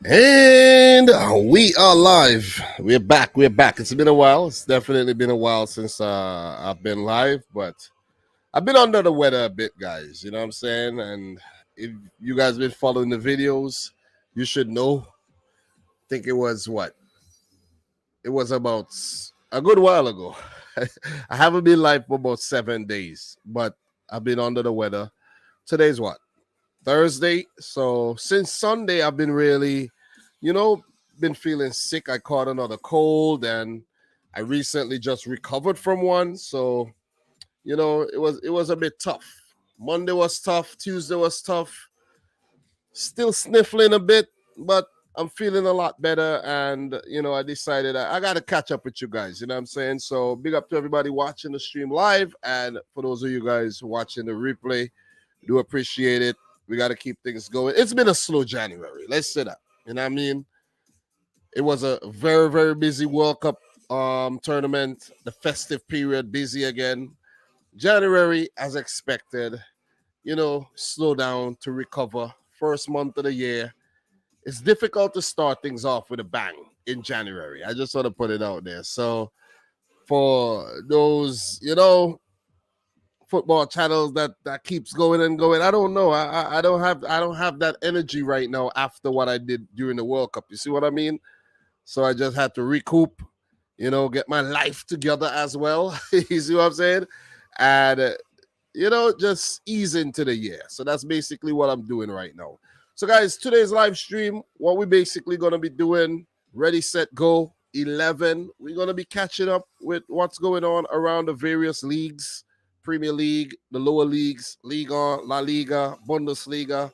And we are live. We're back. We're back. It's been a while. It's definitely been a while since I've been live, but I've been under the weather a bit, guys. You know what I'm saying? And if you guys been following the videos, you should know. I think it was what? It was about a good while ago. I haven't been live for about 7 days, but I've been under the weather. Today's what? Thursday. So since Sunday, I've been really, you know, been feeling sick. I caught another cold, and I recently just recovered from one. So it was a bit tough. Monday was tough. Tuesday was tough. Still sniffling a bit, but I'm feeling a lot better. And I decided I got to catch up with you guys. You know what I'm saying? So big up to everybody watching the stream live, and for those of you guys watching the replay, do appreciate it. We got to keep things going. It's been a slow January. Let's say that. You know what I mean? It was a very, very busy World Cup tournament. The festive period, busy again. January, as expected, slow down to recover. First month of the year. It's difficult to start things off with a bang in January. I just want to put it out there. So for those, football channels that keeps going and going. I don't know. I don't have that energy right now after what I did during the World Cup. You see what I mean? So I just had to recoup, get my life together as well. You see what I'm saying? And just ease into the year. So that's basically what I'm doing right now. So guys, today's live stream, what we're basically gonna be doing, ready, set, go, 11. We're gonna be catching up with what's going on around the various leagues. Premier League, the lower leagues, Liga, La Liga, Bundesliga,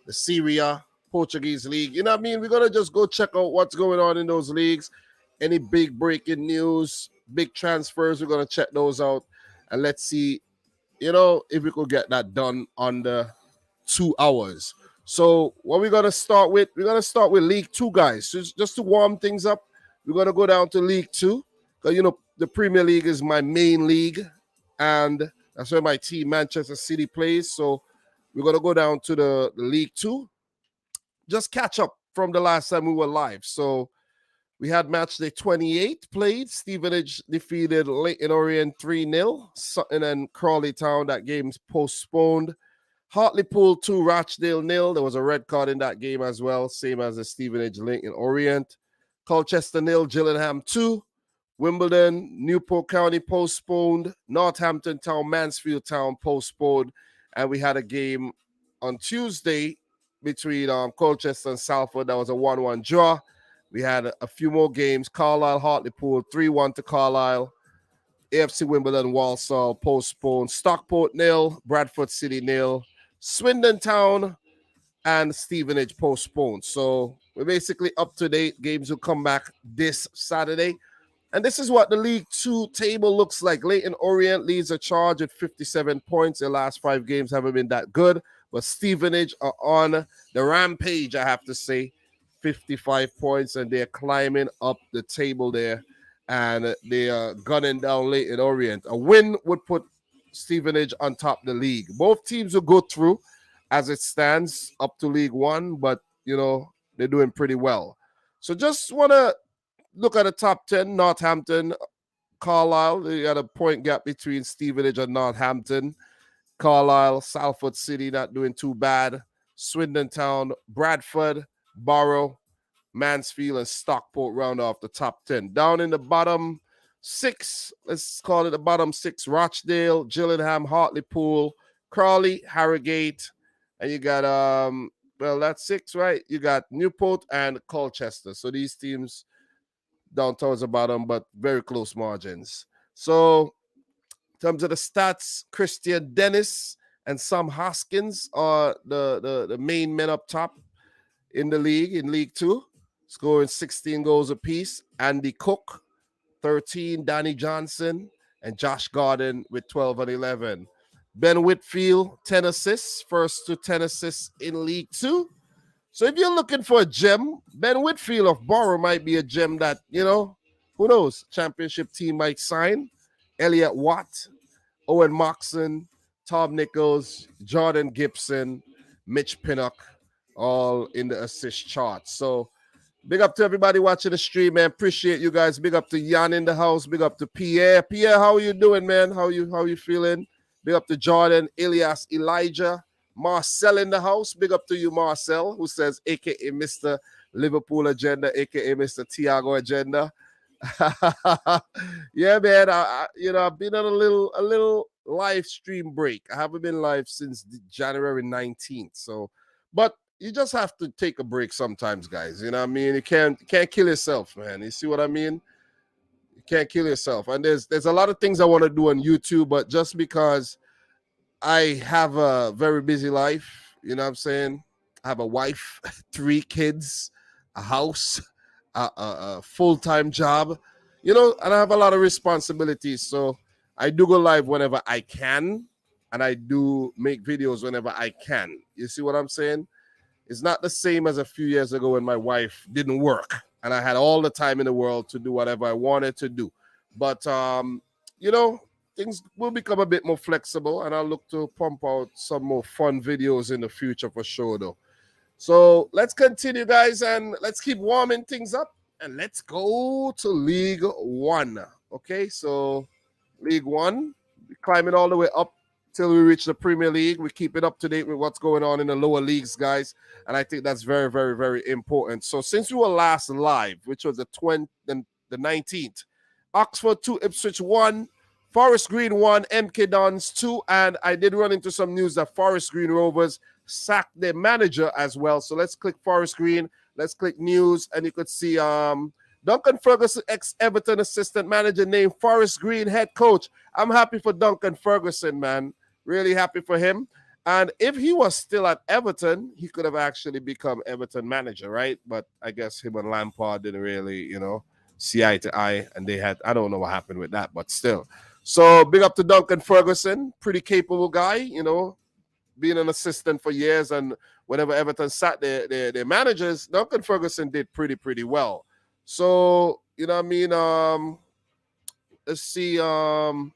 the Serie A, Portuguese League. You know what I mean? We're going to just go check out what's going on in those leagues. Any big breaking news, big transfers, we're going to check those out. And let's see, if we could get that done under 2 hours. So what we're going to start with, we're going to start with League 2, guys. So just to warm things up, we're going to go down to League 2. Because, the Premier League is my main league. And that's where my team, Manchester City, plays. So we're going to go down to the League 2. Just catch up from the last time we were live. So we had match day 28 played. Stevenage defeated Leyton Orient 3-0. Sutton and Crawley Town, that game's postponed. Hartlepool 2, Rochdale 0. There was a red card in that game as well, same as the Stevenage Leyton Orient. Colchester 0, Gillingham 2. Wimbledon, Newport County postponed. Northampton Town, Mansfield Town postponed. And we had a game on Tuesday between Colchester and Salford. That was a 1-1 draw. We had a few more games. Carlisle, Hartlepool, 3-1 to Carlisle. AFC Wimbledon, Walsall postponed. Stockport 0, Bradford City 0. Swindon Town and Stevenage postponed. So we're basically up to date. Games will come back this Saturday. And this is what the League 2 table looks like. Leyton Orient leads the charge at 57 points. Their last 5 games haven't been that good. But Stevenage are on the rampage, I have to say. 55 points, and they're climbing up the table there. And they are gunning down Leyton Orient. A win would put Stevenage on top of the league. Both teams will go through as it stands up to League 1, but, they're doing pretty well. So just want to look at the top 10. Northampton, Carlisle. They got a point gap between Stevenage and Northampton. Carlisle, Salford City not doing too bad. Swindon Town, Bradford, Borough, Mansfield, and Stockport round off the top 10. Down in the bottom 6, let's call it the bottom 6, Rochdale, Gillingham, Hartlepool, Crawley, Harrogate, and you got, that's 6, right? You got Newport and Colchester. So these teams down towards the bottom, but very close margins. So in terms of the stats, Christian Dennis and Sam Hoskins are the main men up top in the league, in League 2, scoring 16 goals apiece. Andy Cook, 13, Danny Johnson, and Josh Garden with 12 and 11. Ben Whitfield, 10 assists, first to 10 assists in League 2. So if you're looking for a gem, Ben Whitfield of Borough might be a gem that, who knows, championship team might sign. Elliot Watt, Owen Moxon, Tom Nichols, Jordan Gibson, Mitch Pinnock all in the assist chart. So big up to everybody watching the stream, man. Appreciate you guys. Big up to Jan in the house. Big up to Pierre. Pierre, how are you doing, man? How you feeling? Big up to Jordan, Elias, Elijah, Marcel in the house. Big up to you, Marcel, who says, AKA Mr. Liverpool Agenda, AKA Mr. Thiago Agenda. Yeah, man. I've been on a little live stream break. I haven't been live since January 19th. So, but you just have to take a break sometimes, guys. You know what I mean? You can't kill yourself, man. You see what I mean? You can't kill yourself. And there's a lot of things I want to do on YouTube, but just because I have a very busy life, you know what I'm saying? I have a wife, 3 kids, a house, a full-time job, and I have a lot of responsibilities. So I do go live whenever I can, and I do make videos whenever I can. You see what I'm saying? It's not the same as a few years ago when my wife didn't work and I had all the time in the world to do whatever I wanted to do. But, things will become a bit more flexible, and I'll look to pump out some more fun videos in the future for sure, though. So let's continue, guys, and let's keep warming things up, and let's go to League One. Okay, so League One, climbing all the way up till we reach the Premier League. We keep it up to date with what's going on in the lower leagues, guys, and I think that's very, very, very important. So since we were last live, which was the 19th, Oxford 2, Ipswich 1, Forest Green 1, MK Dons 2, and I did run into some news that Forest Green Rovers sacked their manager as well. So let's click Forest Green, let's click news, and you could see Duncan Ferguson, ex-Everton assistant manager, named Forest Green head coach. I'm happy for Duncan Ferguson, man. Really happy for him. And if he was still at Everton, he could have actually become Everton manager, right? But I guess him and Lampard didn't really, see eye to eye, and I don't know what happened with that, but still. So big up to Duncan Ferguson, pretty capable guy, being an assistant for years, and whenever Everton sat their managers, Duncan Ferguson did pretty well. So, you know what I mean? Let's see the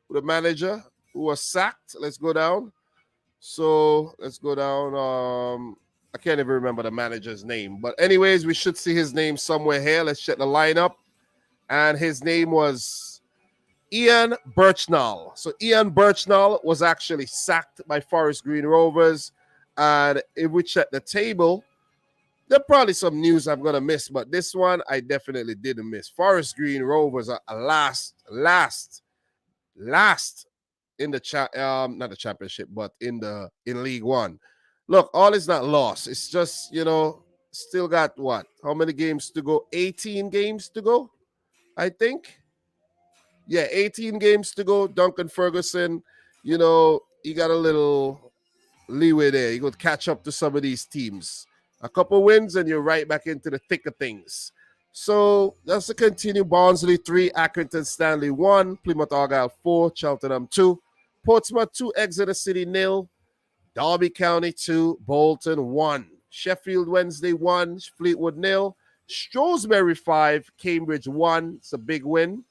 manager who was sacked. Let's go down. So let's go down. I can't even remember the manager's name. But anyways, we should see his name somewhere here. Let's check the lineup. And his name was Ian Birchnall. So Ian Birchnall was actually sacked by Forest Green Rovers. And if we check the table, there's probably some news I'm going to miss, but this one I definitely didn't miss. Forest Green Rovers are last in the not the championship, but in League One. Look, all is not lost. It's just, still got what? How many games to go? 18 games to go, I think. Yeah, 18 games to go. Duncan Ferguson, he got a little leeway there. He could catch up to some of these teams. A couple wins and you're right back into the thick of things. So that's to continue. Barnsley 3, Accrington Stanley 1, Plymouth Argyle 4, Cheltenham 2, Portsmouth 2, Exeter City 0, Derby County 2, Bolton 1, Sheffield Wednesday 1, Fleetwood 0, Shrewsbury 5, Cambridge 1. It's a big win.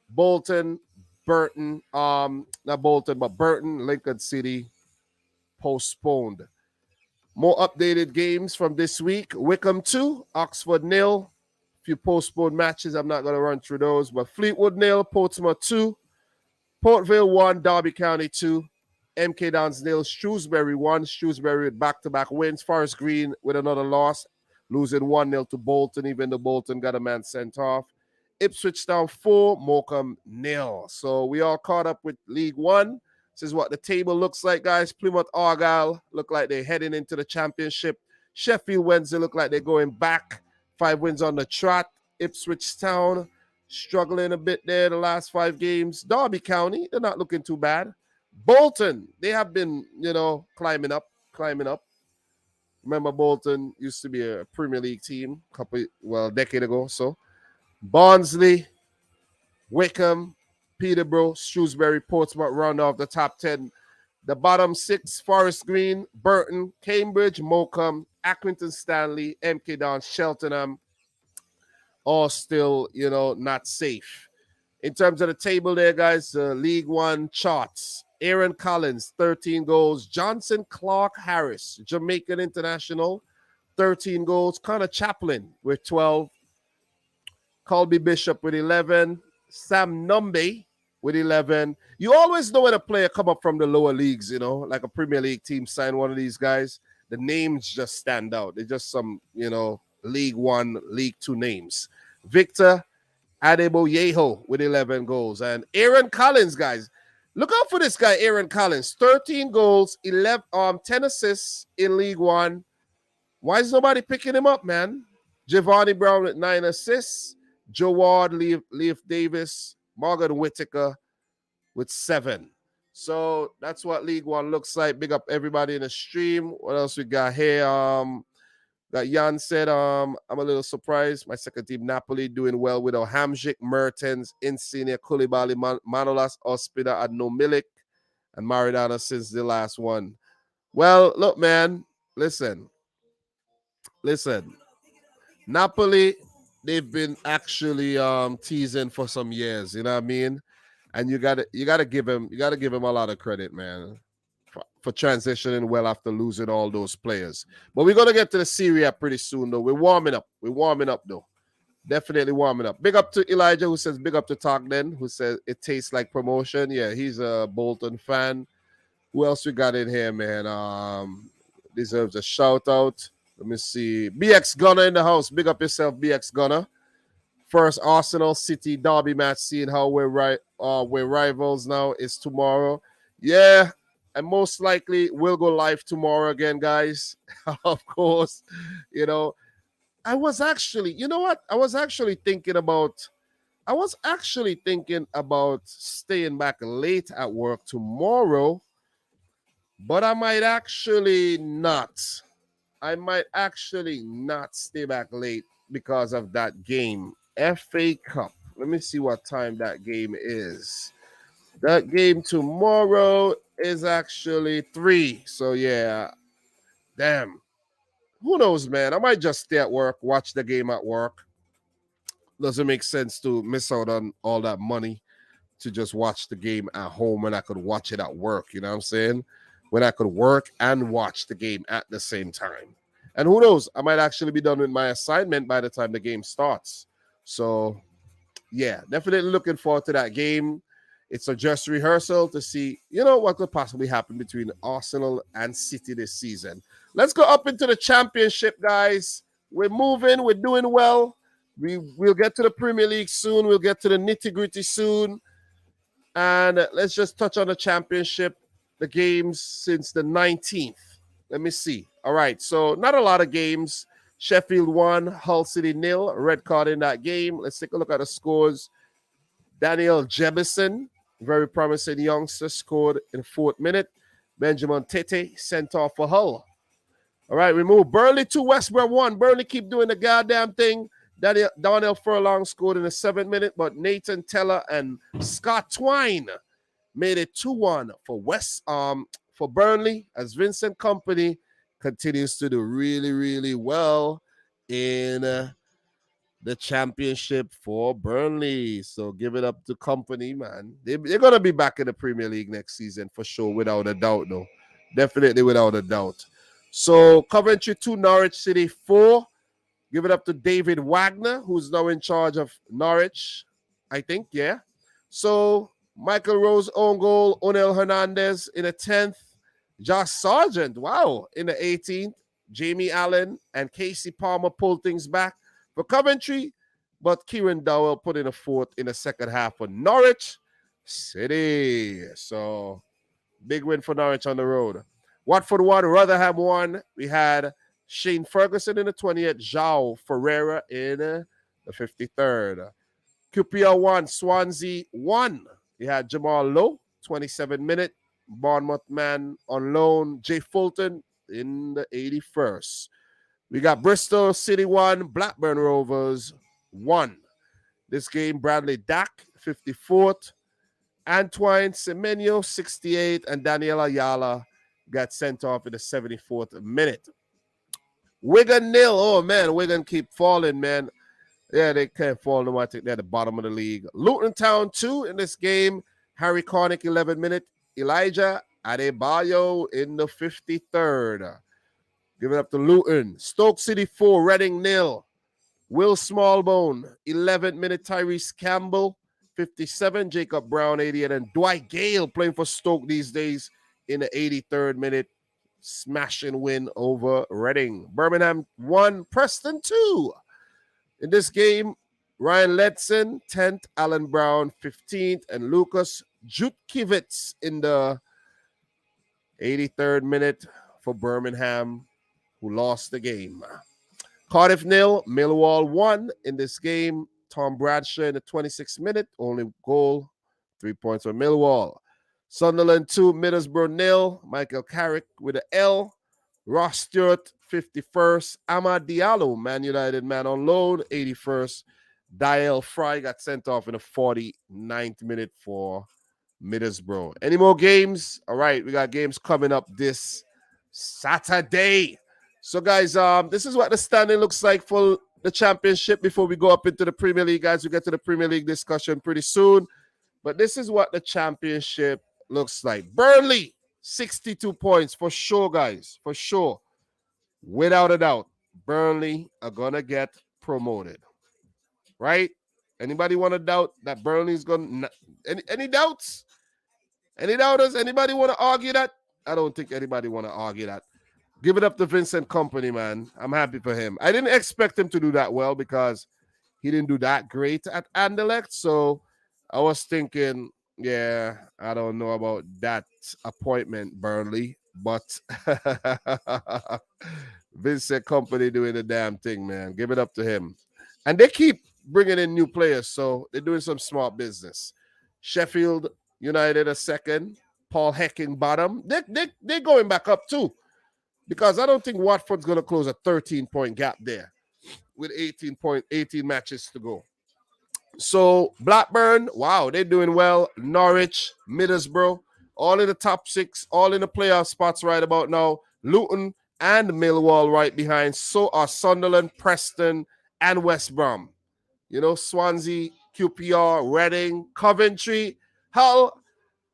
Burton, not Bolton, but Burton, Lincoln City postponed. More updated games from this week. Wickham 2, Oxford 0. A few postponed matches. I'm not going to run through those. But Fleetwood 0, Portsmouth 2, Port Vale 1, Derby County 2, MK Dons 0, Shrewsbury 1. Shrewsbury with back-to-back wins. Forest Green with another loss, losing 1-0 to Bolton, even though Bolton got a man sent off. Ipswich Town 4, Morecambe 0. So we all caught up with League One. This is what the table looks like, guys. Plymouth Argyle look like they're heading into the championship. Sheffield Wednesday look like they're going back. 5 wins on the trot. Ipswich Town struggling a bit there the last 5 games. Derby County, they're not looking too bad. Bolton, they have been, climbing up. Remember, Bolton used to be a Premier League team a decade ago. So Barnsley, Wickham, Peterborough, Shrewsbury, Portsmouth round off the top 10. The bottom 6, Forest Green, Burton, Cambridge, Morecambe, Accrington Stanley, MK Dons, Cheltenham, all still, not safe. In terms of the table there, guys, League One charts. Aaron Collins, 13 goals. Johnson Clark Harris, Jamaican international, 13 goals. Connor Chaplin with 12. Colby Bishop with 11. Sam Numbe with 11. You always know when a player come up from the lower leagues, you know, like a Premier League team sign one of these guys. The names just stand out. They're just some, you know, League One, League Two names. Victor Adeboyeho with 11 goals. And Aaron Collins, guys. Look out for this guy, Aaron Collins. 13 goals, 10 assists in League One. Why is nobody picking him up, man? Giovanni Brown with 9 assists. Joe Ward, Leif Davis, Morgan Whitaker with 7. So that's what League One looks like. Big up everybody in the stream. What else we got here? That Jan said, I'm a little surprised. My second team, Napoli, doing well without Hamzik, Mertens, Insigne, Koulibaly, Manolas, Ospina, and no Milik, and Maradona since the last one. Well, look, man, listen. Napoli, they've been actually teasing for some years, you know what I mean? And you gotta give him a lot of credit, man, for transitioning well after losing all those players. But we're gonna get to the Serie A pretty soon, though. We're warming up, though. Definitely warming up. Big up to Elijah, who says big up to Togden, who says it tastes like promotion. Yeah, he's a Bolton fan. Who else we got in here, man? Deserves a shout out. Let me see. BX Gunner in the house. Big up yourself, BX Gunner. First Arsenal City derby match, seeing how we're rivals now, is tomorrow. Yeah, and most likely we'll go live tomorrow again, guys. Of course, you know. I was actually thinking about staying back late at work tomorrow, but I might actually not stay back late because of that game. FA Cup. Let me see what time that game is. That game tomorrow is actually 3. So yeah, damn. Who knows, man? I might just stay at work, watch the game at work. Doesn't make sense to miss out on all that money to just watch the game at home when I could watch it at work. You know what I'm saying? When I could work and watch the game at the same time. And who knows? I might actually be done with my assignment by the time the game starts. So, yeah, definitely looking forward to that game. It's a just rehearsal to see, you know, what could possibly happen between Arsenal and City this season. Let's go up into the championship, guys. We're moving. We're doing well. We'll get to the Premier League soon. We'll get to the nitty-gritty soon. And let's just touch on the championship, the games since the 19th. Let me see. All right, so not a lot of games. Sheffield 1, Hull City 0. Red card in that game. Let's take a look at the scores. Daniel Jebison, very promising youngster, scored in the 4th minute. Benjamin Tete sent off for Hull. All right, we move. Burnley 2, West Brom 1. Burnley keep doing the goddamn thing. Daniel Furlong scored in the 7th minute, but Nathan Teller and Scott Twine made it 2-1 for Burnley, as Vincent Kompany continues to do really, really well in the championship for Burnley. So give it up to Kompany, man. They're going to be back in the Premier League next season for sure, without a doubt, though. Definitely without a doubt. So Coventry 2, Norwich City 4. Give it up to David Wagner, who's now in charge of Norwich, I think, yeah. So Michael Rose own goal, Onel Hernandez in the 10th. Josh Sargent, wow, in the 18th. Jamie Allen and Casey Palmer pulled things back for Coventry, but Kieran Dowell put in a 4th in the second half for Norwich City. So big win for Norwich on the road. Watford 1, Rotherham 1. We had Shane Ferguson in the 20th, João Ferreira in the 53rd. QPR 1, Swansea 1. We had Jamal Lowe, 27 minute. Bournemouth man on loan, Jay Fulton in the 81st. We got Bristol City 1, Blackburn Rovers 1. This game, Bradley Dack, 54th. Antoine Semenyo, 68th. And Daniel Ayala got sent off in the 74th minute. Wigan 0. Oh, man, Wigan keep falling, man. Yeah, they can't fall no more. I think they're at the bottom of the league. Luton Town 2 in this game. Harry Connick, 11 minute. Elijah Adebayo in the 53rd. Give it up to Luton. Stoke City 4, Reading 0. Will Smallbone, 11th minute. Tyrese Campbell, 57. Jacob Brown, 88. And Dwight Gale playing for Stoke these days in the 83rd minute. Smashing win over Reading. Birmingham 1, Preston 2. In this game, Ryan Ledson, 10th. Alan Brown, 15th. And Lucas Jutkiewicz in the 83rd minute for Birmingham, who lost the game. Cardiff 0, Millwall 1 in this game. Tom Bradshaw in the 26th minute, only goal, 3 points for Millwall. Sunderland 2, Middlesbrough 0, Michael Carrick with an L. Ross Stewart, 51st. Amad Diallo, Man United man on loan, 81st. Dial Fry got sent off in the 49th minute for Middlesbrough. Any more games? All right, we got games coming up this Saturday. So, guys, this is what the standing looks like for the championship before we go up into the Premier League. Guys, we get to the Premier League discussion pretty soon. But this is what the championship looks like. Burnley, 62 points for sure, guys. For sure. Without a doubt, Burnley are going to get promoted. Right? Anybody want to doubt that Burnley's going to... Any doubts? Any doubters? Anybody want to argue that? I don't think anybody want to argue that. Give it up to Vincent Kompany, man. I'm happy for him. I didn't expect him to do that well because he didn't do that great at Anderlecht. So I was thinking, yeah, I don't know about that appointment, Burnley. But Vincent Kompany doing the damn thing, man. Give it up to him. And they keep bringing in new players, so they're doing some smart business. Sheffield United a second. Paul Hecking bottom. They're going back up too. Because I don't think Watford's going to close a 13-point gap there with 18 matches to go. So Blackburn, wow, they're doing well. Norwich, Middlesbrough, all in the top 6, all in the playoff spots right about now. Luton and Millwall right behind. So are Sunderland, Preston, and West Brom. You know, Swansea, QPR, Reading, Coventry, Hull,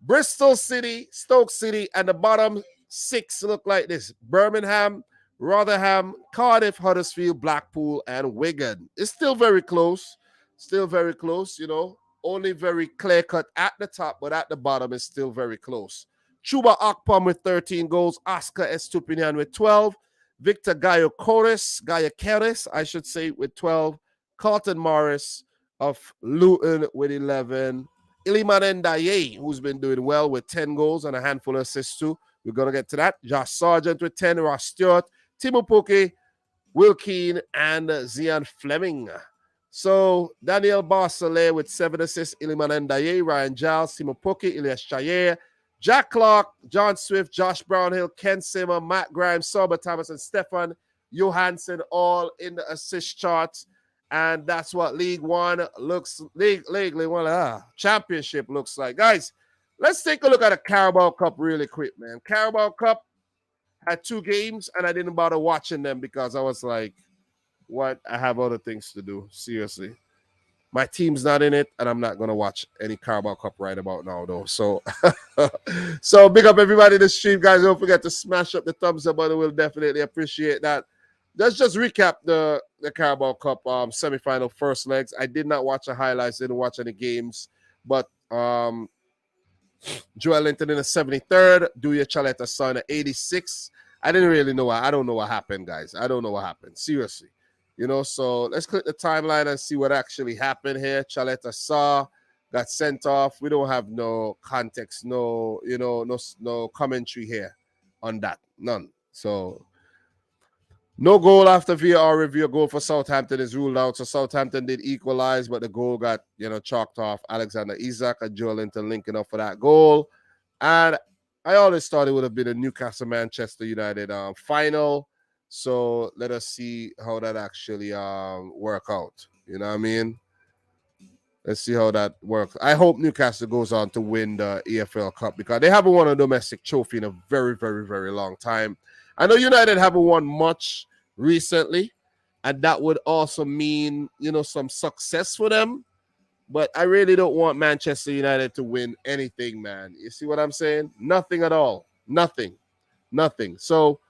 Bristol City, Stoke City, and the bottom 6 look like this. Birmingham, Rotherham, Cardiff, Huddersfield, Blackpool, and Wigan. It's still very close. Still very close, you know. Only very clear-cut at the top, but at the bottom is still very close. Chuba Akpom with 13 goals. Oscar Estupinian with 12. Victor Gayokeres, I should say, with 12. Carlton Morris of Luton with 11. Iliman Ndiaye, who's been doing well with 10 goals and a handful of assists too. We're going to get to that. Josh Sargent with 10, Ross Stewart, Timo Pukki, Will Keane, and Zian Fleming. So, Daniel Barcelay with 7 assists, Iliman Ndiaye, Ryan Giles, Timo Pukki, Elias Chayer, Jack Clark, John Swift, Josh Brownhill, Ken Simmer, Matt Grimes, Sauber Thomas, and Stefan Johansson all in the assist charts. And that's what League One looks, Championship looks like. Guys, let's take a look at the Carabao Cup really quick, man. Carabao Cup had 2 games, and I didn't bother watching them because I was like, what? I have other things to do. Seriously. My team's not in it, and I'm not going to watch any Carabao Cup right about now, though. So, so big up everybody in the stream, guys. Don't forget to smash up the thumbs up button. We'll definitely appreciate that. Let's just recap the Carabao Cup semifinal first legs. I did not watch the highlights, didn't watch any games, but Joel Linton in the 73rd, Duya Chaleta saw in the 86th. I didn't really know. I don't know what happened, guys. I don't know what happened. Seriously. You know, so let's click the timeline and see what actually happened here. Chaleta saw, got sent off. We don't have no context, no commentary here on that. None. So no goal after VAR review. A goal for Southampton is ruled out. So Southampton did equalize, but the goal got, chalked off. Alexander Isak and Joel Linton linking up for that goal. And I always thought it would have been a Newcastle-Manchester United final. So let us see how that actually work out. You know what I mean? Let's see how that works. I hope Newcastle goes on to win the EFL Cup because they haven't won a domestic trophy in a very, very, very long time. I know United haven't won much recently, and that would also mean, some success for them. But I really don't want Manchester United to win anything, man. You see what I'm saying? Nothing at all. Nothing. Nothing. So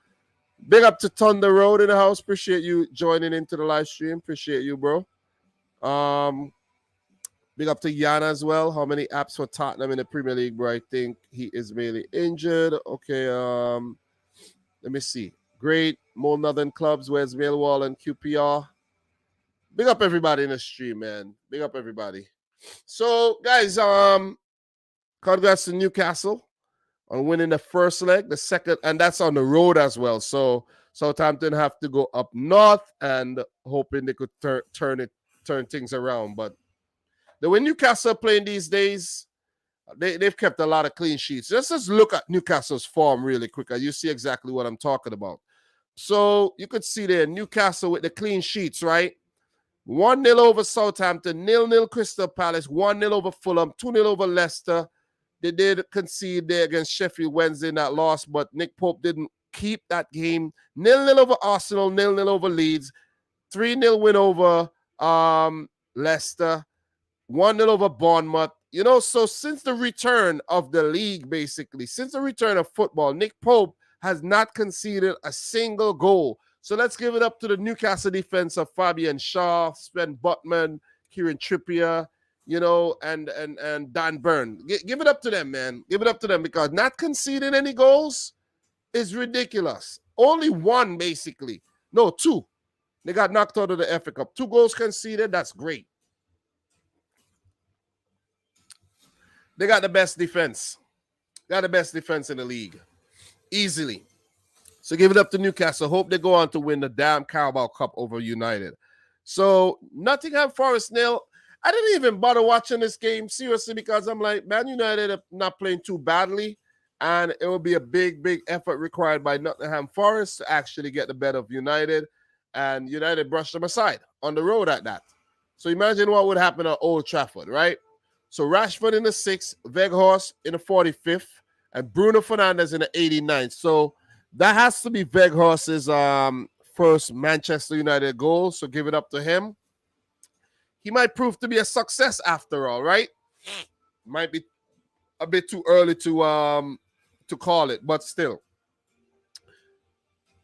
big up to Thunder Road in the house. Appreciate you joining into the live stream. Appreciate you, bro. Big up to Yana as well. How many apps for Tottenham in the Premier League, bro? I think he is mainly injured. Okay, let me see. Great. More Northern clubs. Where's Millwall and QPR? Big up everybody in the stream, man. Big up everybody. So, guys, congrats to Newcastle on winning the first leg, the second, and that's on the road as well. So Southampton have to go up north and hoping they could turn things around. But the way Newcastle playing these days, they've kept a lot of clean sheets. Let's just look at Newcastle's form really quick, and you see exactly what I'm talking about. So you could see there Newcastle with the clean sheets, right? 1-0 over Southampton, 0-0 Crystal Palace, 1-0 over Fulham, 2-0 over Leicester. They did concede there against Sheffield Wednesday in that loss, but Nick Pope didn't keep that game. 0-0 over Arsenal, 0-0 over Leeds, 3-0 win over Leicester, 1-0 over Bournemouth. You know, so since the return of the league, basically, since the return of football, Nick Pope has not conceded a single goal. So let's give it up to the Newcastle defense of Fabian Shaw, Sven Botman, Kieran Trippier, you know, and Dan Burn. Give it up to them, man. Give it up to them, because not conceding any goals is ridiculous. Only one, basically. No, two. They got knocked out of the FA Cup. 2 goals conceded. That's great. They got the best defense. Got the best defense in the league. Easily. So give it up to Newcastle. Hope they go on to win the damn Carabao Cup over United. So Nottingham Forest nil. I didn't even bother watching this game, seriously, because I'm like, Man United are not playing too badly, and it will be a big, big effort required by Nottingham Forest to actually get the better of United, and United brushed them aside on the road at that. So imagine what would happen at Old Trafford, right? So Rashford in the 6th, Weghorst in the 45th, and Bruno Fernandes in the 89th. So that has to be Weghorst's first Manchester United goal, so give it up to him. He might prove to be a success after all, right? Might be a bit too early to call it, but still.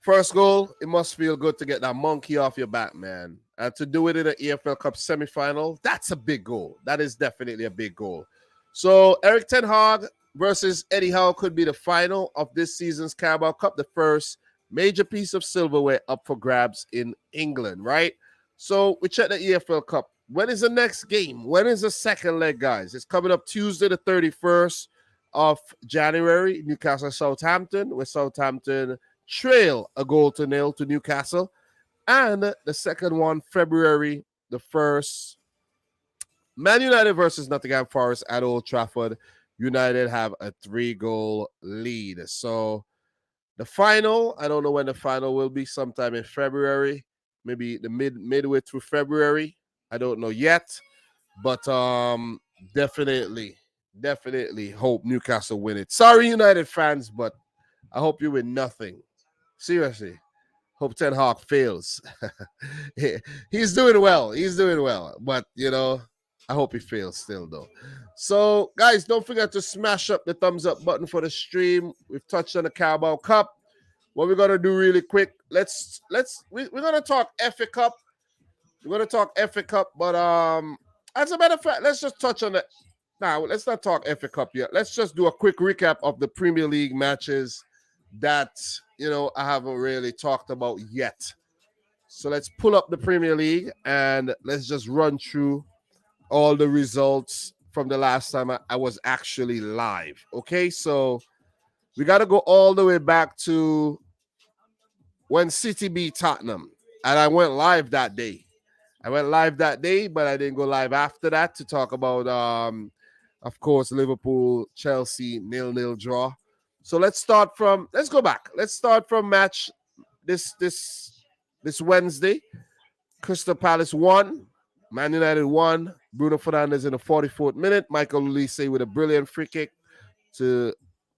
First goal, it must feel good to get that monkey off your back, man. And to do it in an EFL Cup semifinal, that's a big goal. That is definitely a big goal. So Eric Ten Hag versus Eddie Howe could be the final of this season's Carabao Cup, the first major piece of silverware up for grabs in England, right? So we check the EFL Cup. When is the next game? When is the second leg, guys? It's coming up Tuesday, the 31st of January, Newcastle Southampton, where Southampton trail a 1-0 to Newcastle. And the second one, February the 1st, Man United versus Nottingham Forest at Old Trafford. United have a 3-goal lead. So the final, I don't know when the final will be, sometime in February, maybe the midway through February. I don't know yet, but definitely hope Newcastle win it. Sorry, United fans, but I hope you win nothing. Seriously. Hope Ten Hag fails. He's doing well. But, you know, I hope he fails still, though. So, guys, don't forget to smash up the thumbs up button for the stream. We've touched on the Carabao Cup. What we're going to do really quick, we're going to talk FA Cup. We're going to talk FA Cup, but as a matter of fact, let's just touch on it. Now, let's not talk FA Cup yet. Let's just do a quick recap of the Premier League matches that, you know, I haven't really talked about yet. So let's pull up the Premier League and let's just run through all the results from the last time I was actually live. Okay, so we got to go all the way back to when City beat Tottenham. And I went live that day. But I didn't go live after that to talk about, of course, Liverpool, Chelsea, 0-0 draw. So let's go back. Let's start from match this Wednesday. Crystal Palace won. Man United won. Bruno Fernandes in the 44th minute. Michael Olise with a brilliant free kick to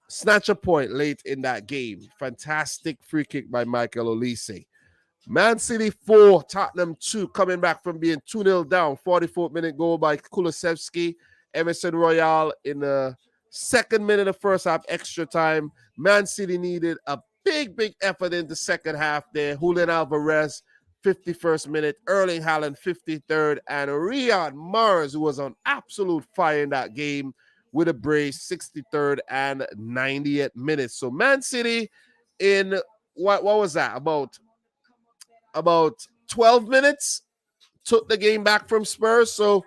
snatch a point late in that game. Fantastic free kick by Michael Olise. Man City 4, Tottenham 2, coming back from being 2-0 down. 44th minute goal by Kulusevski. Emerson Royale in the second minute of first half, extra time. Man City needed a big effort in the second half there. Julian Alvarez, 51st minute. Erling Haaland, 53rd. And Riyad Mahrez, who was on absolute fire in that game with a brace, 63rd and 90th minute. So Man City in, what was that? About 12 minutes took the game back from Spurs. So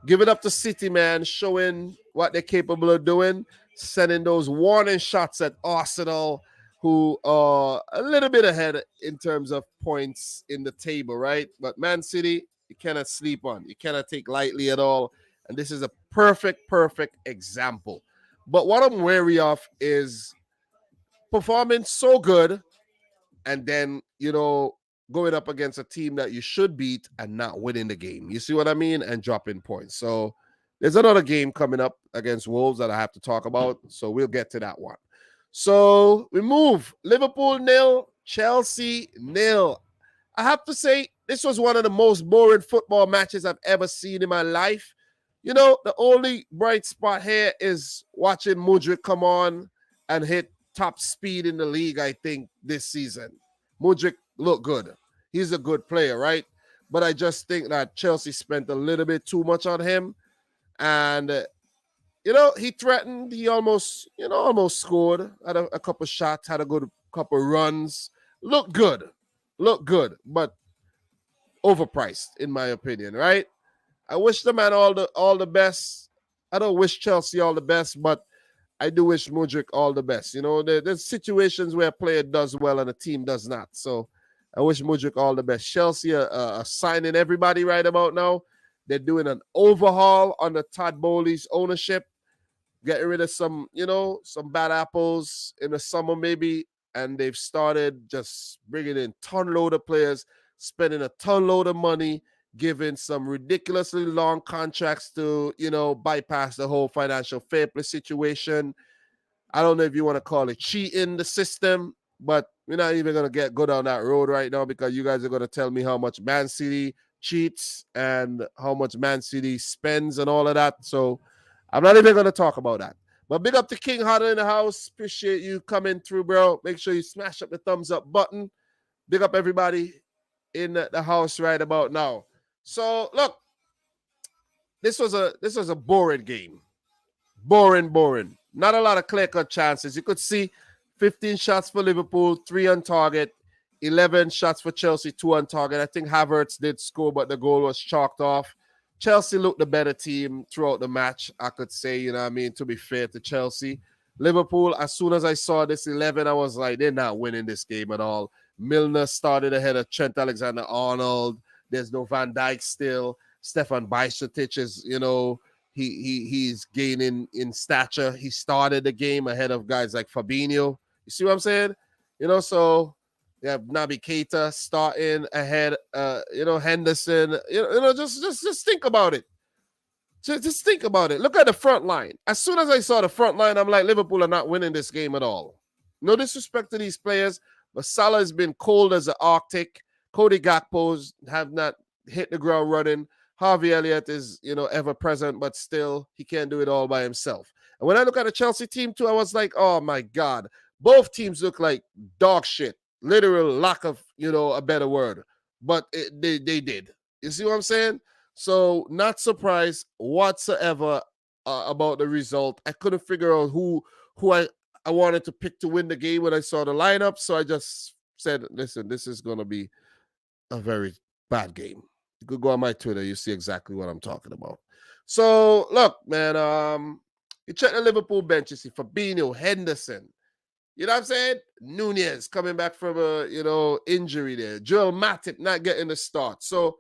give it up to City, man, showing what they're capable of doing, sending those warning shots at Arsenal, who are a little bit ahead in terms of points in the table, right? But Man City, you cannot sleep on. You cannot take lightly at all. And this is a perfect example. But what I'm wary of is performing so good and then, going up against a team that you should beat and not winning the game. You see what I mean? And dropping points. So there's another game coming up against Wolves that I have to talk about. So we'll get to that one. So we move. Liverpool 0, Chelsea 0. I have to say, this was one of the most boring football matches I've ever seen in my life. The only bright spot here is watching Mudryk come on and hit top speed in the league, I think, this season. Mudryk looked good. He's a good player, right? But I just think that Chelsea spent a little bit too much on him. And, he threatened. He almost scored. Had a couple shots, had a good couple runs. Looked good, but overpriced, in my opinion, right? I wish the man all the best. I don't wish Chelsea all the best, but I do wish Mudryk all the best. There's situations where a player does well and a team does not. So I wish Mudryk all the best. Chelsea are signing everybody right about now. They're doing an overhaul under Todd Bowley's ownership, getting rid of some bad apples in the summer maybe, and they've started just bringing in ton load of players, spending a ton load of money, giving some ridiculously long contracts to, bypass the whole financial fair play situation. I don't know if you want to call it cheating the system, but we're not even going to go down that road right now because you guys are going to tell me how much Man City cheats and how much Man City spends and all of that. So I'm not even going to talk about that. But big up to King Hunter in the house. Appreciate you coming through, bro. Make sure you smash up the thumbs up button. Big up everybody in the house right about now. So look, this was a boring game. Boring. Not a lot of clear-cut chances. You could see 15 shots for Liverpool, 3 on target, 11 shots for Chelsea, 2 on target. I think Havertz did score, but the goal was chalked off. Chelsea looked the better team throughout the match, I could say, to be fair to Chelsea. Liverpool, as soon as I saw this 11, I was like, they're not winning this game at all. Milner started ahead of Trent Alexander-Arnold. There's no Van Dijk still. Stefan Bajcetic is, he's gaining in stature. He started the game ahead of guys like Fabinho. You see what I'm saying? So you have Naby Keita starting ahead, Henderson. Just think about it. Just think about it. Look at the front line. As soon as I saw the front line, I'm like, Liverpool are not winning this game at all. No disrespect to these players, but Salah has been cold as the Arctic. Cody Gakpo's have not hit the ground running. Harvey Elliott is, ever present, but still, he can't do it all by himself. And when I look at the Chelsea team too, I was like, oh my God. Both teams look like dog shit. Literal lack of, a better word. But they did. You see what I'm saying? So not surprised whatsoever about the result. I couldn't figure out who I wanted to pick to win the game when I saw the lineup. So I just said, listen, this is going to be a very bad game. You could go on my Twitter. You see exactly what I'm talking about. So, look, man, you check the Liverpool bench. You see Fabinho, Henderson. You know what I'm saying? Nunez coming back from a, injury there. Joel Matip not getting the start. So,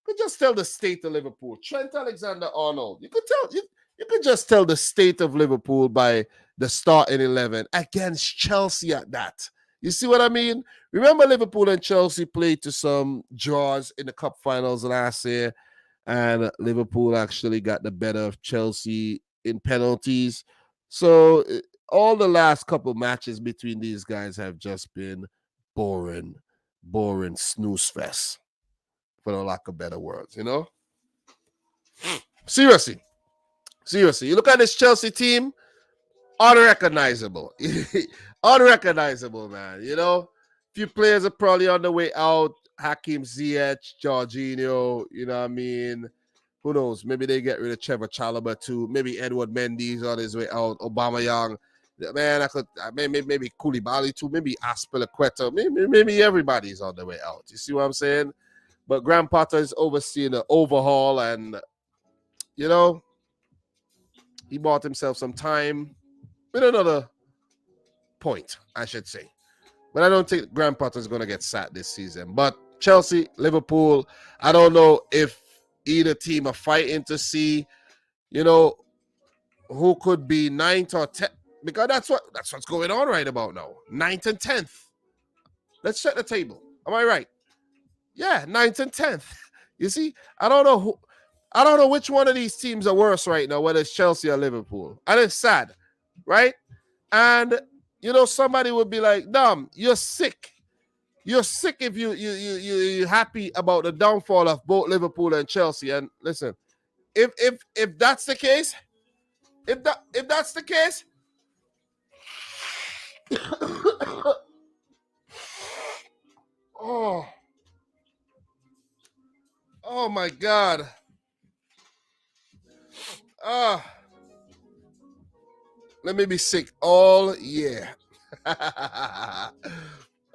you could just tell the state of Liverpool. Trent Alexander-Arnold. You could just tell the state of Liverpool by the starting 11 against Chelsea at that. You see what I mean? Remember Liverpool and Chelsea played to some draws in the cup finals last year, and Liverpool actually got the better of Chelsea in penalties. So all the last couple matches between these guys have just been boring. boring snooze fest, for the lack of better words, you know? Seriously. You look at this Chelsea team, unrecognizable. Unrecognizable, man. You know, few players are probably on the way out. Hakim Ziyech, Jorginho, you know what I mean? Who knows? Maybe they get rid of Trevor Chalobah too. Maybe Edward Mendy's on his way out. Aubameyang. Man, maybe Koulibaly too. Maybe Aspilicueta. Maybe everybody's on the way out. You see what I'm saying? But Graham Potter is overseeing the overhaul, and, you know, he bought himself some time with another point, I should say. But I don't think Graham Potter is going to get sacked this season. But Chelsea, Liverpool, I don't know if either team are fighting to see, you know, who could be 9th or 10th. Because that's what's going on right about now. 9th and 10th. Let's check the table. Am I right? Yeah, 9th and 10th. You see, I don't know which one of these teams are worse right now, whether it's Chelsea or Liverpool. And it's sad, right? And, you know, somebody would be like, Dom, you're sick. You're sick if you're happy about the downfall of both Liverpool and Chelsea. And listen, if that's the case, if that's the case, oh my God. Let me be sick all year.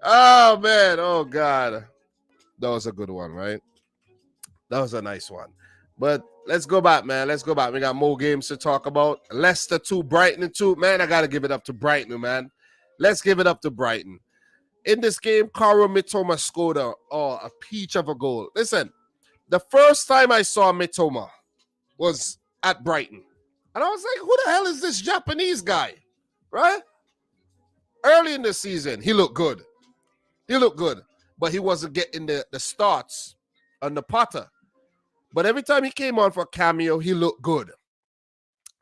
Oh, man. Oh, God. That was a good one, right? That was a nice one. But let's go back, man. Let's go back. We got more games to talk about. Leicester 2, Brighton 2. Man, I got to give it up to Brighton, man. Let's give it up to Brighton. In this game, Kaoru Mitoma scored a peach of a goal. Listen, the first time I saw Mitoma was at Brighton. And I was like, who the hell is this Japanese guy? Right? Early in the season, he looked good. But he wasn't getting the starts on the Potter. But every time he came on for cameo, he looked good.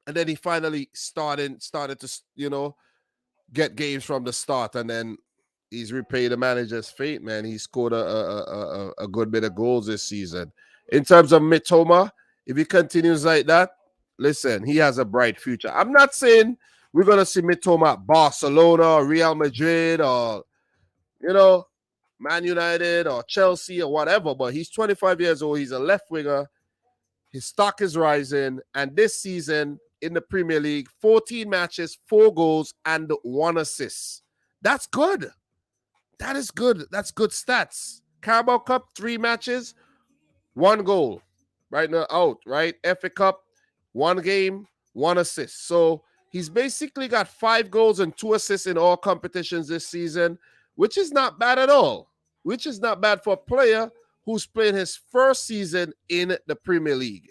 And then he finally started to, you know, get games from the start. And then he's repaid the manager's fate, man. He scored a good bit of goals this season. In terms of Mitoma, if he continues like that, listen, he has a bright future. I'm not saying we're going to see Mitoma at Barcelona or Real Madrid or, you know, Man United or Chelsea or whatever, but he's 25 years old. He's a left winger. His stock is rising. And this season in the Premier League, 14 matches, 4 goals, and 1 assist. That's good. That is good. That's good stats. Carabao Cup, 3 matches, 1 goal. Right now, out, right? FA Cup, 1 game, 1 assist. So he's basically got 5 goals and 2 assists in all competitions this season, which is not bad at all. Which is not bad for a player who's playing his first season in the Premier League.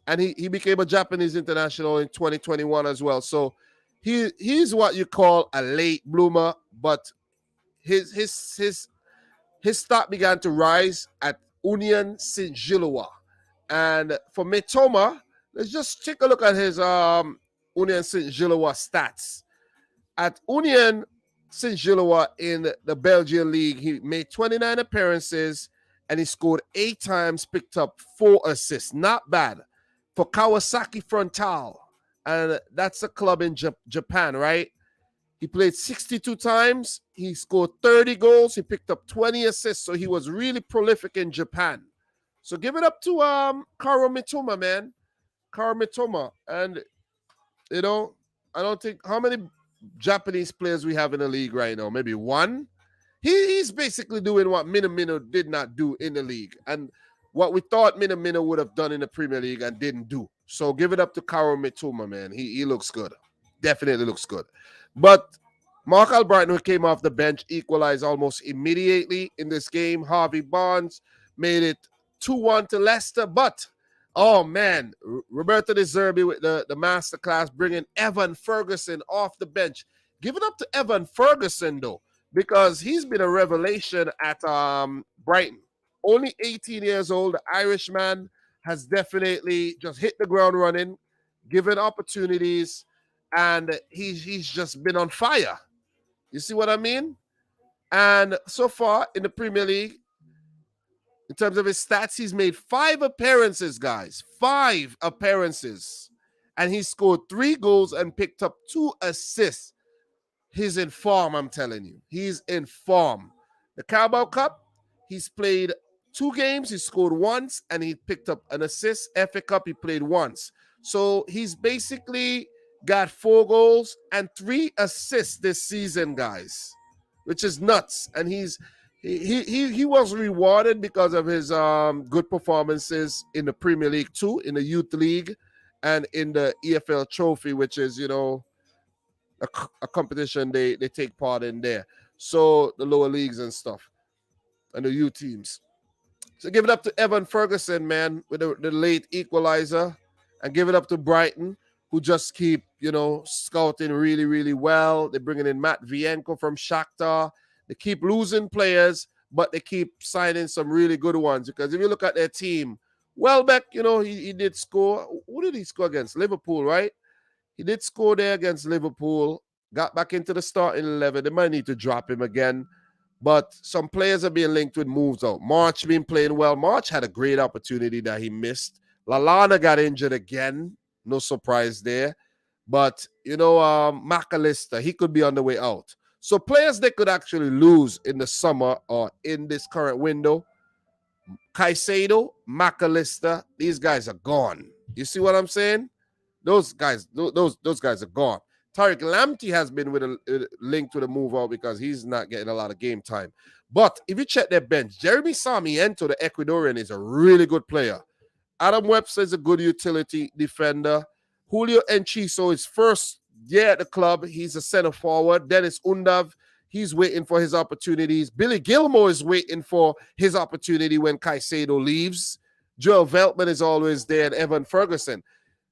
And he became a Japanese international in 2021 as well. So he's what you call a late bloomer, but his stock began to rise at Union Saint-Gilloise. And for Mitoma, let's just take a look at his Union Saint-Gilloise stats. At Union Saint-Gilloise in the Belgian league, he made 29 appearances and he scored 8 times, picked up 4 assists. Not bad. For Kawasaki Frontale, and that's a club in Japan, right? He played 62 times. He scored 30 goals. He picked up 20 assists. So he was really prolific in Japan. So give it up to Kaoru Mitoma, man. Kaoru Mitoma. And, you know, I don't think, how many Japanese players we have in the league right now? Maybe 1? He's basically doing what Minamino did not do in the league. And what we thought Minamino would have done in the Premier League and didn't do. So give it up to Kaoru Mitoma, man. He looks good. Definitely looks good. But Mark Albrighton, who came off the bench, equalized almost immediately in this game. Harvey Barnes made it 2-1 to Leicester. But, oh, man, Roberto De Zerbi with the masterclass, bringing Evan Ferguson off the bench. Give it up to Evan Ferguson, though, because he's been a revelation at Brighton. Only 18 years old, the Irishman has definitely just hit the ground running, given opportunities, and he's just been on fire. You see what I mean? And so far in the Premier League, in terms of his stats, he's made 5 appearances, guys. 5 appearances. And he scored 3 goals and picked up 2 assists. He's in form, I'm telling you. He's in form. The Carabao Cup, he's played 2 games. He scored once and he picked up an assist. FA Cup, he played once. So he's basically got 4 goals and 3 assists this season, guys, which is nuts. And he was rewarded because of his good performances in the Premier League too, in the Youth League and in the EFL Trophy, which is, you know, a competition they take part in there. So the lower leagues and stuff and the youth teams. So give it up to Evan Ferguson, man, with the late equalizer, and give it up to Brighton, who just keep, you know, scouting really, really well. They're bringing in Matt Vienko from Shakhtar. They keep losing players, but they keep signing some really good ones. Because if you look at their team, Welbeck, you know, he did score. Who did he score against? Liverpool, right? He did score there against Liverpool. Got back into the starting 11. They might need to drop him again. But some players are being linked with moves out. March been playing well. March had a great opportunity that he missed. Lallana got injured again. No surprise there. But, you know, McAllister, he could be on the way out. So players they could actually lose in the summer or in this current window. Caicedo, McAllister, these guys are gone. You see what I'm saying? Those guys are gone. Tariq Lamptey has been linked with a move out because he's not getting a lot of game time. But if you check their bench, Jeremy Sarmiento, the Ecuadorian, is a really good player. Adam Webster is a good utility defender. Julio Enciso is first year at the club. He's a center forward. Dennis Undav, he's waiting for his opportunities. Billy Gilmore is waiting for his opportunity when Caicedo leaves. Joel Veltman is always there, and Evan Ferguson.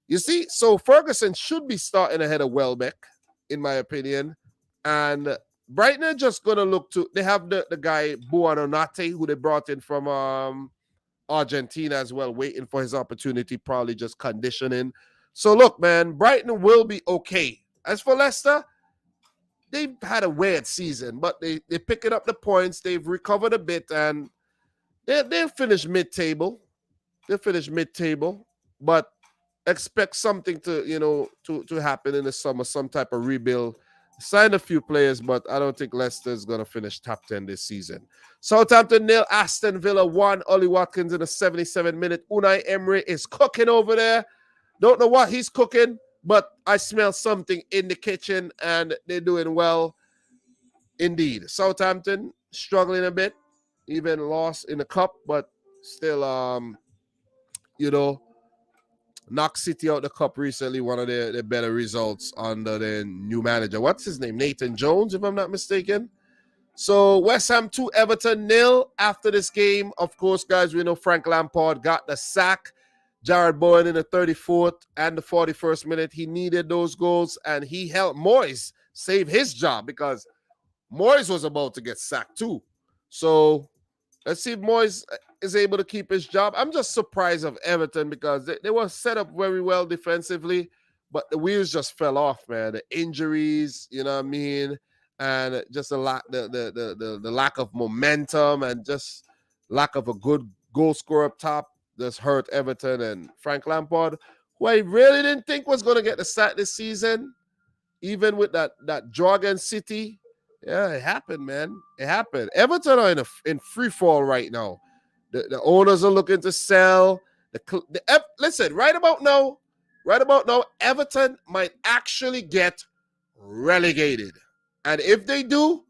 You see, so Ferguson should be starting ahead of Welbeck, in my opinion. And Brighton are just going to look to, they have the guy Buonanotte, who they brought in from Argentina as well, waiting for his opportunity, probably just conditioning. So look, man, Brighton will be okay. As for Leicester, they've had a weird season, but they're picking up the points. They've recovered a bit, and they'll finish mid-table. They'll finish mid-table, but expect something to, you know, to happen in the summer, some type of rebuild. Signed a few players, but I don't think Leicester is going to finish top 10 this season. Southampton 0, Aston Villa 1. Ollie Watkins in a 77-minute. Unai Emery is cooking over there. Don't know what he's cooking, but I smell something in the kitchen, and they're doing well indeed. Southampton struggling a bit, even lost in the cup, but still, you know, knocked City out the cup recently, one of the better results under the new manager. What's his name? Nathan Jones, if I'm not mistaken. So West Ham 2, Everton 0 after this game. Of course, guys, we know Frank Lampard got the sack. Jared Bowen in the 34th and the 41st minute. He needed those goals, and he helped Moyes save his job because Moyes was about to get sacked too. So let's see if Moyes is able to keep his job. I'm just surprised of Everton because they were set up very well defensively, but the wheels just fell off, man. The injuries, you know what I mean, and just the lack of momentum and just lack of a good goal scorer up top just hurt Everton. And Frank Lampard, who I really didn't think was going to get the sack this season, even with that draw against City. Yeah, it happened, man. It happened. Everton are in free fall right now. The owners are looking to sell. Listen, right about now, Everton might actually get relegated. And if they do,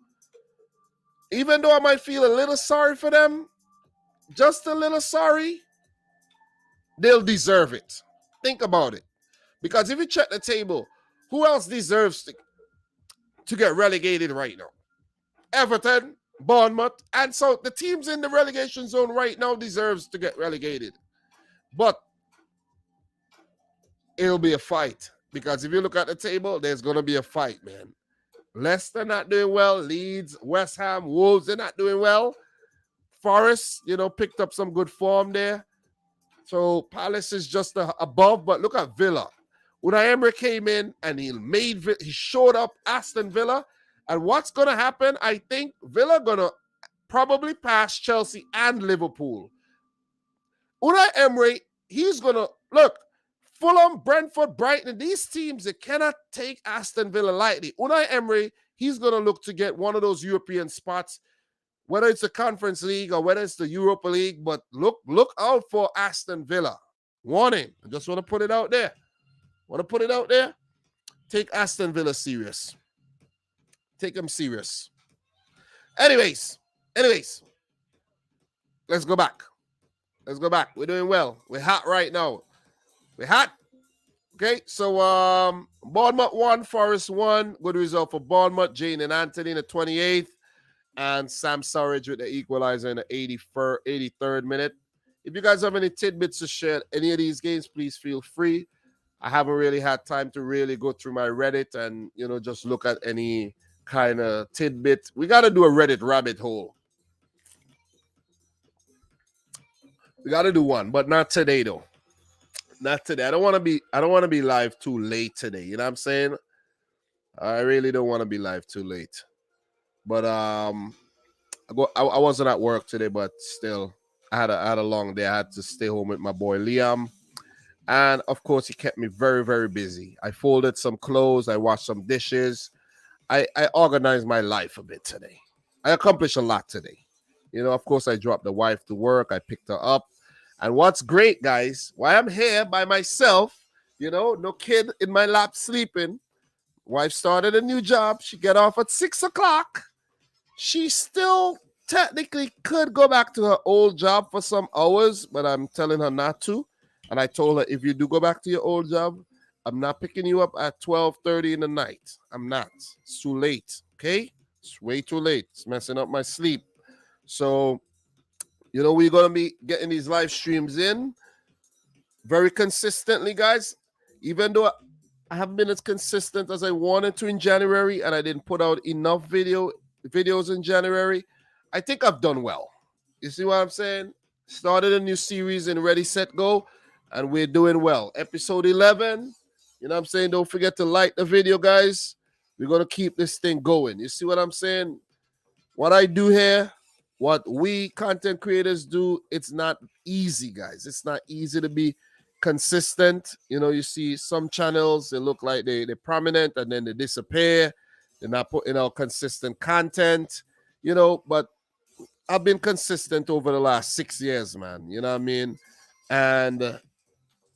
even though I might feel a little sorry for them, just a little sorry, they'll deserve it. Think about it. Because if you check the table, who else deserves to get relegated right now? Everton, Bournemouth, and so the teams in the relegation zone right now deserves to get relegated. But it'll be a fight because if you look at the table, there's going to be a fight, man. Leicester not doing well. Leeds, West Ham, Wolves, they're not doing well. Forest, you know, picked up some good form there. So Palace is just above, but look at Villa. Unai Emery came in and he showed up Aston Villa, And what's going to happen? I think Villa going to probably pass Chelsea and Liverpool. Unai Emery, he's going to, look, Fulham, Brentford, Brighton, these teams, they cannot take Aston Villa lightly. Unai Emery, he's going to look to get one of those European spots, whether it's the Conference League or whether it's the Europa League, but look out for Aston Villa. Warning, I just want to put it out there. Take Aston Villa serious. Take them serious. Anyways, let's go back. We're doing well. We're hot right now. We're hot. Okay, so Bournemouth 1, Forest 1. Good result for Bournemouth. Jane and Anthony in the 28th. And Sam Surridge with the equalizer in the 83rd minute. If you guys have any tidbits to share any of these games, please feel free. I haven't really had time to really go through my Reddit and, just look at any kind of tidbit. We got to do a Reddit rabbit hole. We got to do one, but not today though. Not today. I don't want to be live too late today. You know what I'm saying? I really don't want to be live too late. But I wasn't at work today, but still I had a long day. I had to stay home with my boy Liam. And of course, he kept me very, very busy. I folded some clothes, I washed some dishes. I organized my life a bit today. I accomplished a lot today. Of course, I dropped the wife to work. I picked her up. And what's great, guys, while I'm here by myself, no kid in my lap sleeping. Wife started a new job. She get off at 6 o'clock. She still technically could go back to her old job for some hours, but I'm telling her not to. And I told her, if you do go back to your old job, I'm not picking you up at 12:30 in the night. I'm not. It's too late, okay? It's way too late. It's messing up my sleep. So, we're going to be getting these live streams in very consistently, guys. Even though I haven't been as consistent as I wanted to in January and I didn't put out enough videos in January, I think I've done well. You see what I'm saying? Started a new series in Ready, Set, Go, and we're doing well. Episode 11, you know what I'm saying? Don't forget to like the video, guys. We're going to keep this thing going. You see what I'm saying? What I do here, what we content creators do, it's not easy, guys. It's not easy to be consistent. You see some channels, they look like they're prominent and then they disappear. They're not putting out consistent content, but I've been consistent over the last 6 years, man. You know what I mean? And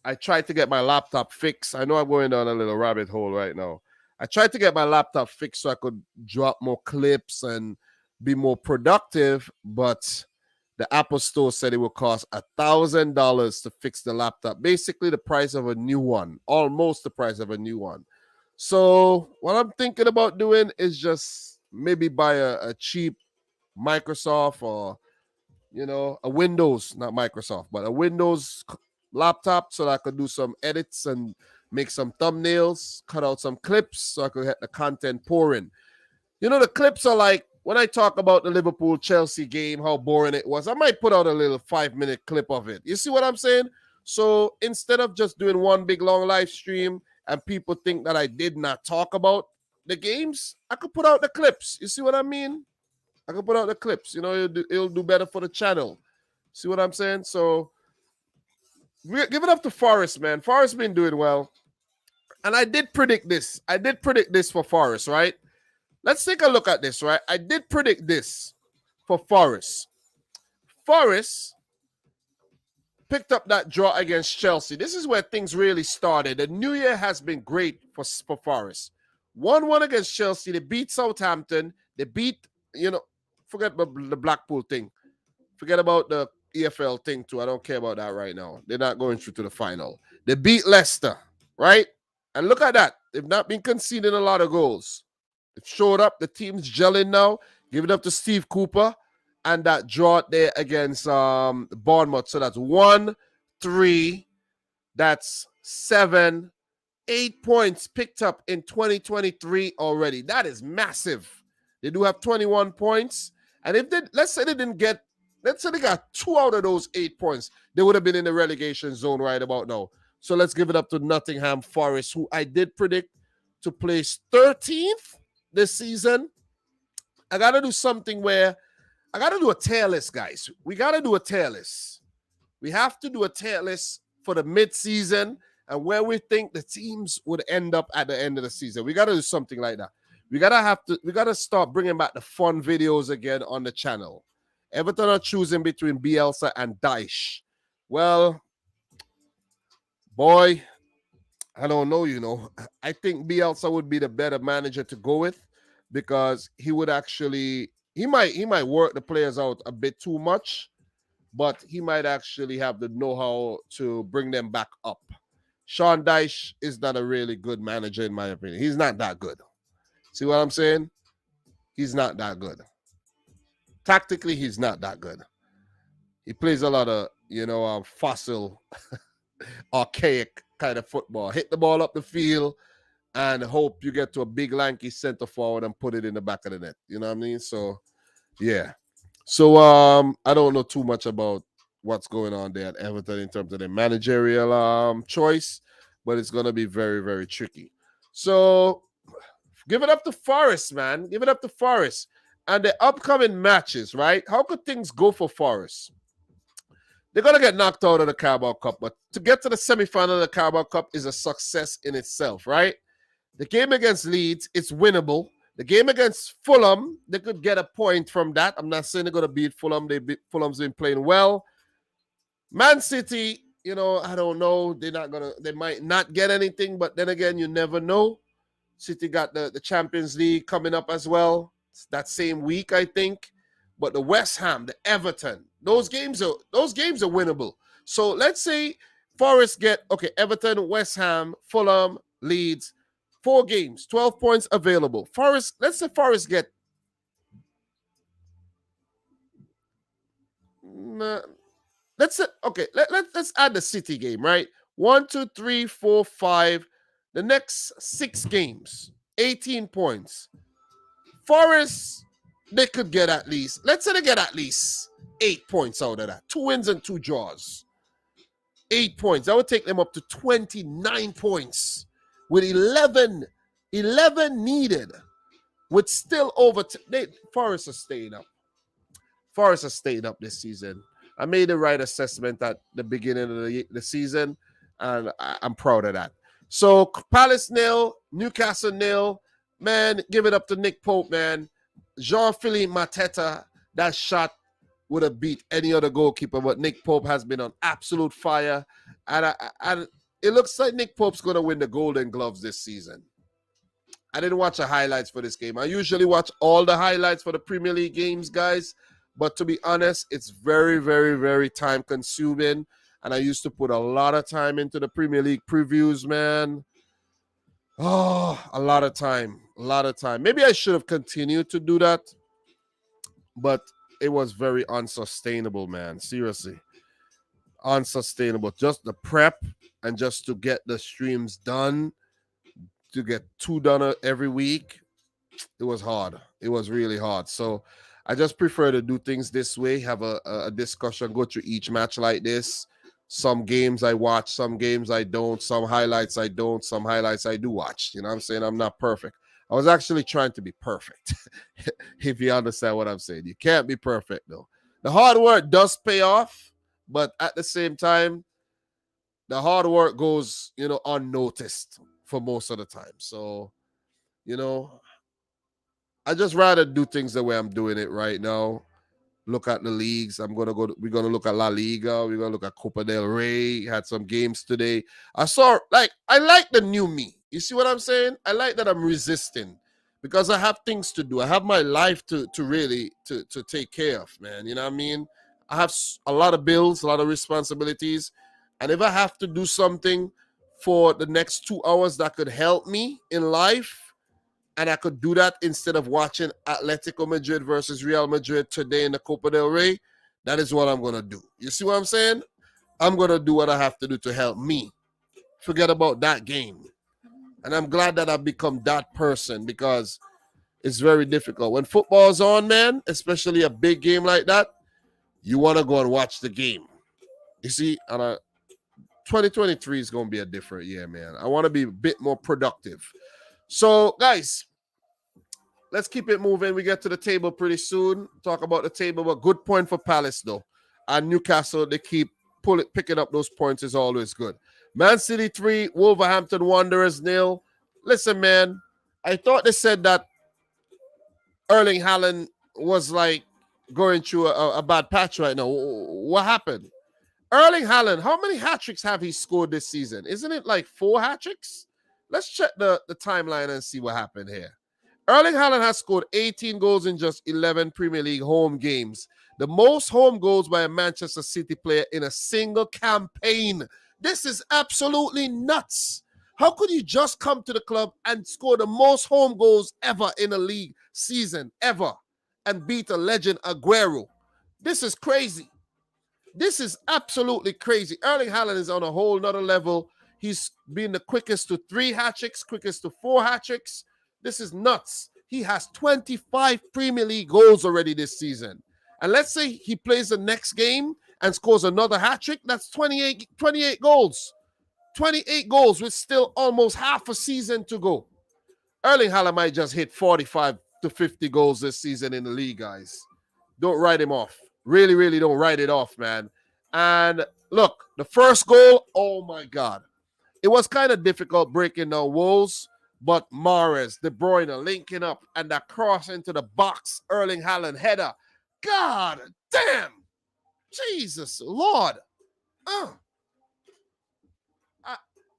I tried to get my laptop fixed. I know I'm going down a little rabbit hole right now. I tried to get my laptop fixed so I could drop more clips and be more productive, but the Apple Store said it would cost $1,000 to fix the laptop. Basically the price of a new one, almost the price of a new one. So what I'm thinking about doing is just maybe buy a cheap Microsoft or, a Windows, not Microsoft, but a Windows laptop so that I could do some edits and make some thumbnails, cut out some clips so I could get the content pouring. The clips are like, when I talk about the Liverpool-Chelsea game, how boring it was, I might put out a little 5-minute clip of it. You see what I'm saying? So instead of just doing one big long live stream and people think that I did not talk about the games, I could put out the clips. You see what I mean? I could put out the clips. It'll do better for the channel. See what I'm saying? So give it up to Forest, man. Forest been doing well. And I did predict this. For Forest, right? Let's take a look at this, right? I did predict this for Forest. Forest picked up that draw against Chelsea. This is where things really started. The new year has been great for Forest. 1-1 against Chelsea. They beat Southampton. They beat, forget the Blackpool thing. Forget about the EFL thing too. I don't care about that right now. They're not going through to the final. They beat Leicester, right? And look at that. They've not been conceding a lot of goals. It showed up. The team's gelling now. Give it up to Steve Cooper. And that draw there against Bournemouth. So that's 1, 3. That's 7, 8 points picked up in 2023 already. That is massive. They do have 21 points. And if they, let's say they got 2 out of those 8 points, they would have been in the relegation zone right about now. So let's give it up to Nottingham Forest, who I did predict to place 13th this season. I got to do something where I got to do a tier list, guys. We got to do a tier list. We have to do a tier list for the mid-season and where we think the teams would end up at the end of the season. We got to do something like that. We got to start bringing back the fun videos again on the channel. Everton are choosing between Bielsa and Dyche. Well, boy, I don't know, I think Bielsa would be the better manager to go with because he would actually he might work the players out a bit too much, but he might actually have the know-how to bring them back up. Sean Dyche is not a really good manager in my opinion. He's not that good. See what I'm saying? He's not that good. Tactically, he's not that good. He plays a lot of, fossil, archaic kind of football. Hit the ball up the field and hope you get to a big lanky center forward and put it in the back of the net. You know what I mean? So, yeah. So, I don't know too much about what's going on there at Everton in terms of the managerial choice, but it's going to be very, very tricky. So, give it up to Forest, man. Give it up to Forest. And the upcoming matches, right? How could things go for Forest? They're going to get knocked out of the Carabao Cup, but to get to the semifinal of the Carabao Cup is a success in itself, right? The game against Leeds, it's winnable. The game against Fulham, they could get a point from that. I'm not saying they're going to beat Fulham. Fulham's been playing well. Man City, I don't know. They might not get anything, but then again, you never know. City got the Champions League coming up as well. It's that same week, I think. But the West Ham, the Everton, those games are winnable. So let's say Forest get Everton, West Ham, Fulham, Leeds, 4 games, 12 points available. Let's say Forest get let's add the City game, right? 1, 2, 3, 4, 5. The next 6 games, 18 points. Forest, they could get let's say they get at least 8 points out of that. 2 wins and 2 draws. 8 points. That would take them up to 29 points with 11 needed. With still Forest are staying up. Forest are staying up this season. I made the right assessment at the beginning of the season, and I'm proud of that. So Palace 0, Newcastle 0. Man, give it up to Nick Pope, man. Jean-Philippe Mateta, that shot would have beat any other goalkeeper, but Nick Pope has been on absolute fire. And it looks like Nick Pope's going to win the Golden Gloves this season. I didn't watch the highlights for this game. I usually watch all the highlights for the Premier League games, guys. But to be honest, it's very, very, very time-consuming. And I used to put a lot of time into the Premier League previews, man. Oh, a lot of time. Maybe I should have continued to do that. But it was very unsustainable, man. Seriously. Unsustainable. Just the prep and just to get the streams done, to get 2 done every week, it was hard. It was really hard. So I just prefer to do things this way, have a discussion, go through each match like this. Some games I watch, some games I don't, some highlights I don't, some highlights I do watch. You know what I'm saying? I'm not perfect. I was actually trying to be perfect, if you understand what I'm saying. You can't be perfect, though. The hard work does pay off, but at the same time, the hard work goes, unnoticed for most of the time. So, I just rather do things the way I'm doing it right now. Look at the leagues. We're gonna look at La Liga. We're gonna look at Copa del Rey. Had some games today. I like the new me. You see what I'm saying? I like that I'm resisting because I have things to do. I have my life to really take care of, man. You know what I mean? I have a lot of bills, a lot of responsibilities. And if I have to do something for the next 2 hours that could help me in life, and I could do that instead of watching Atletico Madrid versus Real Madrid today in the Copa del Rey, that is what I'm going to do. You see what I'm saying? I'm going to do what I have to do to help me. Forget about that game. And I'm glad that I've become that person because it's very difficult. When football's on, man, especially a big game like that, you want to go and watch the game. You see, 2023 is going to be a different year, man. I want to be a bit more productive. So, guys, let's keep it moving. We get to the table pretty soon. Talk about the table, but good point for Palace though. And Newcastle, they keep picking up those points is always good. Man City 3, Wolverhampton Wanderers 0. Listen, man, I thought they said that Erling Haaland was like going through a bad patch right now. What happened? Erling Haaland, how many hat-tricks have he scored this season? Isn't it like 4 hat-tricks? Let's check the timeline and see what happened here. Erling Haaland has scored 18 goals in just 11 Premier League home games. The most home goals by a Manchester City player in a single campaign. This is absolutely nuts. How could you just come to the club and score the most home goals ever in a league season, ever, and beat a legend Aguero? This is crazy. This is absolutely crazy. Erling Haaland is on a whole nother level. He's been the quickest to 3 hat-tricks, quickest to 4 hat-tricks. This is nuts. He has 25 Premier League goals already this season. And let's say he plays the next game and scores another hat-trick. That's 28 goals. 28 goals with still almost half a season to go. Erling Haaland might just hit 45 to 50 goals this season in the league, guys. Don't write him off. Really, really don't write it off, man. And look, the first goal, oh my God. It was kind of difficult breaking down Wolves, but Mahrez, De Bruyne linking up and that cross into the box, Erling Haaland header. God damn. Jesus, Lord.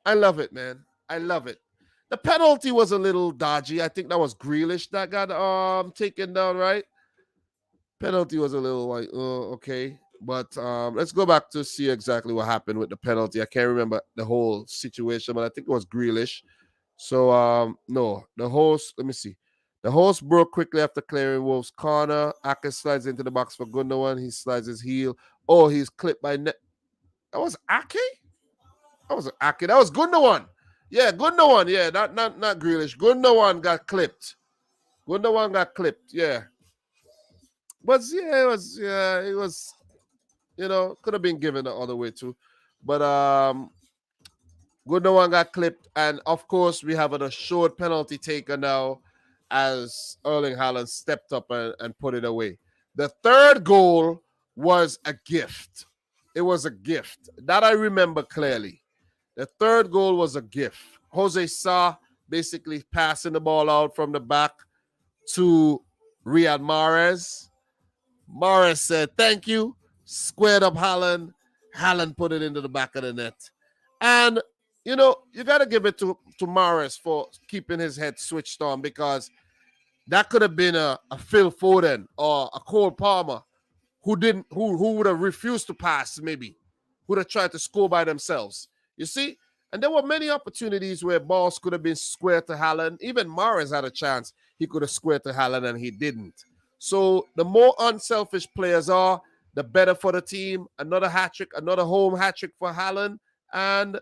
I love it, man. I love it. The penalty was a little dodgy. I think that was Grealish that got taken down, right? Penalty was a little like, okay. But let's go back to see exactly what happened with the penalty. I can't remember the whole situation, but I think it was Grealish. So, no, the host, let me see. The host broke quickly after clearing Wolves' corner. Ake slides into the box for Gundogan. He slides his heel. Oh, he's clipped by net. That was Ake? That was Ake. That was Gundogan. Yeah, Gundogan. Yeah, not Grealish. Gundogan got clipped. Gundogan got clipped. Yeah. But yeah, it was, could have been given the other way too. But Gundogan got clipped, and of course we have an assured penalty taker now as Erling Haaland stepped up and put it away. The third goal was a gift. It was a gift. That I remember clearly. The third goal was a gift. Jose Sa basically passing the ball out from the back to Riyad Mahrez. Mahrez said, thank you, squared up Haaland. Haaland put it into the back of the net. And, you got to give it to Mahrez for keeping his head switched on, because that could have been a Phil Foden or a Cole Palmer who would have refused to pass, maybe, who would have tried to score by themselves. You see? And there were many opportunities where balls could have been squared to Haaland. Even Mahrez had a chance. He could have squared to Haaland and he didn't. So the more unselfish players are, the better for the team. Another hat-trick, another home hat-trick for Haaland. And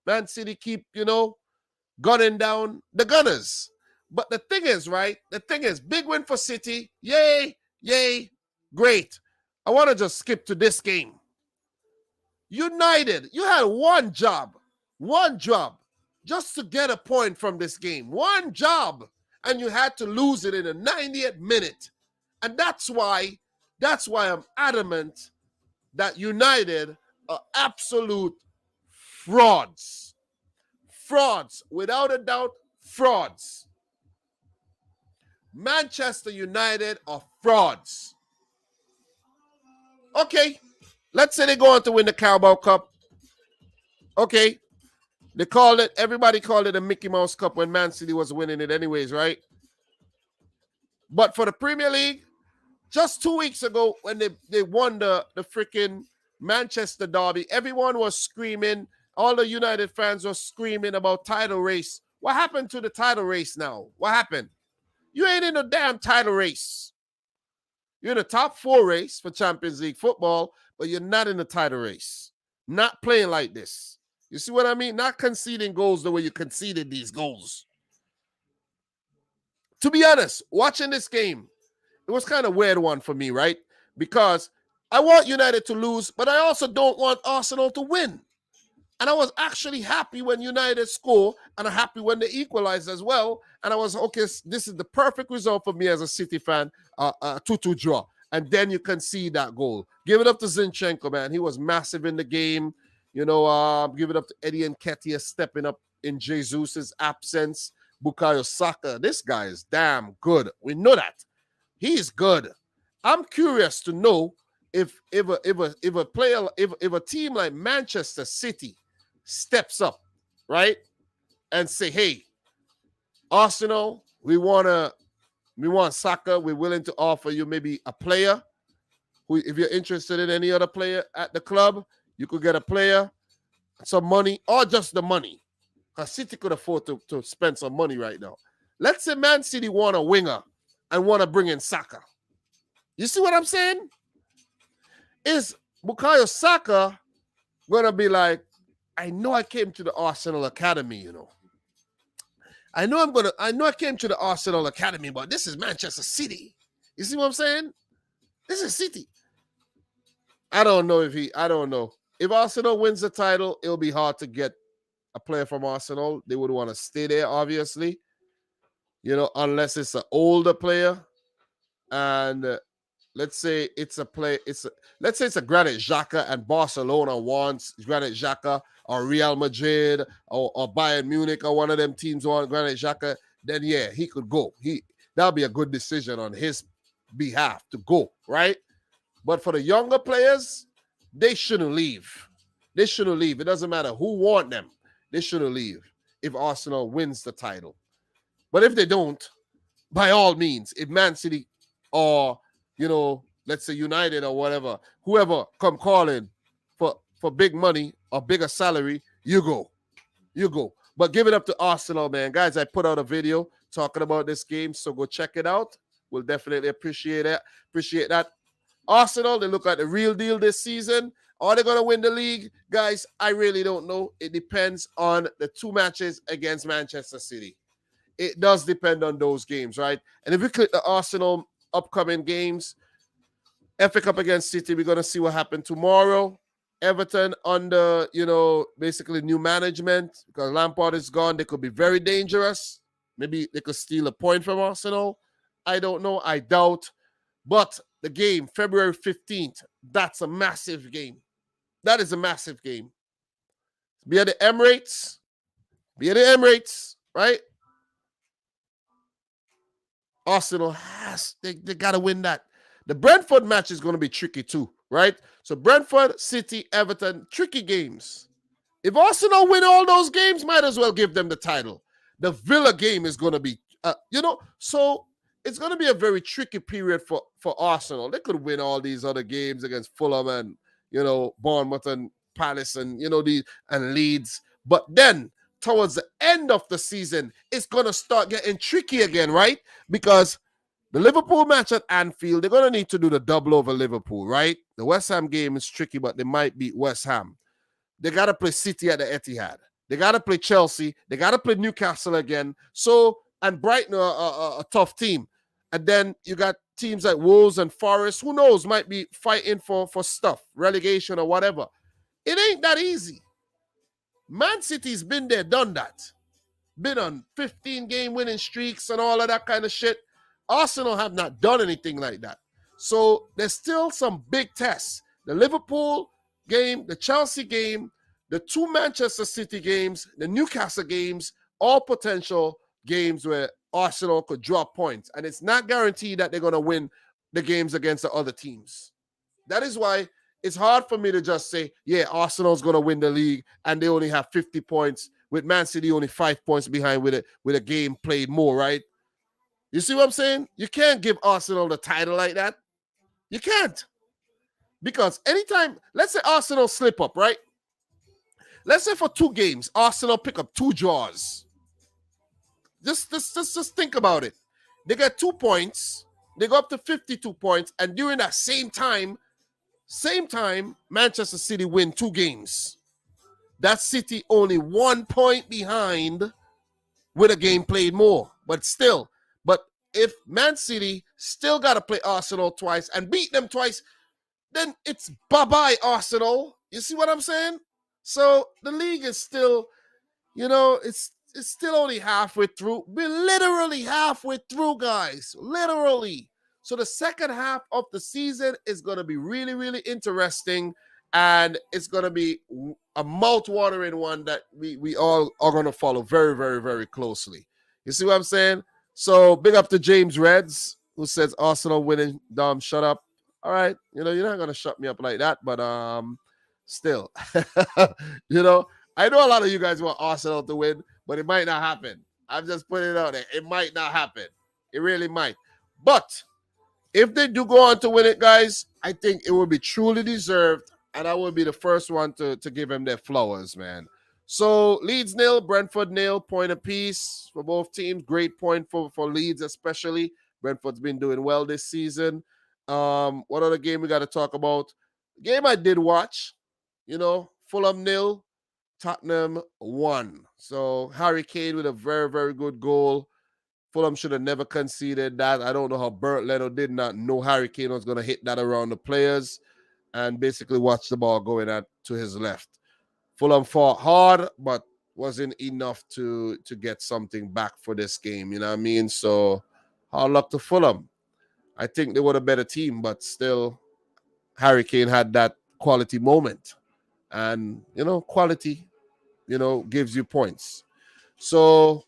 Man City keep, gunning down the Gunners. But the thing is, right? The thing is, big win for City. Yay, great. I want to just skip to this game. United, you had one job, just to get a point from this game. One job. And you had to lose it in the 90th minute. And that's why I'm adamant that United are absolute frauds. Frauds, without a doubt, frauds. Manchester United are frauds. Okay, let's say they go on to win the Carabao Cup. Okay, everybody called it a Mickey Mouse Cup when Man City was winning it anyways, right? But for the Premier League, just 2 weeks ago when they won the freaking Manchester derby, everyone was screaming. All the United fans were screaming about title race. What happened to the title race now? What happened? You ain't in a damn title race. You're in the top 4 race for Champions League football, but you're not in the title race. Not playing like this. You see what I mean? Not conceding goals the way you conceded these goals. To be honest, watching this game, it was kind of a weird one for me, right? Because I want United to lose, but I also don't want Arsenal to win. And I was actually happy when United score, and I'm happy when they equalize as well. And I was, okay, this is the perfect result for me as a City fan, 2-2 draw. And then you can see that goal. Give it up to Zinchenko, man. He was massive in the game. Give it up to Eddie Nketiah stepping up in Jesus' absence. Bukayo Saka, this guy is damn good. We know that. He's good. I'm curious to know if a team like Manchester City steps up, right, and say, hey, Arsenal, we want Saka. We're willing to offer you maybe a player. Who, if you're interested in any other player at the club, you could get a player, some money, or just the money. Because City could afford to spend some money right now. Let's say Man City want a winger and want to bring in Saka. You see what I'm saying? Is Bukayo Saka going to be like, I know I came to the Arsenal Academy, I know I came to the Arsenal Academy, but this is Manchester City. You see what I'm saying? This is City. I don't know. If Arsenal wins the title, it'll be hard to get a player from Arsenal. They would want to stay there, obviously. Unless it's an older player. And let's say it's a Granit Xhaka and Barcelona wants Granit Xhaka, or Real Madrid or Bayern Munich, or one of them teams want Granit Xhaka, then yeah, he could go. That'll be a good decision on his behalf to go, right? But for the younger players, they shouldn't leave. They shouldn't leave. It doesn't matter who want them. They shouldn't leave if Arsenal wins the title. But if they don't, by all means, if Man City or, let's say United or whatever, whoever come calling for big money or bigger salary, you go. But give it up to Arsenal, man. Guys, I put out a video talking about this game, so go check it out. We'll definitely appreciate that. Arsenal, they look like the real deal this season. Are they going to win the league? Guys, I really don't know. It depends on the 2 matches against Manchester City. It does depend on those games, right? And if we click the Arsenal upcoming games, FA Cup against City, we're going to see what happened tomorrow. Everton under, basically new management, because Lampard is gone. They could be very dangerous. Maybe they could steal a point from Arsenal. I don't know. I doubt. But the game, February 15th, that's a massive game. That is a massive game. Be at the Emirates, right? Arsenal they got to win that. The Brentford match is going to be tricky too, right? So Brentford, City, Everton, tricky games. If Arsenal win all those games, might as well give them the title. The Villa game is going to be, so it's going to be a very tricky period for Arsenal. They could win all these other games against Fulham and, Bournemouth and Palace and, and Leeds. But then towards the end of the season, it's going to start getting tricky again, right? Because the Liverpool match at Anfield, they're going to need to do the double over Liverpool, right? The West Ham game is tricky, but they might beat West Ham. They got to play City at the Etihad. They got to play Chelsea. They got to play Newcastle again. And Brighton are a tough team. And then you got teams like Wolves and Forest, who knows, might be fighting for stuff, relegation or whatever. It ain't that easy. Man City's been there, done that. Been on 15-game winning streaks and all of that kind of shit. Arsenal have not done anything like that. So there's still some big tests. The Liverpool game, the Chelsea game, the 2 Manchester City games, the Newcastle games, all potential games where Arsenal could drop points. And it's not guaranteed that they're going to win the games against the other teams. That is why it's hard for me to just say, yeah, Arsenal's going to win the league and they only have 50 points, with Man City only 5 points behind with a game played more, right? You see what I'm saying? You can't give Arsenal the title like that. You can't. Because anytime, let's say Arsenal slip up, right? Let's say for 2 games, Arsenal pick up 2 draws. Just think about it. They get 2 points. They go up to 52 points. And during that same time, Manchester City win 2 games. That City only 1 point behind with a game played more. But if Man City still got to play Arsenal twice and beat them twice, then it's bye-bye Arsenal. You see what I'm saying? So the league is still, it's still only halfway through. We're literally halfway through, guys. Literally. So the second half of the season is going to be really, really interesting. And it's going to be a mouth-watering one that we all are going to follow very, very, very closely. You see what I'm saying? So big up to James Reds, who says Arsenal winning. Dom, shut up. All right. You're not going to shut me up like that. But still, I know a lot of you guys want Arsenal to win, but it might not happen. I'm just putting it out there. It might not happen. It really might. But if they do go on to win it, guys, I think it will be truly deserved, and I will be the first one to give them their flowers, man. So Leeds 0, Brentford 0, point apiece for both teams. Great point for Leeds, especially. Brentford's been doing well this season. What other game we got to talk about? Game I did watch, Fulham 0, Tottenham 1. So Harry Kane with a very, very good goal. Fulham should have never conceded that. I don't know how Bert Leno did not know Harry Kane was going to hit that around the players and basically watch the ball going to his left. Fulham fought hard, but wasn't enough to get something back for this game. You know what I mean? So hard luck to Fulham. I think they were a better team, but still, Harry Kane had that quality moment. And, quality, gives you points. So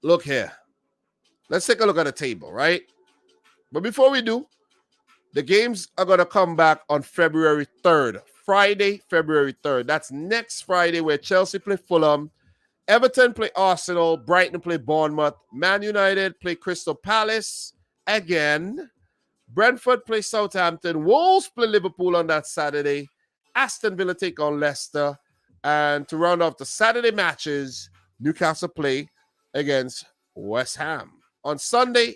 look here. Let's take a look at the table, right? But before we do, the games are going to come back on February 3rd. Friday, February 3rd. That's next Friday, where Chelsea play Fulham, Everton play Arsenal, Brighton play Bournemouth, Man United play Crystal Palace again, Brentford play Southampton, Wolves play Liverpool on that Saturday, Aston Villa take on Leicester, and to round off the Saturday matches, Newcastle play against West Ham. On Sunday,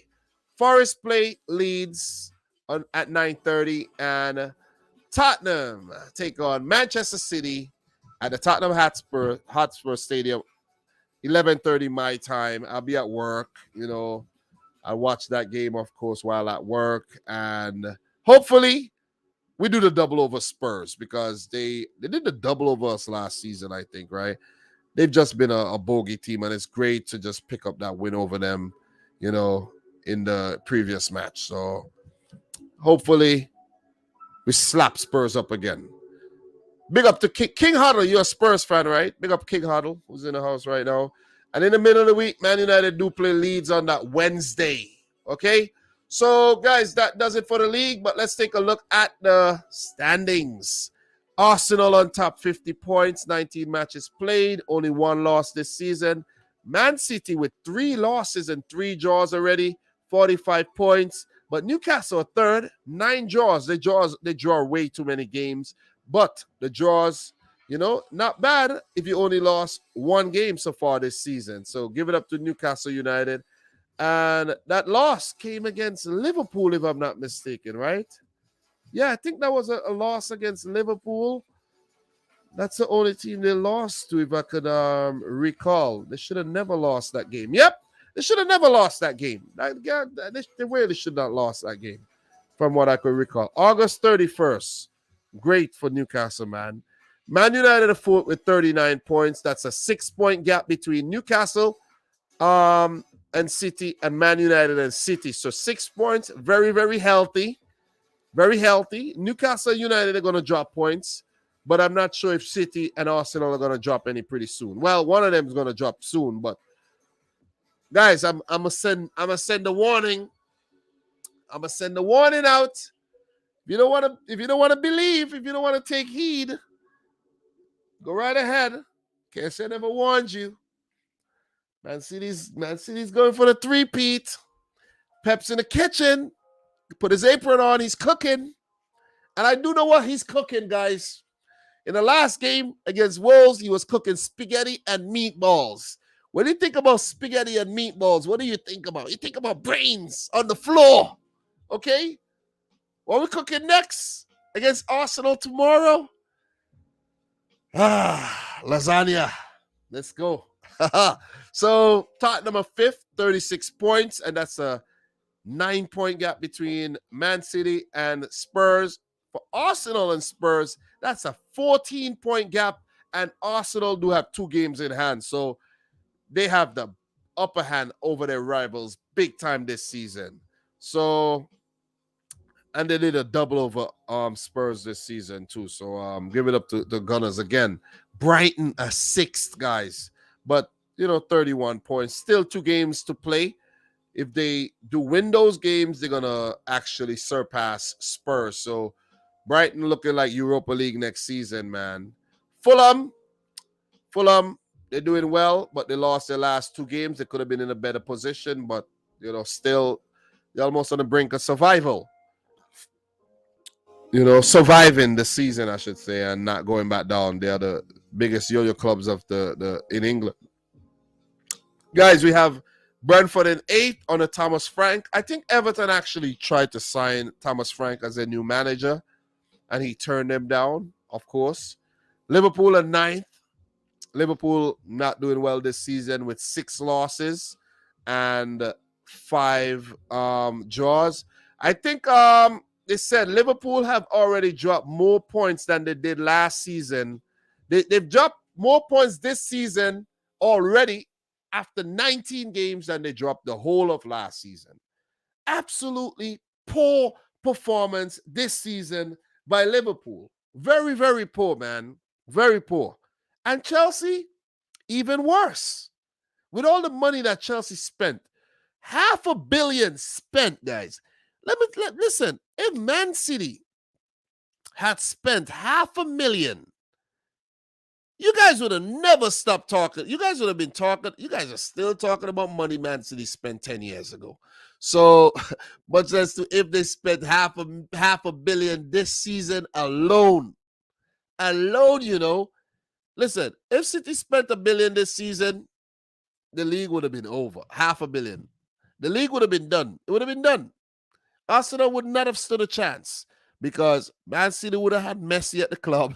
Forest play Leeds at 9:30, and Tottenham take on Manchester City at the Tottenham Hotspur Stadium, 11:30 my time. I'll be at work, I watch that game, of course, while at work, and hopefully we do the double over Spurs, because they did the double over us last season, I think, right? They've just been a bogey team, and it's great to just pick up that win over them, in the previous match. So hopefully we slap Spurs up again. Big up to King Huddle. You're a Spurs fan, right? Big up King Huddle, who's in the house right now. And in the middle of the week, Man United do play Leeds on that Wednesday. Okay? So, guys, that does it for the league. But let's take a look at the standings. Arsenal on top, 50 points, 19 matches played, only one loss this season. Man City with 3 losses and 3 draws already, 45 points. But Newcastle third, 9 draws. They draw way too many games. But the draws, not bad if you only lost 1 game so far this season. So give it up to Newcastle United. And that loss came against Liverpool, if I'm not mistaken, right? Yeah, I think that was a loss against Liverpool. That's the only team they lost to, if I could recall. They should have never lost that game. Yep, they should have never lost that game. They really should not have lost that game, from what I could recall. August 31st. Great for Newcastle, man. Man United are fourth with 39 points. That's a 6-point gap between Newcastle and City, and Man United and City. So 6 points, very, very healthy. Very healthy. Newcastle United are going to drop points, but I'm not sure if City and Arsenal are going to drop any pretty soon. Well, one of them is going to drop soon, but guys, I'm gonna send a warning. I'm gonna send the warning out. If you don't want to believe, if you don't want to take heed, go right ahead. Can't say I never warned you. Man City's going for the 3-peat. Pep's in the kitchen. He put his apron on. He's cooking. And I do know what he's cooking, guys. In the last game against Wolves, he was cooking spaghetti and meatballs. When you think about spaghetti and meatballs, what do you think about? You think about brains on the floor. Okay? What are we cooking next against Arsenal tomorrow? Lasagna. Let's go. So Tottenham are 5th, 36 points, and that's a 9-point gap between Man City and Spurs. For Arsenal and Spurs, That's a 14-point gap, and Arsenal do have 2 games in hand. So they have the upper hand over their rivals big time this season. So, and they did a double over Spurs this season too. So give it up to the Gunners again. Brighton a 6th, guys. But 31 points. Still 2 games to play. If they do win those games, they're gonna actually surpass Spurs. So Brighton looking like Europa League next season, man. Fulham, they're doing well, but they lost their last 2 games. They could have been in a better position, but still they're almost on the brink of survival. Surviving the season, I should say, and not going back down. They are the biggest yo-yo clubs of the in England. Guys, we have Brentford in 8th under Thomas Frank. I think Everton actually tried to sign Thomas Frank as their new manager, and he turned them down, of course. Liverpool in 9th. Liverpool not doing well this season with 6 losses and 5 draws. I think they said Liverpool have already dropped more points than they did last season. They've dropped more points this season already after 19 games than they dropped the whole of last season. Absolutely poor performance this season by Liverpool. Very, very poor, man. Very poor. And Chelsea, even worse. With all the money that Chelsea spent, $500 million spent, guys. Listen, if Man City had spent $500 million, you guys would have never stopped talking. You guys would have been talking. You guys are still talking about money Man City spent 10 years ago. So, much as to if they spent half a billion this season alone, listen, if City spent $1 billion this season, the league would have been over. $500 million. The league would have been done. It would have been done. Arsenal would not have stood a chance because Man City would have had Messi at the club.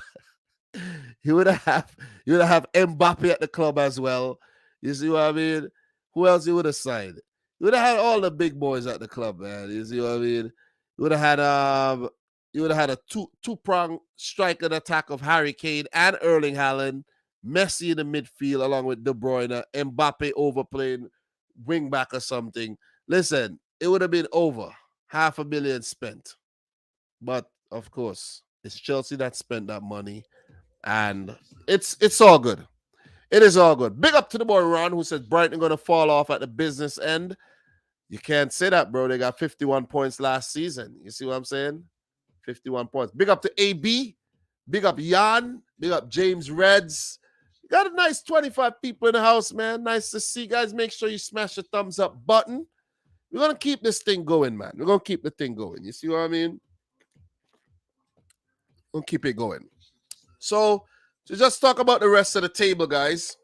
You would have Mbappe at the club as well. You see what I mean? Who else you would have signed? You would have had all the big boys at the club, man. You see what I mean? You would have had a two-pronged striker attack of Harry Kane and Erling Haaland, Messi in the midfield along with De Bruyne, Mbappe overplaying wing back or something. Listen, it would have been over. $500 million spent. But of course, it's Chelsea that spent that money. And it's all good. It is all good. Big up to the boy Ron who says Brighton going to fall off at the business end. You can't say that, bro. They got 51 points last season. You see what I'm saying? 51 points. Big up to AB. Big up Jan. Big up James Reds. You got a nice 25 people in the house, man. Nice to see, guys. Make sure you smash the thumbs up button. We're going to keep this thing going, man. We're going to keep the thing going. You see what I mean? We'll keep it going. So, to just talk about the rest of the table, guys.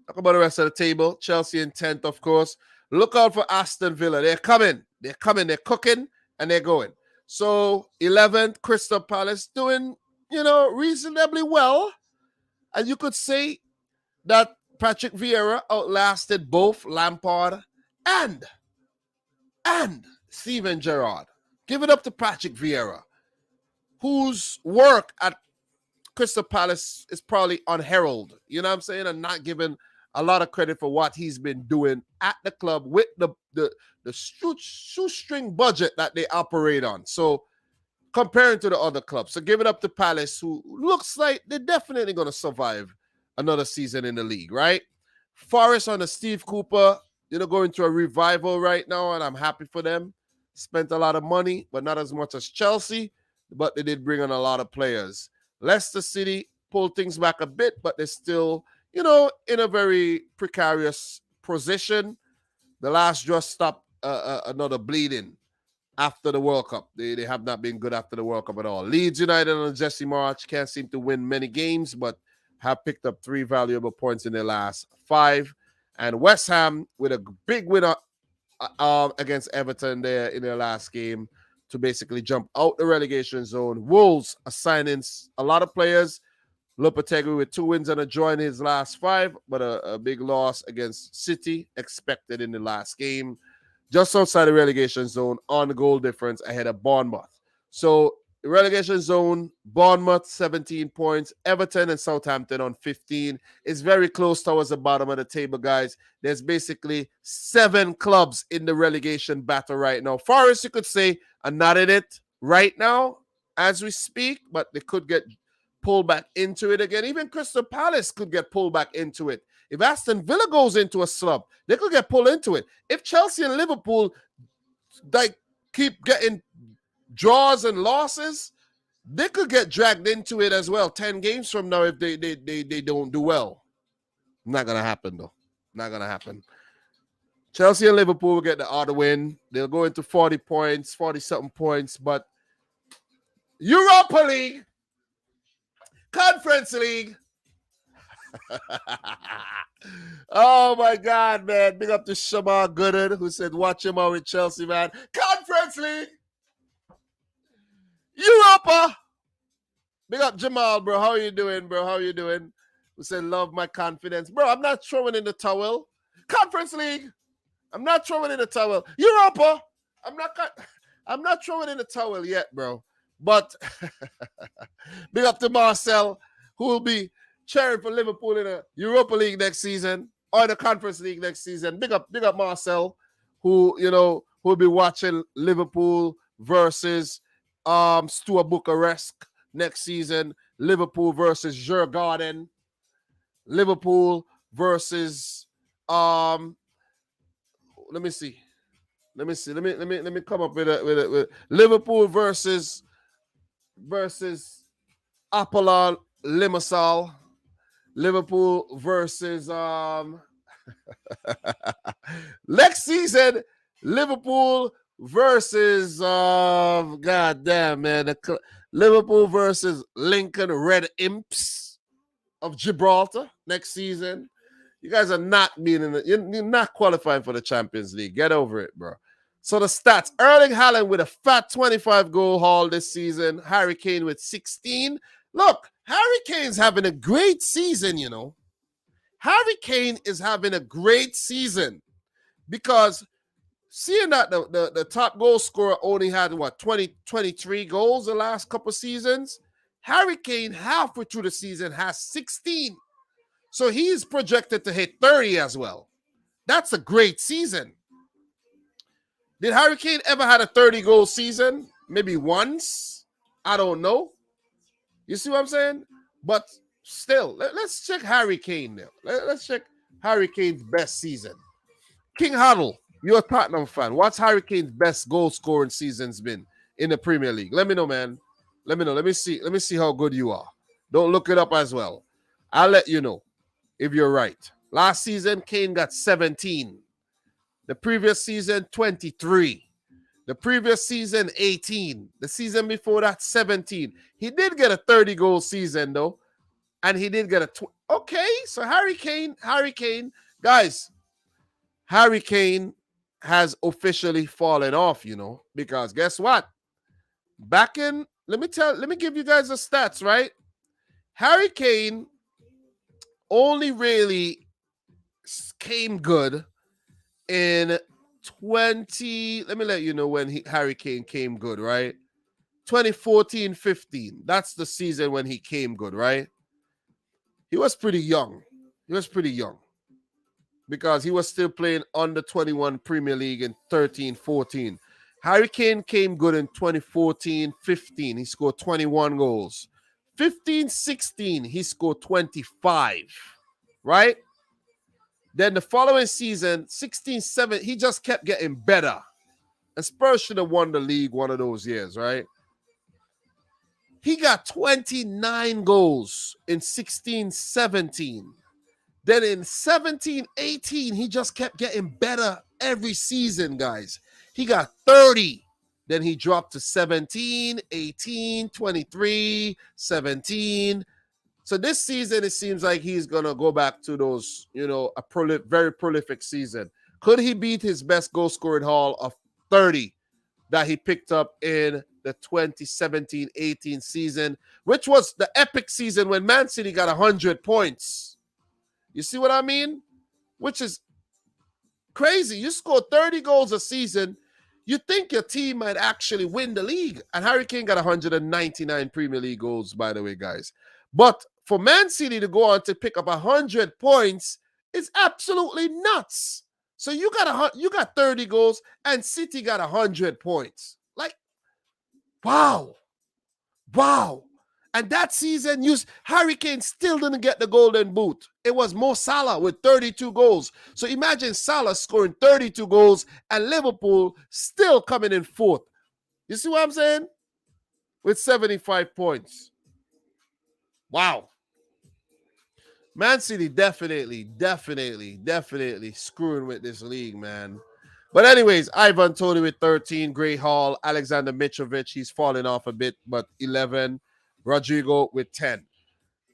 Talk about the rest of the table. Chelsea in 10th, of course. Look out for Aston Villa. They're coming. They're cooking, and they're going. So, 11th, Crystal Palace doing, reasonably well. And you could say that Patrick Vieira outlasted both Lampard and Steven Gerrard. Give it up to Patrick Vieira, whose work at Crystal Palace is probably unheralded, you know what I'm saying, and not given a lot of credit for what he's been doing at the club with the shoestring budget that they operate on. So comparing to the other clubs. So give it up to Palace, who looks like they're definitely going to survive another season in the league, right? Forest under Steve Cooper, going through a revival right now, and I'm happy for them. Spent a lot of money, but not as much as Chelsea, but they did bring on a lot of players. Leicester City pulled things back a bit, but they're still, in a very precarious position. The last draw stopped another bleeding after the World Cup. They have not been good after the World Cup at all. Leeds United on Jesse March can't seem to win many games, but have picked up 3 valuable points in their last 5. And West Ham with a big winner against Everton there in their last game to basically jump out the relegation zone. Wolves assigning a lot of players. Lopetegui with 2 wins and a draw in his last 5, but a big loss against City expected in the last game. Just outside the relegation zone on the goal difference ahead of Bournemouth. So relegation zone, Bournemouth 17 points, Everton and Southampton on 15. It's very close towards the bottom of the table, guys. There's basically 7 clubs in the relegation battle right now. Forest, you could say, are not in it right now as we speak, but they could get pulled back into it again. Even Crystal Palace could get pulled back into it. If Aston Villa goes into a slump, they could get pulled into it. If Chelsea and Liverpool keep getting draws and losses, they could get dragged into it as well 10 games from now if they don't do well. Not going to happen, though. Not going to happen. Chelsea and Liverpool will get the odd win. They'll go into 40 points, 40-something points. But Europa League, Conference League. Oh, my God, man. Big up to Shamar Goodard, who said, watch him out with Chelsea, man. Conference League. Europa. Big up Jamal, bro. How you doing, bro? How you doing? Who said, love my confidence. Bro, I'm not throwing in the towel. Conference League. I'm not throwing in the towel. Europa. I'm not throwing in the towel yet, bro. But big up to Marcel, who will be cheering for Liverpool in the Europa League next season or the Conference League next season. Big up Marcel, who will be watching Liverpool versus Stuart Bucharest next season. Liverpool versus Djurgården. Liverpool versus let me see. Let me come up with a Liverpool versus Apollon Limassol. Liverpool versus next season, Liverpool versus god damn, man, Liverpool versus Lincoln Red Imps of Gibraltar next season. You guys are not being in you're not qualifying for the Champions League. Get over it, bro. So the stats: Erling Haaland with a fat 25 goal haul this season. Harry Kane with 16. Look, Harry Kane's having a great season, you know. Harry Kane is having a great season because seeing that the top goal scorer only had, 23 goals the last couple seasons, Harry Kane halfway through the season has 16. So he's projected to hit 30 as well. That's a great season. Did Harry Kane ever had a 30-goal season? Maybe once. I don't know. You see what I'm saying? But still, let's check Harry Kane now. Let's check Harry Kane's best season. King Huddle, you're a Tottenham fan. What's Harry Kane's best goal-scoring season's been in the Premier League? Let me know, man. Let me know. Let me see how good you are. Don't look it up as well. I'll let you know if you're right. Last season, Kane got 17. The previous season, 23. The previous season, 18. The season before that, 17. He did get a 30-goal season, though. And he did get a... Okay, so Harry Kane, guys, Harry Kane has officially fallen off, you know, because guess what? Back in... Let me give you guys the stats, right? Harry Kane only really came good in 20, let me let you know when Harry Kane came good, right? 2014-15. That's the season when he came good, right? He was pretty young. Because he was still playing under 21 Premier League in 13-14. Harry Kane came good in 2014-15. He scored 21 goals. 15-16, he scored 25, right? Then the following season, 16-17, he just kept getting better. And Spurs should have won the league one of those years, right? He got 29 goals in 16-17. Then in 17-18, he just kept getting better every season, guys. He got 30. Then he dropped to 17, 18, 23, 17. So this season, it seems like he's going to go back to those, you know, very prolific season. Could he beat his best goal scoring haul of 30 that he picked up in the 2017-18 season, which was the epic season when Man City got 100 points? You see what I mean? Which is crazy. You score 30 goals a season. you think your team might actually win the league. And Harry Kane got 199 Premier League goals, by the way, guys. But for Man City to go on to pick up 100 points is absolutely nuts. So you got 30 goals and City got 100 points. Like, wow. Wow. And that season, Harry Kane still didn't get the golden boot. It was Mo Salah with 32 goals. So imagine Salah scoring 32 goals and Liverpool still coming in fourth. You see what I'm saying? With 75 points. Wow. Man City definitely screwing with this league, man. But anyways, Ivan Toney with 13, Gray Hall, Alexander Mitrovic, he's falling off a bit, but 11. Rodrigo with 10.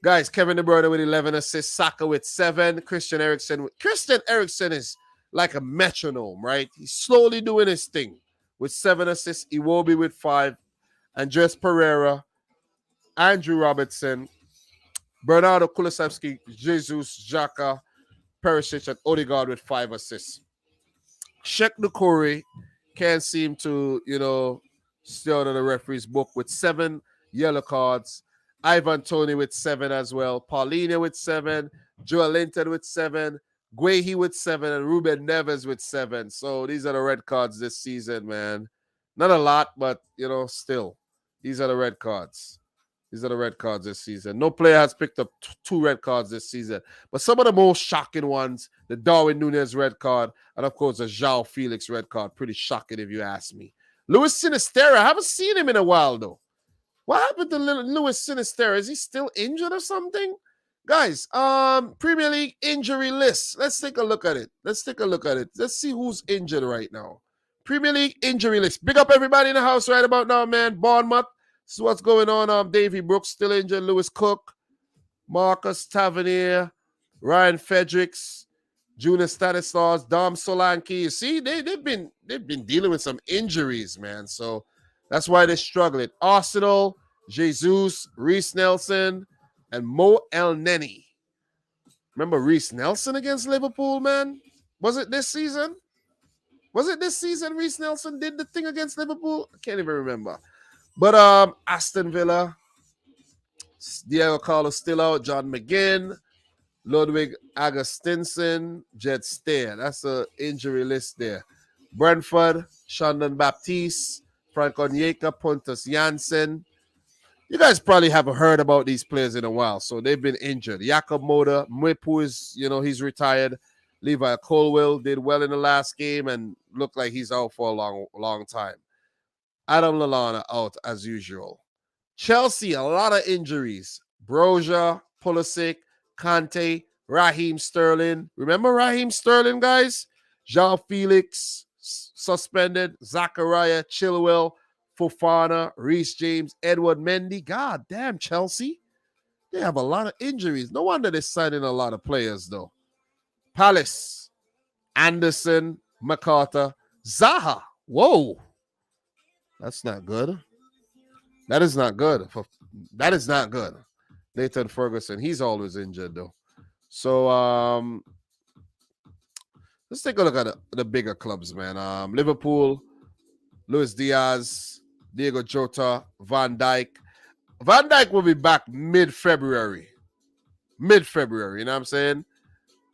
Guys, Kevin De Bruyne with 11 assists, Saka with 7, Christian Eriksen is like a metronome, right? He's slowly doing his thing with 7 assists, Iwobi with 5, Andres Pereira, Andrew Robertson, Bernardo Kulusevski, Jesus, Xhaka, Perisic, and Odegaard with 5 assists. Sheikh Doucouré can't seem to, stay out of the referee's book with 7 yellow cards. Ivan Toney with 7 as well. Paulinho with 7. Joel Linton with 7. Guehi with 7. And Ruben Neves with 7. So these are the red cards this season, man. Not a lot, but, still. These are the red cards. These are the red cards this season. No player has picked up 2 red cards this season. But some of the most shocking ones, the Darwin Núñez red card, and of course the João Felix red card. Pretty shocking if you ask me. Luis Sinisterra, I haven't seen him in a while though. What happened to Luis Sinisterra? Is he still injured or something? Guys, Premier League injury list. Let's take a look at it. Let's see who's injured right now. Premier League injury list. Big up everybody in the house right about now, man. Bournemouth. This is what's going on. Davy Brooks still injured. Lewis Cook, Marcus Tavernier, Ryan Fredericks, Junior Stanislas, Dom Solanke. You see, they've been dealing with some injuries, man. So that's why they're struggling. Arsenal, Jesus, Reece Nelson, and Mo Elneny. Remember Reece Nelson against Liverpool, man? Was it this season? Reece Nelson did the thing against Liverpool? I can't even remember. But Aston Villa, Diego Carlos still out, John McGinn, Ludwig Augustinson, Jed Steer. That's an injury list there. Brentford, Shandon Baptiste, Frank Onyeka, Pontus Janssen. You guys probably haven't heard about these players in a while, so they've been injured. Jakob Moda, Mwipu is, he's retired. Levi Colwell did well in the last game and looked like he's out for a long time. Adam Lallana out as usual. Chelsea, a lot of injuries. Broja, Pulisic, Kante, Raheem Sterling. Remember Raheem Sterling, guys? João Felix, suspended. Zachariah, Chilwell, Fofana, Reece James, Edward Mendy. God damn, Chelsea. They have a lot of injuries. No wonder they're signing a lot of players, though. Palace, Anderson, MacArthur, Zaha. Whoa. That's not good. That is not good. Nathan Ferguson, he's always injured, though. So, let's take a look at the bigger clubs, man. Liverpool, Luis Diaz, Diego Jota, Van Dijk. Van Dijk will be back mid-February. You know what I'm saying?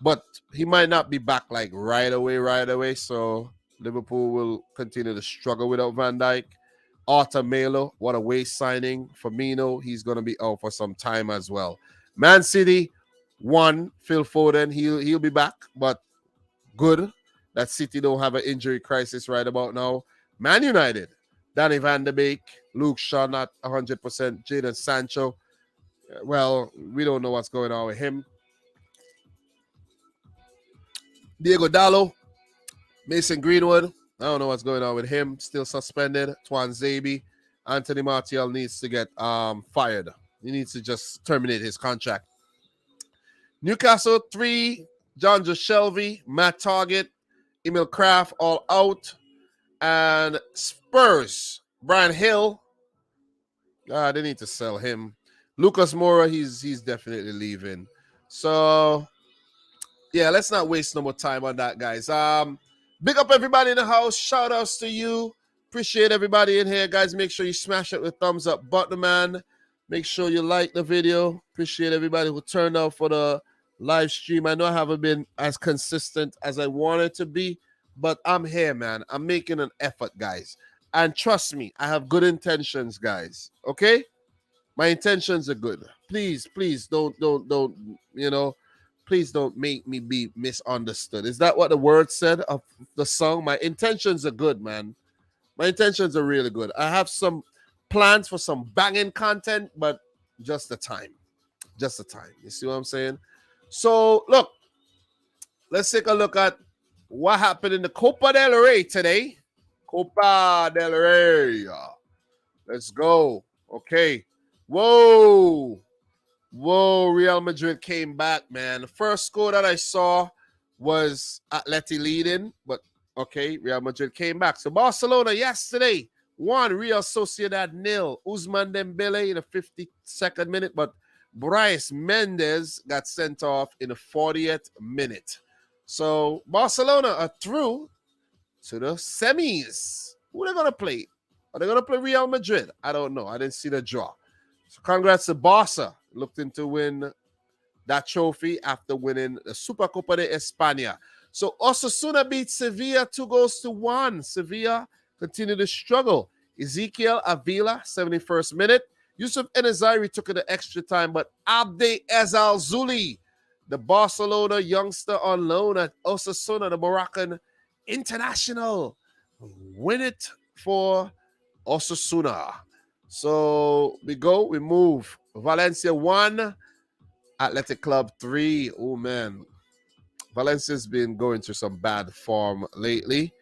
But he might not be back like right away. So Liverpool will continue to struggle without Van Dijk. Arthur Melo, what a waste signing. Firmino, he's going to be out for some time as well. Man City, Phil Foden, he'll be back, but good that City don't have an injury crisis right about now. Man United, Danny Van de Beek, Luke Shaw not 100%, Jadon Sancho. Well, we don't know what's going on with him. Diego Dallo, Mason Greenwood, I don't know what's going on with him. Still suspended. Twan Zabi. Anthony Martial needs to get fired. He needs to just terminate his contract. Newcastle, 3. John Shelby, Matt Target, Emil Kraft, all out. And Spurs, Brian Hill. They need to sell him. Lucas Moura, he's definitely leaving. So, yeah, let's not waste no more time on that, guys. Big up everybody in the house. Shout outs to you. Appreciate everybody in here, guys. Make sure you smash it with thumbs up button, man. Make sure you like the video. Appreciate everybody who turned out for the live stream. I know I haven't been as consistent as I wanted to be, but I'm here, man. I'm making an effort, guys. And trust me, I have good intentions, guys. Okay? My intentions are good. Please, don't, please don't make me be misunderstood. Is that what the word said of the song? My intentions are good, man. My intentions are really good. I have some plans for some banging content, but just the time. Just the time. You see what I'm saying? So, look, let's take a look at what happened in the Copa del Rey today. Copa del Rey. Let's go. Okay. Whoa, Real Madrid came back, man. The first score that I saw was Atleti leading, but okay, Real Madrid came back. So Barcelona yesterday won, Real Sociedad 0. Ousmane Dembele in the 52nd minute, but Brais Mendes got sent off in the 40th minute. So Barcelona are through to the semis. Who are they going to play? Are they going to play Real Madrid? I don't know. I didn't see the draw. So congrats to Barca. Looking to win that trophy after winning the Supercopa de España. So Osasuna beat Sevilla 2-1. Sevilla continue to struggle. Ezekiel Avila, 71st minute. Yusuf Enezairi took it to extra time, but Abde Ezalzouli, the Barcelona youngster on loan at Osasuna, the Moroccan international, win it for Osasuna. So we move. Valencia 1, Athletic Club 3. Oh, man. Valencia's been going through some bad form lately.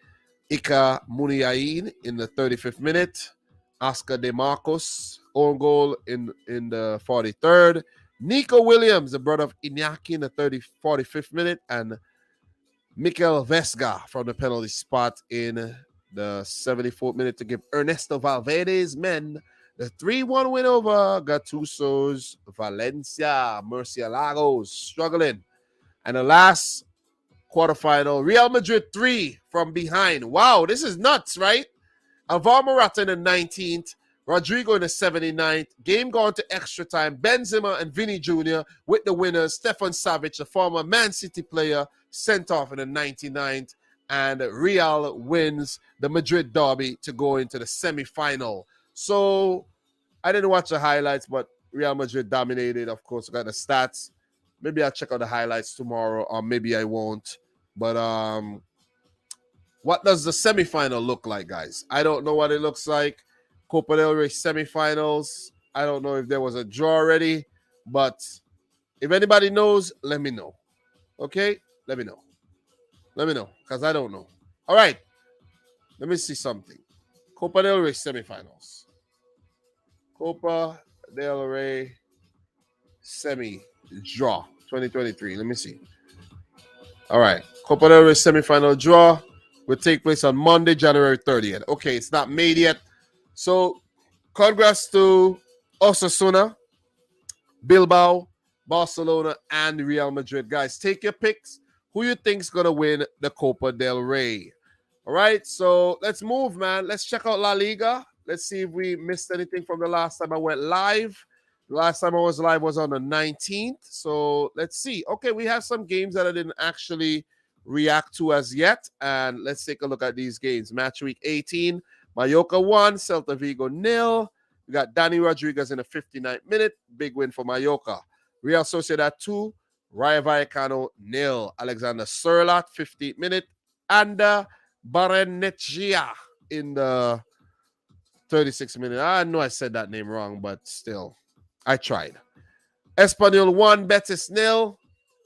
Ika Muniain in the 35th minute. Oscar De Marcos, own goal in the 43rd. Nico Williams, the brother of Iñaki, in the 45th minute. And Mikel Vesga from the penalty spot in the 74th minute to give Ernesto Valverde's men the 3-1 win over Gattuso's Valencia. Murciélagos struggling. And the last quarterfinal, Real Madrid 3 from behind. Wow, this is nuts, right? Alvaro Morata in the 19th, Rodrigo in the 79th. Game gone to extra time. Benzema and Vinny Jr. with the winners. Stefan Savic, the former Man City player, sent off in the 99th. And Real wins the Madrid derby to go into the semi-final. So I didn't watch the highlights, but Real Madrid dominated. Of course, I got the stats. Maybe I'll check out the highlights tomorrow, or maybe I won't. But what does the semifinal look like, guys? I don't know what it looks like. Copa del Rey semifinals. I don't know if there was a draw already, but if anybody knows, let me know. Okay? Let me know. Let me know, because I don't know. All right. Let me see something. Copa del Rey semifinals. Copa del Rey semi-draw 2023. Let me see. All right. Copa del Rey semi-final draw will take place on Monday, January 30th. Okay, it's not made yet. So, congrats to Osasuna, Bilbao, Barcelona, and Real Madrid. Guys, take your picks. Who you think's going to win the Copa del Rey? All right, so let's move, man. Let's check out La Liga. Let's see if we missed anything from the last time I went live. The last time I was live was on the 19th. So let's see. Okay, we have some games that I didn't actually react to as yet. And let's take a look at these games. Match week 18, Mallorca 1, Celta Vigo 0. We got Danny Rodriguez in the 59th minute. Big win for Mallorca. Real Sociedad 2, Rayo Vallecano 0. Alexander Serlat, 50th minute. And Barrenechea in the 36th minute. I know I said that name wrong, but still, I tried. Espanyol 1, Betis 0.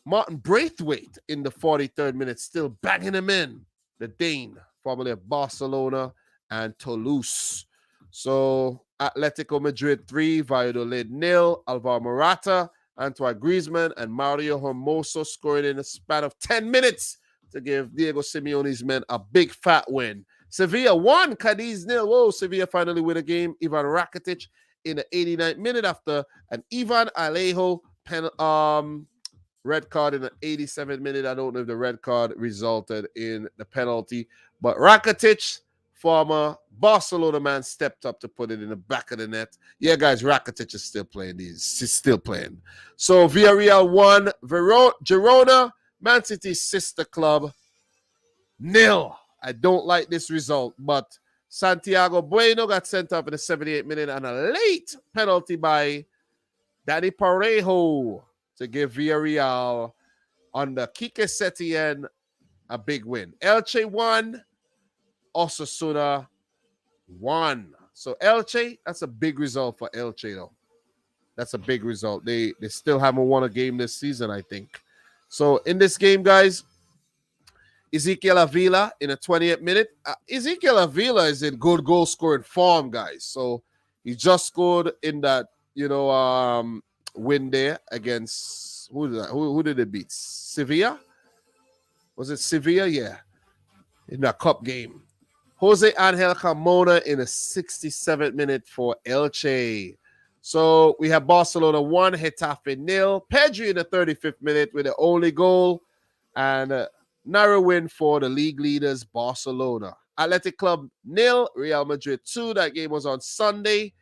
Martin Braithwaite in the 43rd minute, still banging him in. The Dane, formerly of Barcelona and Toulouse. So, Atletico Madrid 3, Valladolid 0. Alvaro Morata, Antoine Griezmann, and Mario Hermoso scoring in a span of 10 minutes to give Diego Simeone's men a big fat win. Sevilla 1, Cadiz 0. Whoa, Sevilla finally win a game. Ivan Rakitic in the 89th minute after an Ivan Alejo red card in the 87th minute. I don't know if the red card resulted in the penalty, but Rakitic, former Barcelona man, stepped up to put it in the back of the net. Yeah, guys, Rakitic is still playing these. He's still playing. So Villarreal won. Girona, Man City's sister club, 0. I don't like this result, but Santiago Bueno got sent off in the 78th minute and a late penalty by Danny Parejo to give Villarreal under Quique Setien a big win. Elche won. Osasuna won. So Elche, that's a big result for Elche, though. That's a big result. They still haven't won a game this season, I think. So in this game, guys, Ezequiel Avila in the 20th minute. Ezequiel Avila is in good goal scoring form, guys. So he just scored in that, win there against who did it beat? Sevilla? Was it Sevilla? Yeah. In that cup game. Jose Angel Carmona in the 67th minute for Elche. So we have Barcelona 1, Getafe 0. Pedri in the 35th minute with the only goal. And narrow win for the league leaders, Barcelona. Athletic Club 0, Real Madrid 2. That game was on Sunday.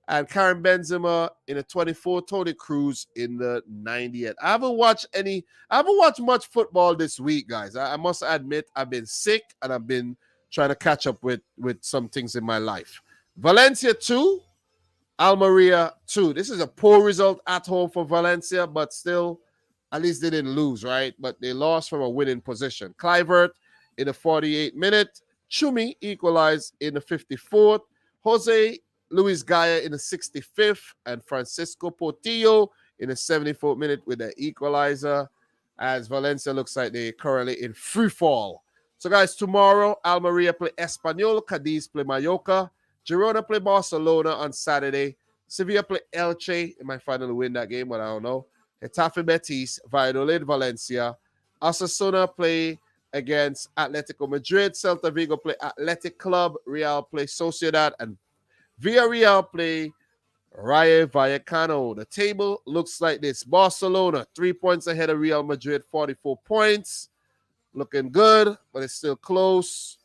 And Karim Benzema in the 24th, Toni Kroos in the 90th. I haven't watched much football this week, guys. I must admit, I've been sick and I've been trying to catch up with some things in my life. Valencia 2, Almeria 2. This is a poor result at home for Valencia, but still, at least they didn't lose, right? But they lost from a winning position. Kluivert in the 48th minute. Chumi equalized in the 54th. Jose Luis Gaya in the 65th. And Francisco Portillo in the 74th minute with the equalizer, as Valencia looks like they're currently in free fall. So, guys, tomorrow, Almeria play Espanyol. Cadiz play Mallorca. Girona play Barcelona on Saturday. Sevilla play Elche. It might finally win that game, but I don't know. Getafe Betis, Valladolid, Valencia. Osasuna play against Atletico Madrid. Celta Vigo play Athletic Club. Real play Sociedad. And Villarreal play Rayo Vallecano. The table looks like this. Barcelona, 3 points ahead of Real Madrid, 44 points. Looking good, but it's still close.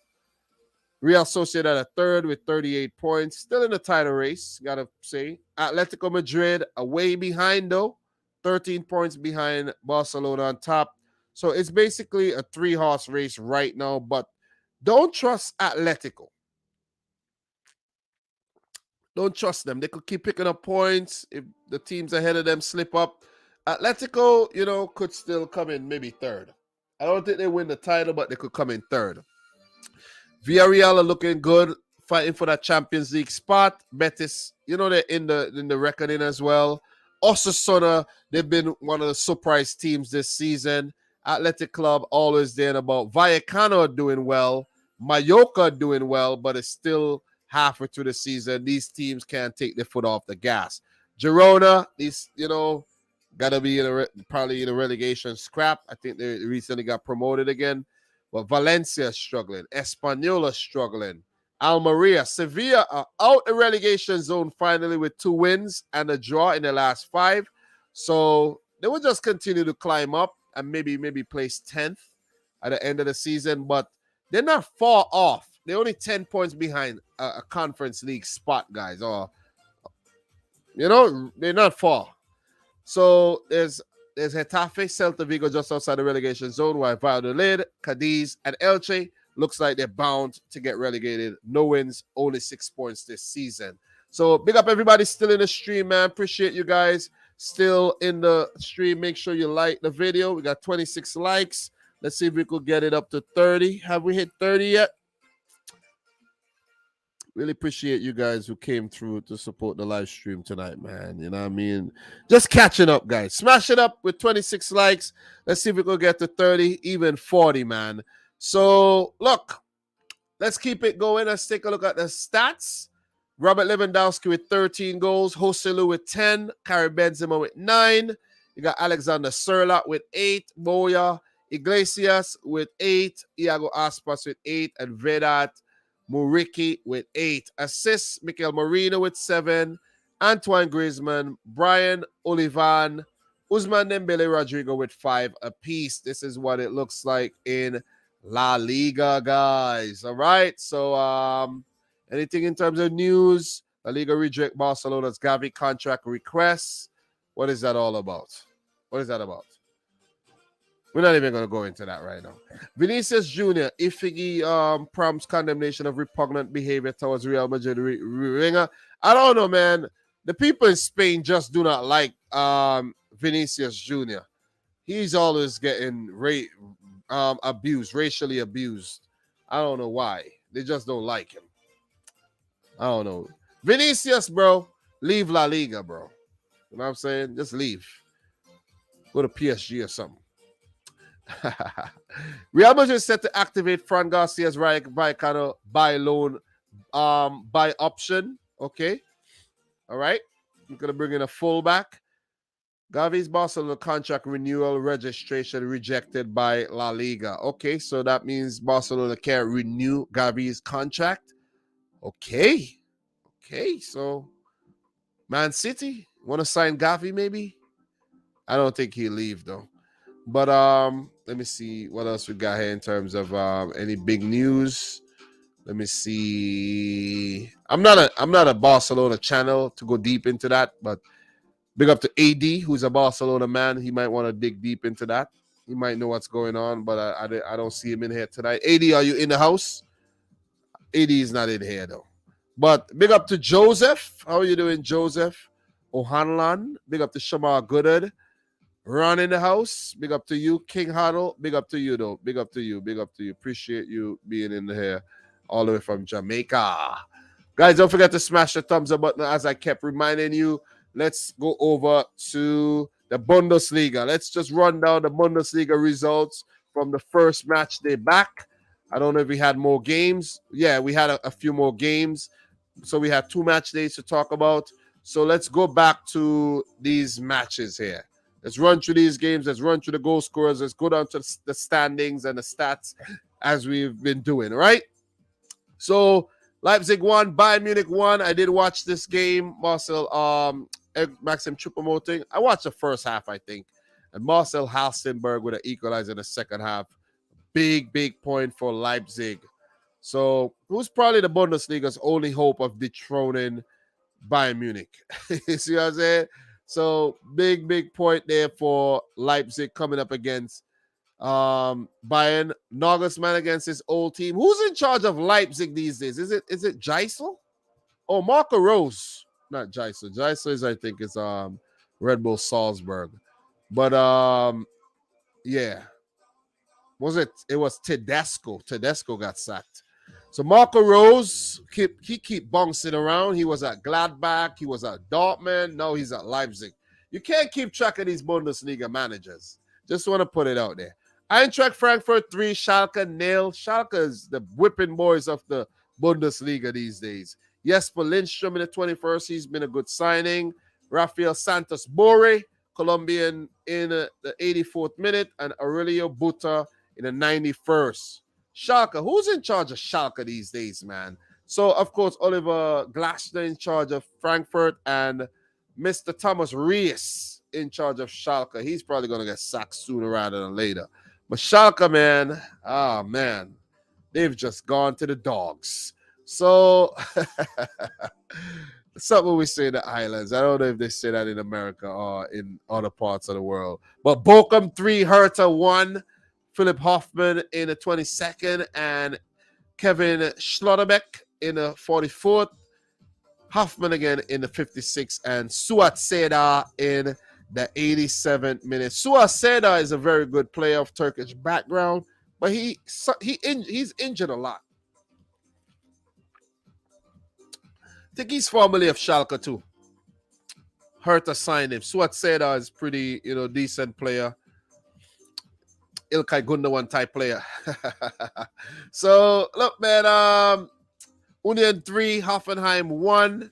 Real Sociedad at third with 38 points. Still in the title race, gotta say. Atletico Madrid away behind, though. 13 points behind Barcelona on top. So it's basically a 3-horse race right now, but don't trust Atletico. Don't trust them. They could keep picking up points. If the teams ahead of them slip up, Atletico, could still come in maybe third. I don't think they win the title, but they could come in third. Villarreal are looking good, fighting for that Champions League spot. Betis, they're in the reckoning as well. Osasuna, they've been one of the surprise teams this season. Athletic Club always there and about. Vallecano are doing well. Mallorca doing well, but it's still halfway through the season. These teams can't take their foot off the gas. Girona, gotta be probably in a relegation scrap. I think they recently got promoted again. But Valencia is struggling. Espanyol is struggling. Almeria, Sevilla are out the relegation zone finally with 2 wins and a draw in the last 5. So they will just continue to climb up and maybe place 10th at the end of the season. But they're not far off. They're only 10 points behind a conference league spot, guys. Or, they're not far. So there's Getafe, Celta Vigo just outside the relegation zone, while Valladolid, Cadiz, and Elche looks like they're bound to get relegated. No wins, only 6 points this season. So big up everybody still in the stream, man. Appreciate you guys still in the stream. Make sure you like the video. We got 26 likes. Let's see if we could get it up to 30. Have we hit 30 yet? Really appreciate you guys who came through to support the live stream tonight, man. You know what I mean? Just catching up, guys. Smash it up with 26 likes. Let's see if we can get to 30, even 40, man. So, look, let's keep it going. Let's take a look at the stats. Robert Lewandowski with 13 goals. Joselu with 10. Karim Benzema with 9. You got Alexander Sørloth with 8. Moya Iglesias with 8. Iago Aspas with 8. And Vedat Muriqi with 8. Assists, Mikel Merino with 7. Antoine Griezmann, Brian Olivan Usman Dembele, Rodrigo with 5 apiece. This is what it looks like in La Liga, guys. All right. So, anything in terms of news? La Liga reject Barcelona's Gavi contract requests. What is that all about? What is that about? We're not even going to go into that right now. Vinicius Jr., Ifigi prompts condemnation of repugnant behavior towards Real Madrid ringer. I don't know, man. The people in Spain just do not like Vinicius Jr. He's always getting abused, racially abused. I don't know why. They just don't like him. I don't know. Vinicius, bro, leave La Liga, bro. You know what I'm saying? Just leave. Go to PSG or something. Real Madrid is set to activate Fran Garcia's Vallecano by loan, by option. Okay. All right. I'm going to bring in a fullback. Gavi's Barcelona contract renewal registration rejected by La Liga. Okay. So that means Barcelona can't renew Gavi's contract. Okay. Okay. So Man City want to sign Gavi maybe? I don't think he'll leave though. But let me see what else we got here in terms of any big news. Let me see. I'm not a Barcelona channel to go deep into that, but big up to AD, who's a Barcelona man. He might want to dig deep into that. He might know what's going on, but I don't see him in here tonight. AD, are you in the house? AD is not in here though. But big up to Joseph. How are you doing, Joseph? O'Hanlon. Big up to Shamar Goodard. Ron in the house. Big up to you. King Huddle. Big up to you, though. Big up to you. Big up to you. Appreciate you being in here all the way from Jamaica. Guys, don't forget to smash the thumbs up button as I kept reminding you. Let's go over to the Bundesliga. Let's just run down the Bundesliga results from the first match day back. I don't know if we had more games. Yeah, we had a few more games. So we had 2 match days to talk about. So let's go back to these matches here. Let's run through these games. Let's run through the goal scorers. Let's go down to the standings and the stats as we've been doing, right? So Leipzig won, Bayern Munich won. I did watch this game. Marcel Maxim Choupo-Moting. I watched the first half, I think. And Marcel Halstenberg with an equalizer in the second half. Big point for Leipzig. So who's probably the Bundesliga's only hope of dethroning Bayern Munich? You see what I'm saying? So big point there for Leipzig coming up against Bayern. Nagelsmann against his old team. Who's in charge of Leipzig these days? Is it Geisel? Oh, Marco Rose. Not Geisel. Geisel is, I think, is Red Bull Salzburg. But yeah. It was Tedesco. Tedesco got sacked. So Marco Rose, he keep bouncing around. He was at Gladbach. He was at Dortmund. Now he's at Leipzig. You can't keep track of these Bundesliga managers. Just want to put it out there. Eintracht Frankfurt 3, Schalke 0. Schalke is the whipping boys of the Bundesliga these days. Jesper Lindstrom in the 21st. He's been a good signing. Rafael Santos Borre, Colombian, in the 84th minute. And Aurelio Buta in the 91st. Schalke, who's in charge of Schalke these days, man? So, of course, Oliver Glasner in charge of Frankfurt and Mr. Thomas Rees in charge of Schalke. He's probably going to get sacked sooner rather than later. But Schalke, man, they've just gone to the dogs. So, something we say in the islands. I don't know if they say that in America or in other parts of the world. But Bochum 3, Hertha 1. Philip Hoffman in the 22nd and Kevin Schlotterbeck in the 44th. Hoffman again in the 56th and Suat Seda in the 87th minute. Suat Seda is a very good player of Turkish background, but he's injured a lot. I think he's formerly of Schalke too. Hertha signed him. Suat Seda is pretty, decent player. Ilkay Gundogan type player. So, look, man, Union 3, Hoffenheim 1.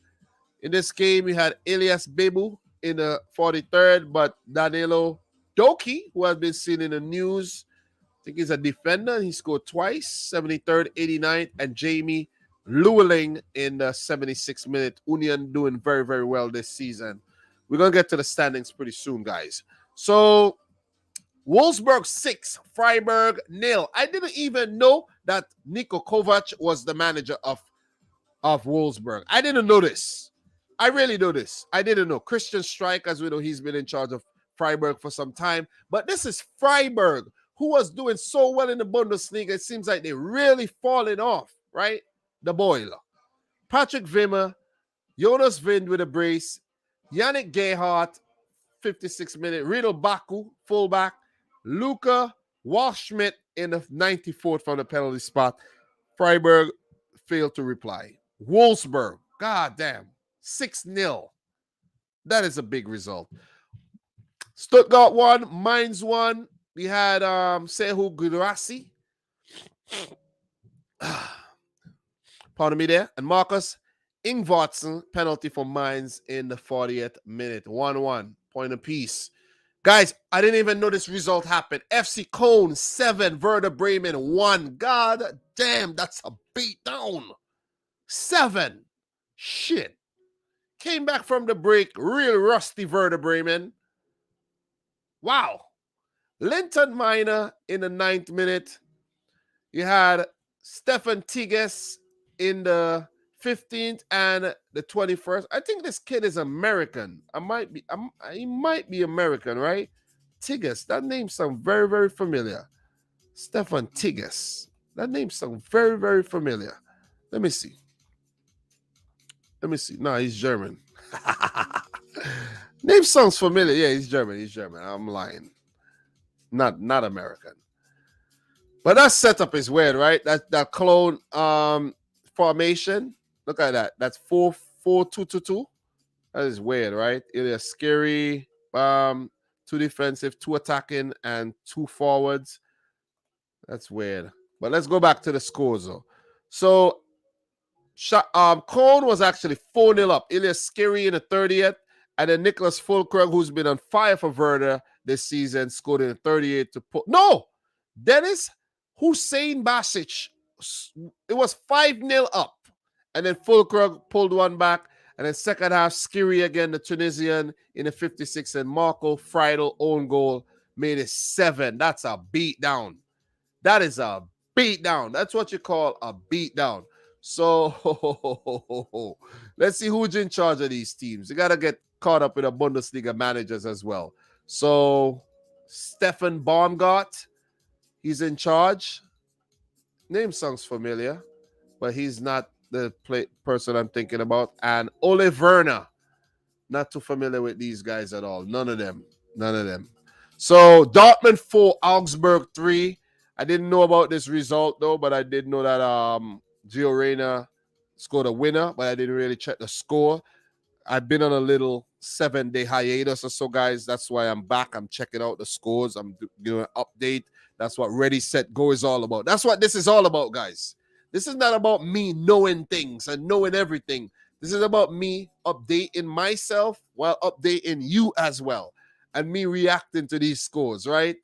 In this game, we had Elias Bebu in the 43rd, but Danilo Doki, who has been seen in the news, I think he's a defender. He scored twice, 73rd, 89th, and Jamie Llewellyn in the 76th minute. Union doing very, very well this season. We're going to get to the standings pretty soon, guys. So Wolfsburg 6, Freiburg 0. I didn't even know that Niko Kovac was the manager of Wolfsburg. I didn't know this. I really know this. I didn't know. Christian Streich, as we know, he's been in charge of Freiburg for some time. But this is Freiburg, who was doing so well in the Bundesliga. It seems like they're really falling off, right? The boiler. Patrick Wimmer, Jonas Wind with a brace, Yannick Gehart, 56-minute, Riedel Baku, fullback, Luca Walschmidt in the 94th from the penalty spot. Freiburg failed to reply. Wolfsburg, goddamn, 6-0. That is a big result. Stuttgart 1, Mainz 1. We had Sehu Guirassy. Pardon me there. And Marcus Ingvartsen, penalty for Mainz in the 40th minute. 1-1, point apiece. Guys, I didn't even know this result happened. FC Köln 7, Werder Bremen 1. God damn, that's a beatdown. 7. Shit. Came back from the break, real rusty Werder Bremen. Wow. Linton Minor in the 9th minute. You had Stefan Tigges in the 15th and the 21st. I think this kid is American. He might be American, right? Tigges. That name sounds very, very familiar. Stefan Tigges. That name sounds very, very familiar. Let me see. No, he's German. Name sounds familiar. Yeah, he's German. I'm lying. Not American. But that setup is weird, right? That clone formation. Look at that. That's 4-4-2-2-2. That is weird, right? It is scary. 2 defensive, 2 attacking, and 2 forwards. That's weird. But let's go back to the scores, though. So Köln was actually 4-0 up. Elias Skiri in the 30th. And then Nicholas Fulkrug, who's been on fire for Werder this season, scored in the 38th to put. No! Dennis Hussein Basic. It was 5-0 up. And then Fulkrug pulled one back. And then second half, Skiri again, the Tunisian, in the 56th. And Marco Friedel own goal made it 7. That's a beatdown. That is a beatdown. That's what you call a beatdown. So let's see who's in charge of these teams. You got to get caught up with the Bundesliga managers as well. So Stefan Baumgart, he's in charge. Name sounds familiar, but he's not the person I'm thinking about. And Ole Werner, not too familiar with these guys at all. None of them. So Dortmund 4, Augsburg 3. I didn't know about this result though, but I did know that Gio Reyna scored a winner, but I didn't really check the score. I've been on a little 7-day hiatus or so, guys. That's why I'm back. I'm checking out the scores. I'm doing an update. That's what Ready, Set, Go is all about. That's what this is all about, guys. This is not about me knowing things and knowing everything. This is about me updating myself while updating you as well. And me reacting to these scores, right?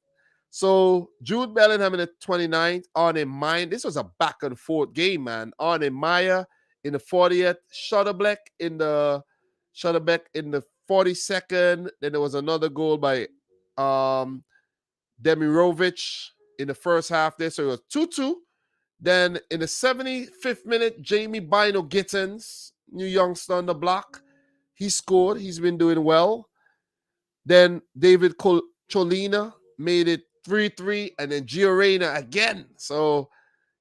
So Jude Bellingham in the 29th, Arne Meyer. This was a back and forth game, man. Arne Meyer in the 40th, Schotterbeck in the 42nd. Then there was another goal by Demirovic in the first half there. So it was 2-2. Then in the 75th minute, Jamie Bino Gittens, new youngster on the block, he scored. He's been doing well. Then David Cholina made it 3-3, and then Gio Reyna again. So,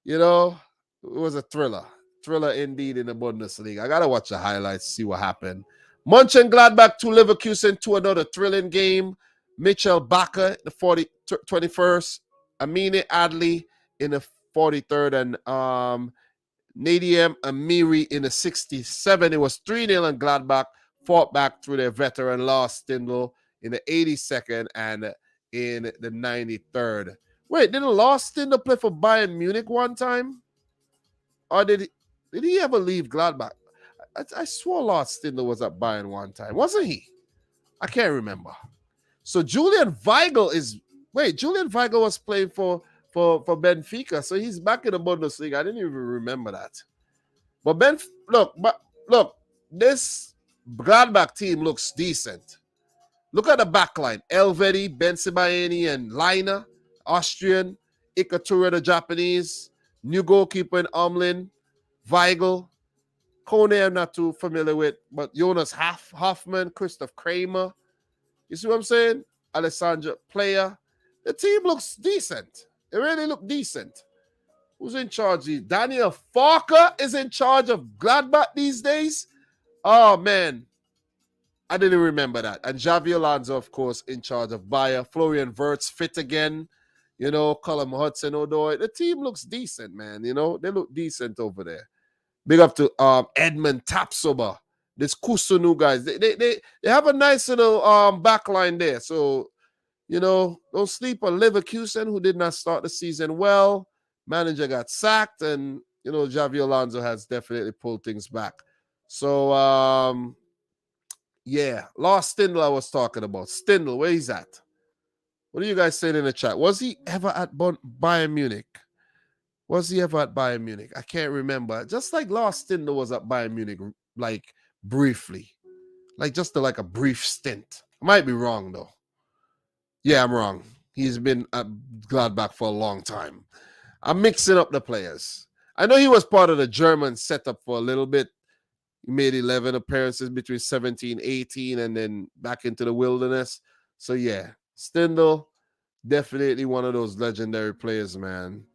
it was a thriller. Thriller indeed in the Bundesliga. I got to watch the highlights, see what happened. Mönchengladbach 2, Leverkusen 2, another thrilling game. Mitchell Bakker, the 21st. Amine Adli in the 43rd, and Nadiem Amiri in the 67th. It was 3-0, and Gladbach fought back through their veteran Lars Stindl in the 82nd and in the 93rd. Wait, didn't Lars Stindl play for Bayern Munich one time? Or did he ever leave Gladbach? I swore Lars Stindl was at Bayern one time. Wasn't he? I can't remember. So Julian Weigl was playing for Benfica. So he's back in the Bundesliga. I didn't even remember that. But look, this Gladbach team looks decent. Look at the back line. Elvedi, Bensebaini, and Lina, Austrian. Ikatura, the Japanese. New goalkeeper in Omlin. Weigel. Kone, I'm not too familiar with, but Jonas Hoffman, Christoph Kramer. You see what I'm saying? Alessandro Player. The team looks decent. It really looked decent. Who's in charge? Daniel Farker is in charge of Gladbach these days. Oh, man. I didn't remember that. And Javi Alonso, of course, in charge of Bayer. Florian Wirtz fit again. You know, Colin Hudson-Odoi. The team looks decent, man. You know, they look decent over there. Big up to Edmund Tapsoba. This Kusunu guys. They have a nice little back line there. So, you know, don't sleep on Leverkusen, who did not start the season well. Manager got sacked, and, you know, Javi Alonso has definitely pulled things back. So, yeah, Lars Stindl I was talking about. Stindl, where he's at? What are you guys saying in the chat? Was he ever at Bayern Munich? Was he ever at Bayern Munich? I can't remember. Just like Lars Stindl was at Bayern Munich, like briefly. Like just like a brief stint. I might be wrong, though. Yeah, I'm wrong. He's been at Gladbach for a long time. I'm mixing up the players. I know he was part of the German setup for a little bit. He made 11 appearances between 17, 18, and then back into the wilderness. So, yeah, Stindl, definitely one of those legendary players, man,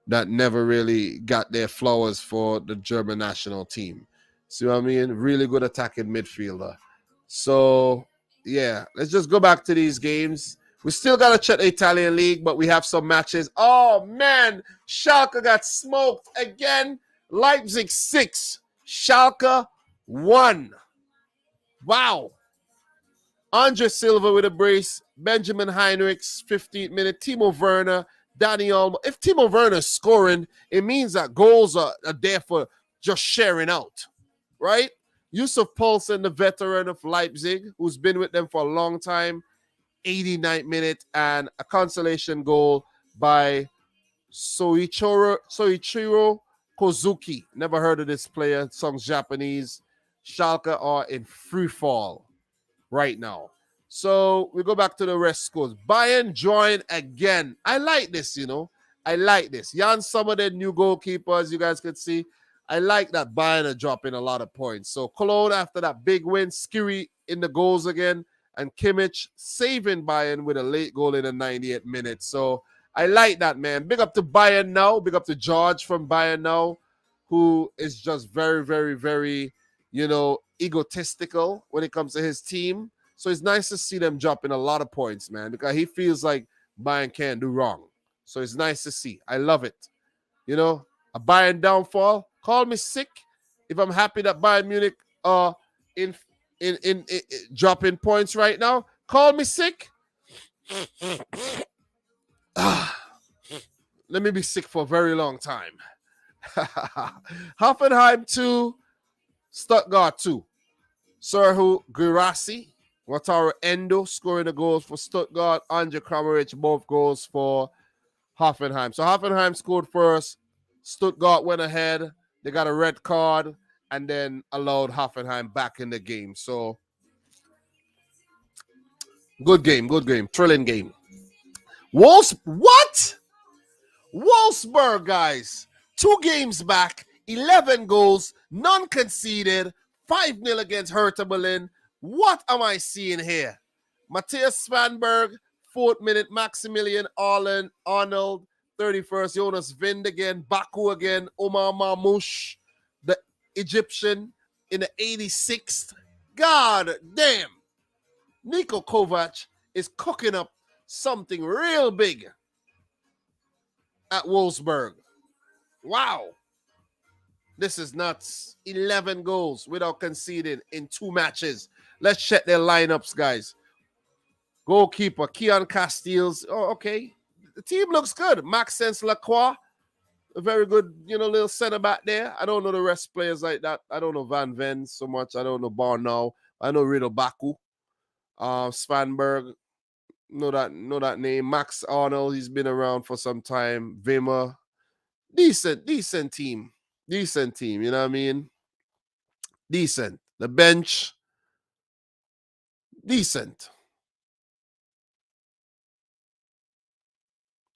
that never really got their flowers for the German national team. See what I mean? Really good attacking midfielder. So, yeah, let's just go back to these games. We still got to check the Italian league, but we have some matches. Oh, man, Schalke got smoked again. Leipzig 6, Schalke 1. Wow. Andre Silva with a brace. Benjamin Heinrichs, 15th minute. Timo Werner, Danny Olmo. If Timo Werner's scoring, it means that goals are there for just sharing out, right? Yusuf Poulsen, the veteran of Leipzig, who's been with them for a long time, 89th minute, and a consolation goal by Soichiro Kozuki. Never heard of this player. Song's Japanese. Schalke are in free fall right now. So we go back to the rest scores. Bayern join again. I like this, you know. I like this. Jan Sommer, the new goalkeeper, as you guys can see. I like that Bayern are dropping a lot of points. So Cologne, after that big win, Skiri in the goals again, and Kimmich saving Bayern with a late goal in the 98th minute. So I like that, man. Big up to Bayern now. Big up to George from Bayern now, who is just very, very, very, you know, egotistical when it comes to his team. So it's nice to see them dropping a lot of points, man, because he feels like Bayern can't do wrong. So it's nice to see. I love it. You know, a Bayern downfall. Call me sick if I'm happy that Bayern Munich are in dropping points right now. Call me sick. Let me be sick for a very long time. Hoffenheim 2, Stuttgart 2. Serhu Guirassy, Wataru Endo scoring the goals for Stuttgart. Andre Kramaric, both goals for Hoffenheim. So Hoffenheim scored first. Stuttgart went ahead. They got a red card and then allowed Hoffenheim back in the game. So good game. Thrilling game. What? Wolfsburg, guys. 2 games back, 11 goals, none conceded, 5-0 against Hertha Berlin. What am I seeing here? Matthias Svanberg, 4th minute, Maximilian Arnold, 31st, Jonas Vind again, Baku again, Omar Mamouche, the Egyptian, in the 86th. God damn. Niko Kovac is cooking up something real big at Wolfsburg. Wow. This is nuts. 11 goals without conceding in 2 matches. Let's check their lineups, guys. Goalkeeper, Keon Casteels. Oh, okay. The team looks good. Maxence Lacroix, a very good, you know, little center back there. I don't know the rest players like that. I don't know Van Ven so much. I don't know Barnau. I know Rido Baku. Spanberg. Know that name. Max Arnold, he's been around for some time. Vima. Decent team. Decent team, you know what I mean? Decent. The bench, decent.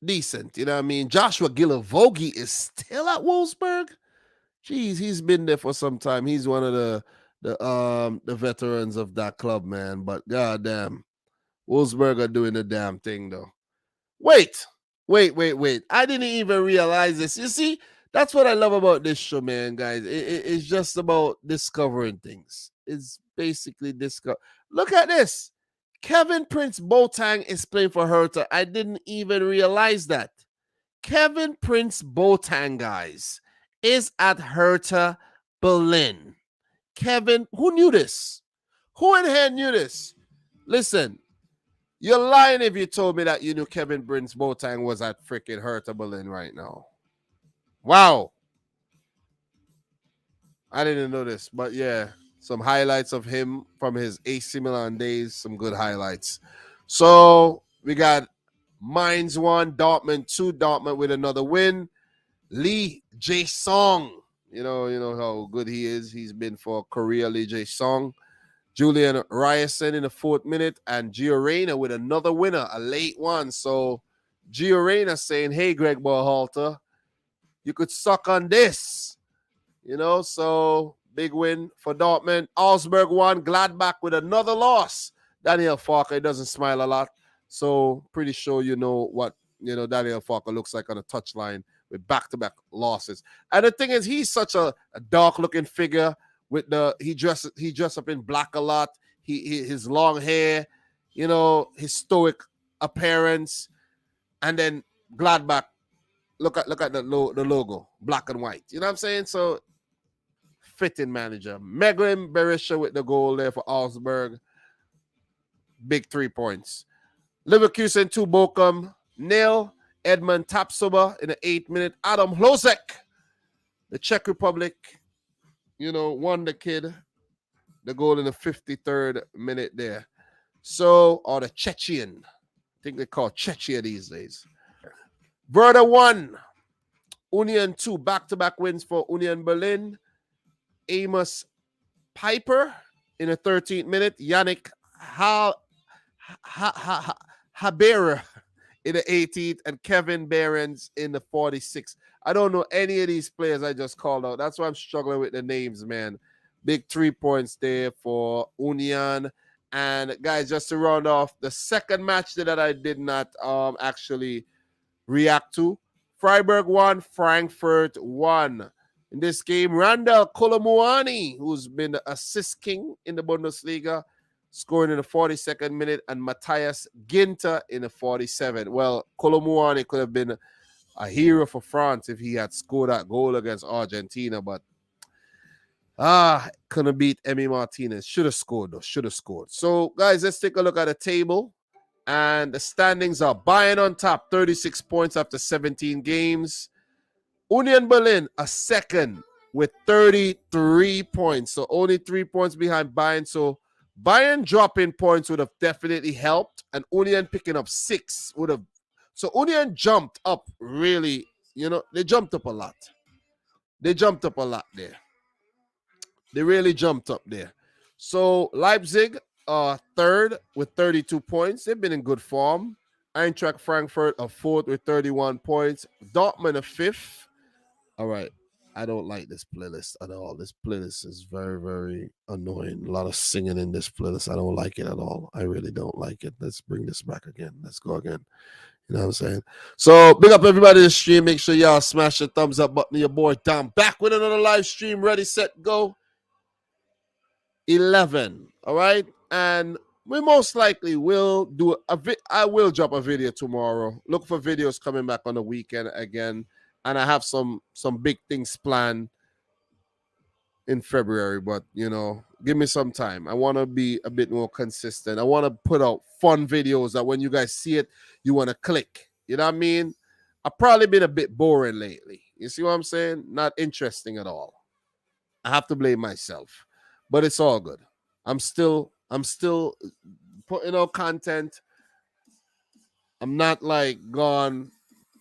decent. You know what I mean? Joshua Gilavogi is still at Wolfsburg. Jeez, he's been there for some time. He's one of the veterans of that club, man. But goddamn, Wolfsburg are doing the damn thing though. Wait. I didn't even realize this. You see, that's what I love about this show, man, guys. It's just about discovering things. It's basically discover. Look at this. Kevin Prince Boateng is playing for Hertha. I didn't even realize that. Kevin Prince Boateng, guys, is at Hertha Berlin. Kevin, who knew this? Who in here knew this? Listen, you're lying if you told me that you knew Kevin Prince Boateng was at freaking Hertha Berlin right now. Wow. I didn't know this, but yeah, some highlights of him from his AC Milan days, some good highlights. So we got Mainz 1, Dortmund 2, Dortmund with another win. Lee Jae-sung, you know how good he is. He's been for Korea, Lee Jae-sung. Julian Ryerson in the 4th minute, and Gio Reyna with another winner, a late one. So Gio Reyna saying, hey, Greg Berhalter, you could suck on this. So big win for Dortmund. Augsburg won, Gladbach with another loss. Daniel Farke doesn't smile a lot. So pretty sure you know what Daniel Farke looks like on a touchline with back-to-back losses. And the thing is, he's such a dark-looking figure. With he dressed up in black a lot. His long hair, his stoic appearance, and then Gladbach. Look at the logo, black and white. You know what I'm saying? So fitting manager. Meglin Berisha with the goal there for Augsburg. Big 3 points. Leverkusen 2, Bochum 0. Edmund Tapsoba in the 8th minute. Adam Hlozek, the Czech Republic. Won the kid the goal in the 53rd minute there. So, or the Chechen. I think they call Czechia these days. Werder 1, Union 2, back-to-back wins for Union Berlin. Amos Piper in the 13th minute. Yannick Haber in the 18th, and Kevin Behrens in the 46th. I don't know any of these players I just called out. That's why I'm struggling with the names, man. Big 3 points there for Union. And guys, just to round off, the second match that I did not actually react to. Freiburg 1, Frankfurt 1. In this game, Randall Kolomuani, who's been the assist king in the Bundesliga, scoring in the 42nd minute, and Matthias Ginter in the 47th. Well, Kolomuani could have been a hero for France if he had scored that goal against Argentina, but couldn't beat Emi Martinez. Should have scored, though. Should have scored. So, guys, let's take a look at the table. And the standings are Bayern on top, 36 points after 17 games. Union Berlin, a second with 33 points. So, only 3 points behind Bayern. So, Bayern dropping points would have definitely helped, and Union picking up 6 would have. So Union jumped up really, they jumped up a lot. They jumped up a lot there. They really jumped up there. So Leipzig, 3rd with 32 points. They've been in good form. Eintracht Frankfurt, 4th with 31 points. Dortmund, 5th. All right. I don't like this playlist at all. This playlist is very, very annoying. A lot of singing in this playlist. I don't like it at all. I really don't like it. Let's bring this back again. Let's go again. You know what I'm saying? So, big up everybody in the stream. Make sure y'all smash the thumbs up button. Your boy Dom back with another live stream. Ready, set, go. 11. All right? And we most likely will do I will drop a video tomorrow. Look for videos coming back on the weekend again. And I have some big things planned in February, but, give me some time. I want to be a bit more consistent. I want to put out fun videos that when you guys see it, you want to click. You know what I mean? I've probably been a bit boring lately. You see what I'm saying? Not interesting at all. I have to blame myself, but it's all good. I'm still putting out content. I'm not like gone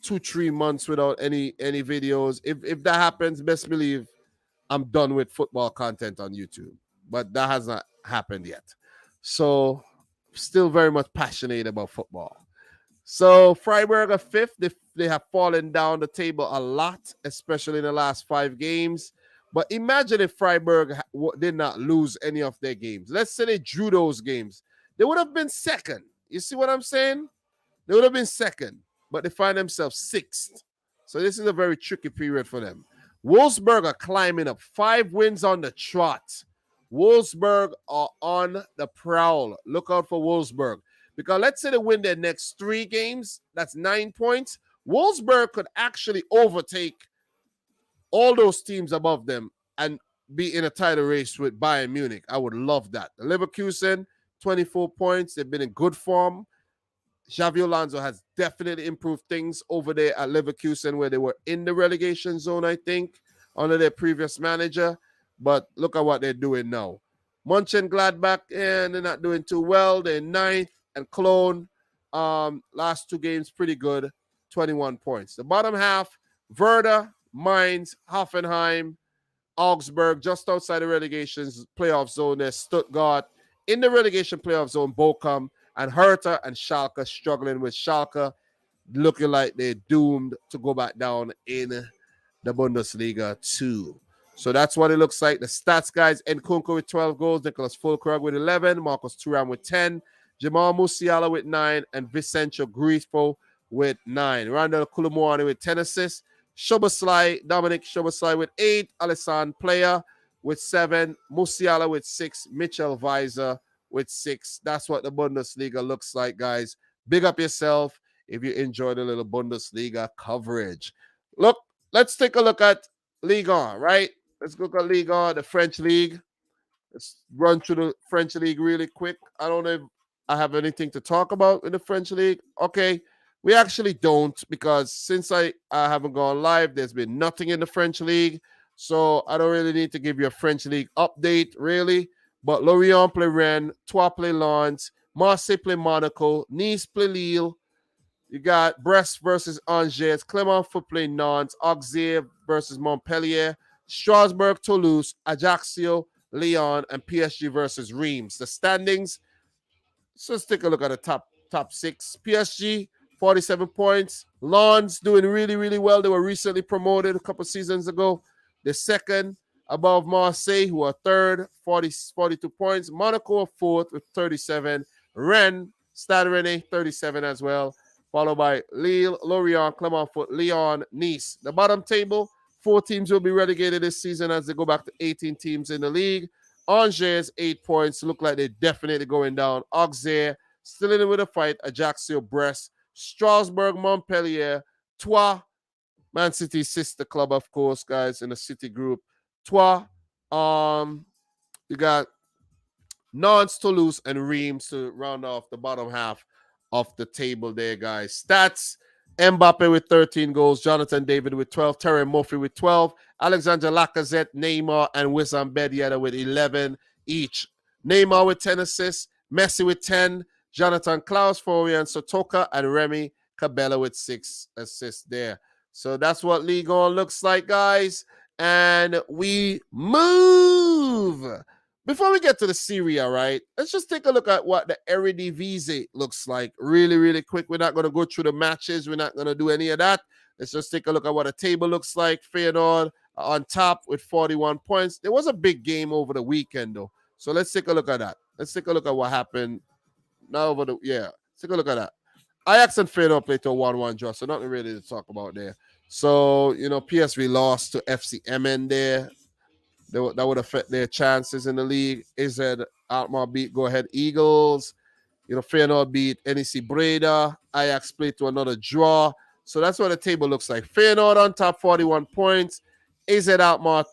2-3 months without any videos. If that happens, best believe I'm done with football content on YouTube. But that has not happened yet. So still very much passionate about football. So Freiburg are fifth. They have fallen down the table a lot, especially in the last 5 games. But imagine if Freiburg did not lose any of their games. Let's say they drew those games. They would have been second. You see what I'm saying? They would have been second, but they find themselves sixth. So this is a very tricky period for them. Wolfsburg are climbing up. 5 wins on the trot. Wolfsburg are on the prowl. Look out for Wolfsburg. Because let's say they win their next 3 games, that's 9 points. Wolfsburg could actually overtake all those teams above them and be in a title race with Bayern Munich. I would love that. The Leverkusen, 24 points. They've been in good form. Xavi Alonso has definitely improved things over there at Leverkusen, where they were in the relegation zone, I think, under their previous manager. But look at what they're doing now. Mönchengladbach, they're not doing too well. They're ninth, and Cologne, last 2 games, pretty good, 21 points. The bottom half, Werder, Mainz, Hoffenheim, Augsburg, just outside the relegation playoff zone. There's Stuttgart. In the relegation playoff zone, Bochum, and Hertha and Schalke struggling with Schalke, looking like they're doomed to go back down in the Bundesliga too. So that's what it looks like. The stats guys, Nkunku with 12 goals, Nicholas Fulkrug with 11, Marcus Thuram with 10, Jamal Musiala with 9, and Vicencio Grifo with 9. Randall Koulibaly with 10 assists. Dominic Szoboszlai with 8, Alessandro Playa with 7, Musiala with 6, Mitchell Weiser with 6. That's what the Bundesliga looks like, guys. Big up yourself if you enjoyed a little Bundesliga coverage. Look, let's take a look at Liga, right? Let's look at Liga, the French league. Let's run through the French league really quick. I don't know if I have anything to talk about in the French league. Okay, we actually don't, because since I haven't gone live, there's been nothing in the French league. So I don't really need to give you a French league update, really. But Lorient play Rennes, Troyes play Lens, Marseille play Monaco, Nice play Lille. You got Brest versus Angers, Clermont-Foot play Nantes, Auxerre versus Montpellier, Strasbourg, Toulouse, Ajaccio, Lyon, and PSG versus Reims. The standings. So let's take a look at the top 6. PSG, 47 points. Lens doing really, really well. They were recently promoted a couple seasons ago. They're second above Marseille, who are third, 42 points. Monaco are fourth with 37. Rennes, Stade Rennais, 37 as well, followed by Lille, Lorient, Clermont-Foot, Lyon, Nice. The bottom table, 4 teams will be relegated this season as they go back to 18 teams in the league. Angers, 8 points. Look like they're definitely going down. Auxerre, still in it with a fight. Ajaccio, Brest, Strasbourg, Montpellier, Troyes, Man City's sister club, of course, guys, in the City group. Troyes, you got Nantes, Toulouse, and Reims to round off the bottom half of the table there, guys. Stats: Mbappe with 13 goals, Jonathan David with 12, Terry Murphy with 12, Alexander Lacazette, Neymar, and Wissam Ben Yedder with 11 each. Neymar with 10 assists, Messi with 10, Jonathan Klaus, Florian Sotoka, and Remy Cabella with 6 assists there. So that's what Ligue 1 looks like, guys. And we move. Before we get to the Serie A, right, let's just take a look at what the Eredivisie looks like really, really quick. We're not going to go through the matches. We're not going to do any of that. Let's just take a look at what the table looks like. Feyenoord on top with 41 points. There was a big game over the weekend, though. So let's take a look at that. Let's take a look at what happened. Let's take a look at that. Ajax and Feyenoord played to a 1-1 draw, so nothing really to talk about there. So, PSV lost to FC Emmen there. That would affect their chances in the league. AZ Alkmaar beat Go Ahead Eagles. Feyenoord beat NEC Breda. Ajax played to another draw. So that's what the table looks like. Feyenoord on top, 41 points. AZ Alkmaar,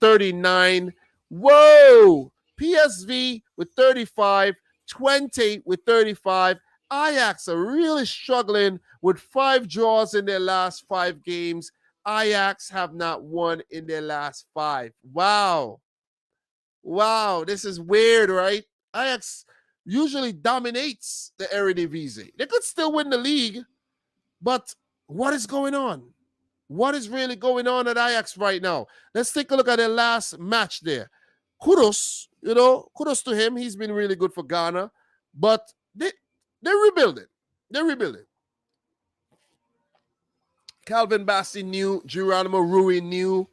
39. Whoa! PSV with 35. 20 with 35. Ajax are really struggling with 5 draws in their last 5 games. Ajax have not won in their last 5. Wow, this is weird, right? Ajax usually dominates the Eredivisie. They could still win the league, but what is going on? What is really going on at Ajax right now? Let's take a look at their last match there. Kudos to him. He's been really good for Ghana, but they're rebuilding. They're rebuilding. Calvin Bassey new, Geronimo Rui new.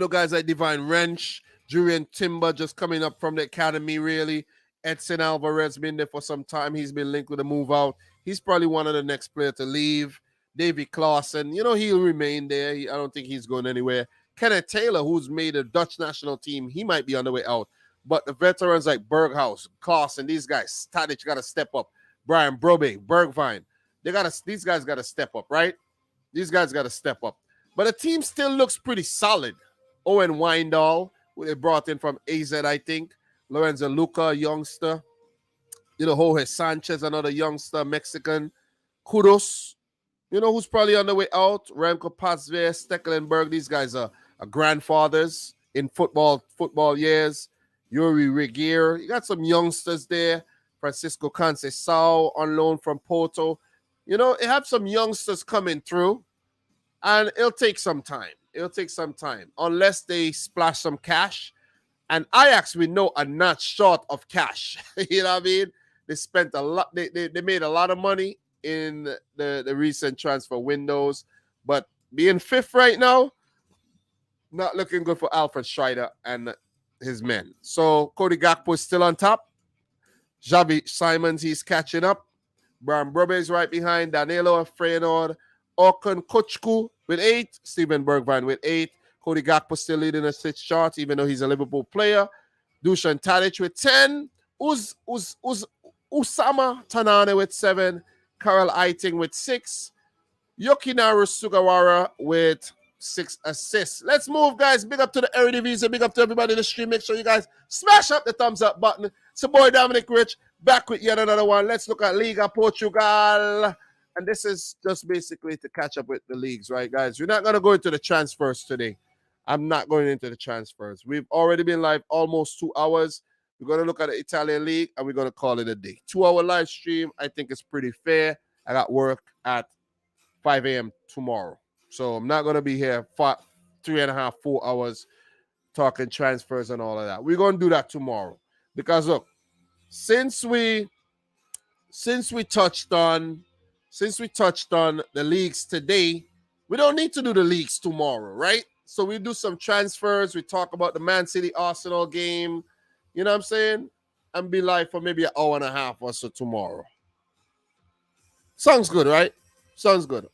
Guys like Divine Wrench, Julian Timber just coming up from the academy, really. Edson Alvarez been there for some time. He's been linked with a move out. He's probably one of the next player to leave. David Claassen, he'll remain there. I don't think he's going anywhere. Kenneth Taylor, who's made a Dutch national team, he might be on the way out. But the veterans like Berghaus, Claassen, these guys, Tadic got to step up. Brian Brobe, Bergvine, these guys got to step up, right? These guys got to step up. But the team still looks pretty solid. Owen Weindahl, who they brought in from AZ, I think. Lorenzo Luca, youngster. Jorge Sanchez, another youngster, Mexican. Kudos, who's probably on the way out. Remco Pasveer, Stekelenburg. These guys are grandfathers in football years. Yuri Regier. You got some youngsters there. Francisco Conceição on loan from Porto. It have some youngsters coming through. And it'll take some time. Unless they splash some cash. And Ajax, we know, are not short of cash. You know what I mean? They spent a lot. They made a lot of money in the recent transfer windows. But being fifth right now, not looking good for Alfred Schreider and his men. So Cody Gakpo is still on top. Xavi Simons, he's catching up. Brian Brobe is right behind. Danilo Feyenoord. Orkun Kochku with 8. Steven Bergvine with 8. Cody Gakpo still leading the assist chart, even though he's a Liverpool player. Dusan Tadic with 10. Usama Tanane with 7. Karel Eiting with 6. Yokinaru Sugawara with 6 assists. Let's move, guys. Big up to the Eredivisie. Big up to everybody in the stream. Make sure you guys smash up the thumbs up button. It's your boy Dominic Rich, back with yet another one. Let's look at Liga Portugal. And this is just basically to catch up with the leagues, right, guys? We're not going to go into the transfers today. I'm not going into the transfers. We've already been live almost 2 hours. We're going to look at the Italian league, and we're going to call it a day. 2-hour live stream, I think it's pretty fair. I got work at 5 a.m. tomorrow. So I'm not going to be here for 3.5, 4 hours talking transfers and all of that. We're going to do that tomorrow. Because, look, since we touched on the leagues today, we don't need to do the leagues tomorrow, right? So we do some transfers. We talk about the Man City Arsenal game. You know what I'm saying? And be live for maybe an hour and a half or so tomorrow. Sounds good, right? Sounds good.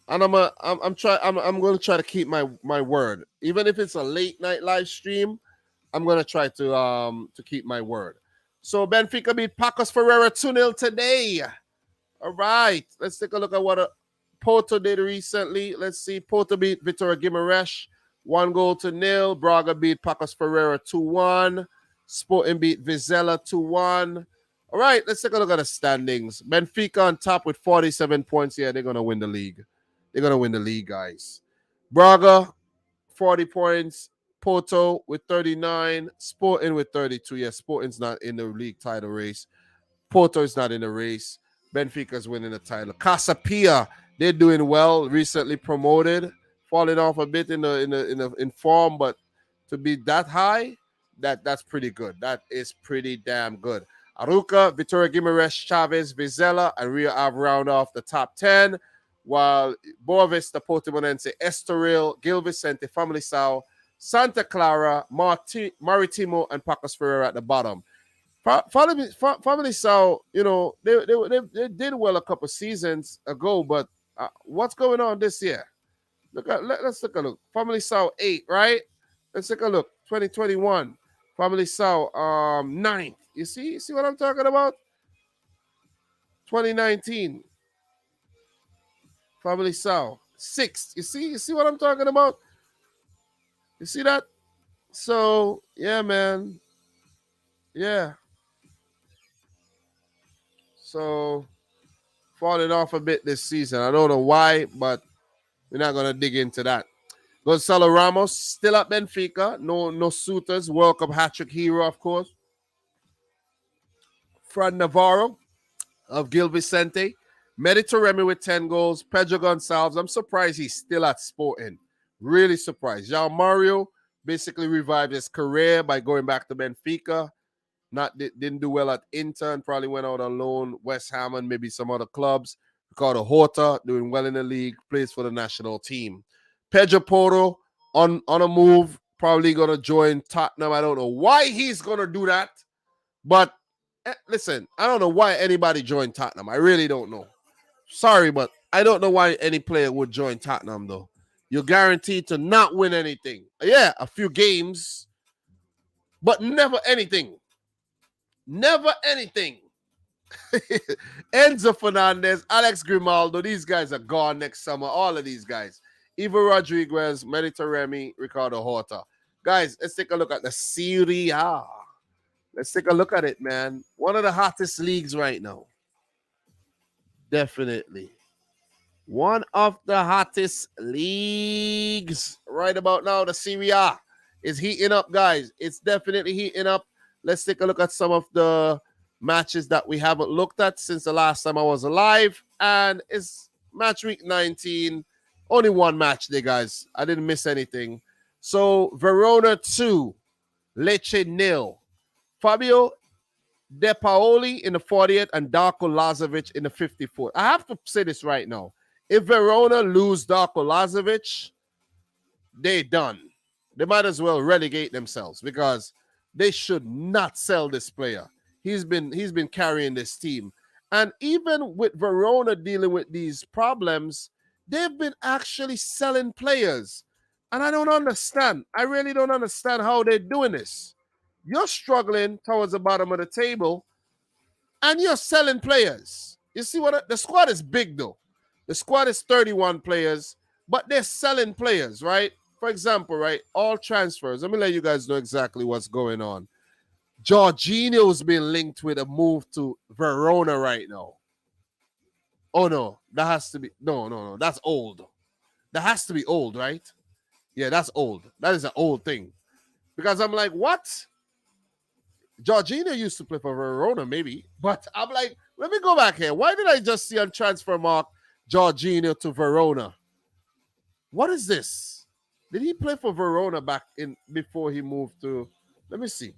And I'm going to try to keep my word. Even if it's a late night live stream, I'm going to try to keep my word. So Benfica beat Pacos Ferreira 2-0 today. All right, let's take a look at what Porto did recently. Let's see. Porto beat Vitória Guimarães 1-0. Braga beat Pacos Ferreira 2-1. Sporting beat Vizela 2-1. All right, let's take a look at the standings. Benfica on top with 47 points. Yeah, they're going to win the league. They're going to win the league, guys. Braga, 40 points. Porto with 39. Sporting with 32. Yeah, Sporting's not in the league title race. Porto is not in the race. Benfica's winning the title. Casapia, they're doing well. Recently promoted, falling off a bit in form, but to be that high, that's pretty good. That is pretty damn good. Aruca, Vitória Guimarães, Chaves, Vizela, and Rio Ave round off the top 10, while Boa Vista, Portimonense, Estoril, Gil Vicente, Famalicão, Santa Clara, Maritimo, and Pacos Ferreira at the bottom. Famalicão, they did well a couple seasons ago, but what's going on this year? Let's take a look. Famalicão 8, right? Let's take a look. 2021. Famalicão 9th. You see what I'm talking about? 2019. Famalicão 6th. You see what I'm talking about? You see that? So, yeah, man. Yeah. So, falling off a bit this season. I don't know why, but we're not going to dig into that. Gonzalo Ramos still at Benfica. No suitors. World Cup hat-trick hero, of course. Fran Navarro of Gil Vicente. Mediterranean with 10 goals. Pedro Gonçalves. I'm surprised he's still at Sporting. Really surprised. João Mario basically revived his career by going back to Benfica. Didn't do well at Inter and probably went out on loan. West Ham and maybe some other clubs. Ricardo Horta doing well in the league, plays for the national team. Pedro Porro on a move, probably going to join Tottenham. I don't know why he's going to do that, but listen, I don't know why anybody joined Tottenham. I really don't know. Sorry, but I don't know why any player would join Tottenham, though. You're guaranteed to not win anything. Yeah, a few games, but never anything. Never anything. Enzo Fernandez, Alex Grimaldo, these guys are gone next summer. All of these guys. Ivo Rodriguez, Mediterremi, Ricardo Horta. Guys, let's take a look at the Serie A. Let's take a look at it, man. One of the hottest leagues right now. Definitely. One of the hottest leagues right about now. The Serie A is heating up, guys. It's definitely heating up. Let's take a look at some of the matches that we haven't looked at since the last time I was alive. And it's match week 19. Only one match there, guys. I didn't miss anything. So, Verona 2, Lecce 0. Fabio De Paoli in the 40th and Darko Lazovic in the 54th. I have to say this right now. If Verona lose Darko Lazovic, they're done. They might as well relegate themselves because they should not sell this player. He's been carrying this team. And even with Verona dealing with these problems, they've been actually selling players. And I don't understand. I really don't understand how they're doing this. You're struggling towards the bottom of the table, and you're selling players. You see what the squad is big, though. The squad is 31 players, but they're selling players, right? For example, right, all transfers. Let me let you guys know exactly what's going on. Jorginho's been linked with a move to Verona right now. Oh, no, that has to be, no, that's old. That has to be old, right? Yeah, that's old. That is an old thing. Because I'm like, what? Jorginho used to play for Verona, maybe. But I'm like, let me go back here. Why did I just see on transfer mark Jorginho to Verona? What is this? Did he play for Verona back in before he moved to? Let me see.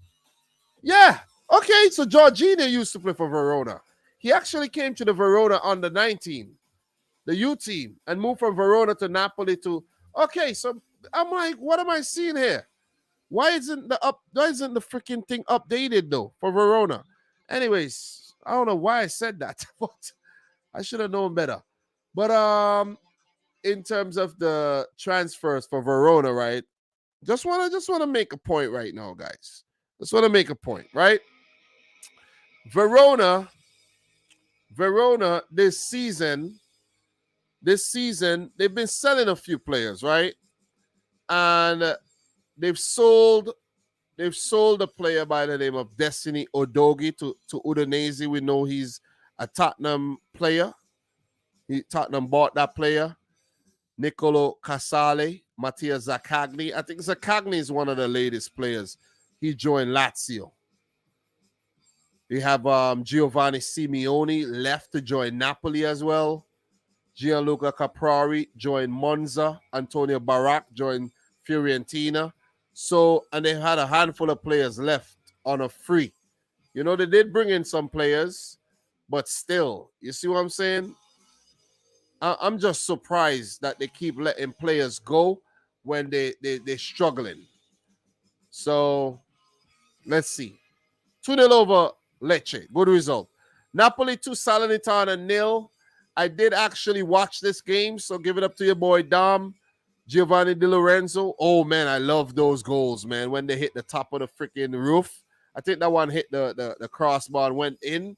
Yeah. Okay, so Jorginho used to play for Verona. He actually came to the Verona under 19, the U team, and moved from Verona to Napoli to. Okay, so I'm like, what am I seeing here? Why isn't the freaking thing updated though for Verona? Anyways, I don't know why I said that, but I should have known better. But in terms of the transfers for Verona, right? Just wanna make a point right now, guys. Just want to make a point, right? Verona this season they've been selling a few players, right? And they've sold a player by the name of Destiny Odogi to Udinese. We know he's a Tottenham player. Tottenham bought that player. Nicolo Casale, Mattia Zaccagni. I think Zaccagni is one of the latest players. He joined Lazio. We have Giovanni Simeone left to join Napoli as well. Gianluca Caprari joined Monza. Antonio Barak joined Fiorentina. So, and they had a handful of players left on a free. You know, they did bring in some players, but still, you see what I'm saying? I'm just surprised that they keep letting players go when they're struggling. So, let's see. 2-0 over Lecce. Good result. Napoli 2, Salernitana 0. I did actually watch this game, so give it up to your boy Dom. Giovanni Di Lorenzo. Oh, man, I love those goals, man, when they hit the top of the freaking roof. I think that one hit the crossbar and went in.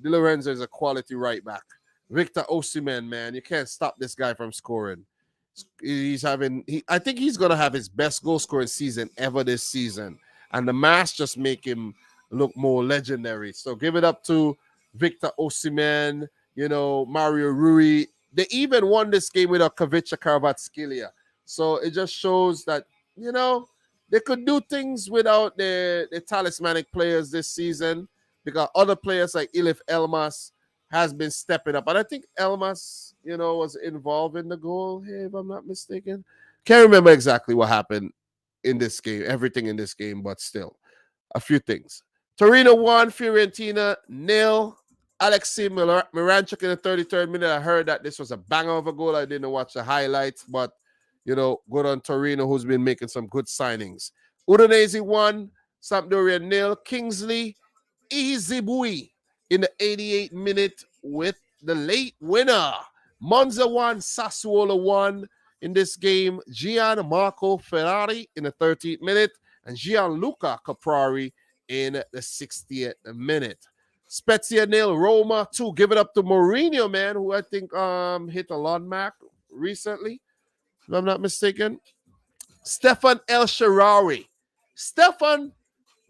Di Lorenzo is a quality right back. Victor Osimhen, man, you can't stop this guy from scoring. I think he's going to have his best goal scoring season ever this season. And the mask just make him look more legendary. So give it up to Victor Osimhen, you know, Mario Rui. They even won this game without Kavica Kvaratskhelia. So it just shows that, you know, they could do things without the talismanic players this season because other players like Ilif Elmas has been stepping up. And I think Elmas, you know, was involved in the goal here, if I'm not mistaken. Can't remember exactly what happened in this game, everything in this game, but still, a few things. Torino 1, Fiorentina 0. Alexei Miranchuk in the 33rd minute. I heard that this was a banger of a goal. I didn't watch the highlights, but, good on Torino, who's been making some good signings. Udinese 1, Sampdoria 0. Kingsley Izibui in the 88th minute with the late winner. Monza 1, Sassuolo 1 in this game. Gianmarco Ferrari in the 13th minute and Gianluca Caprari in the 60th minute. Spezia 0, Roma 2. Give it up to Mourinho, man, who I think hit a landmark recently, if I'm not mistaken. Stefan El Shaarawy. Stefan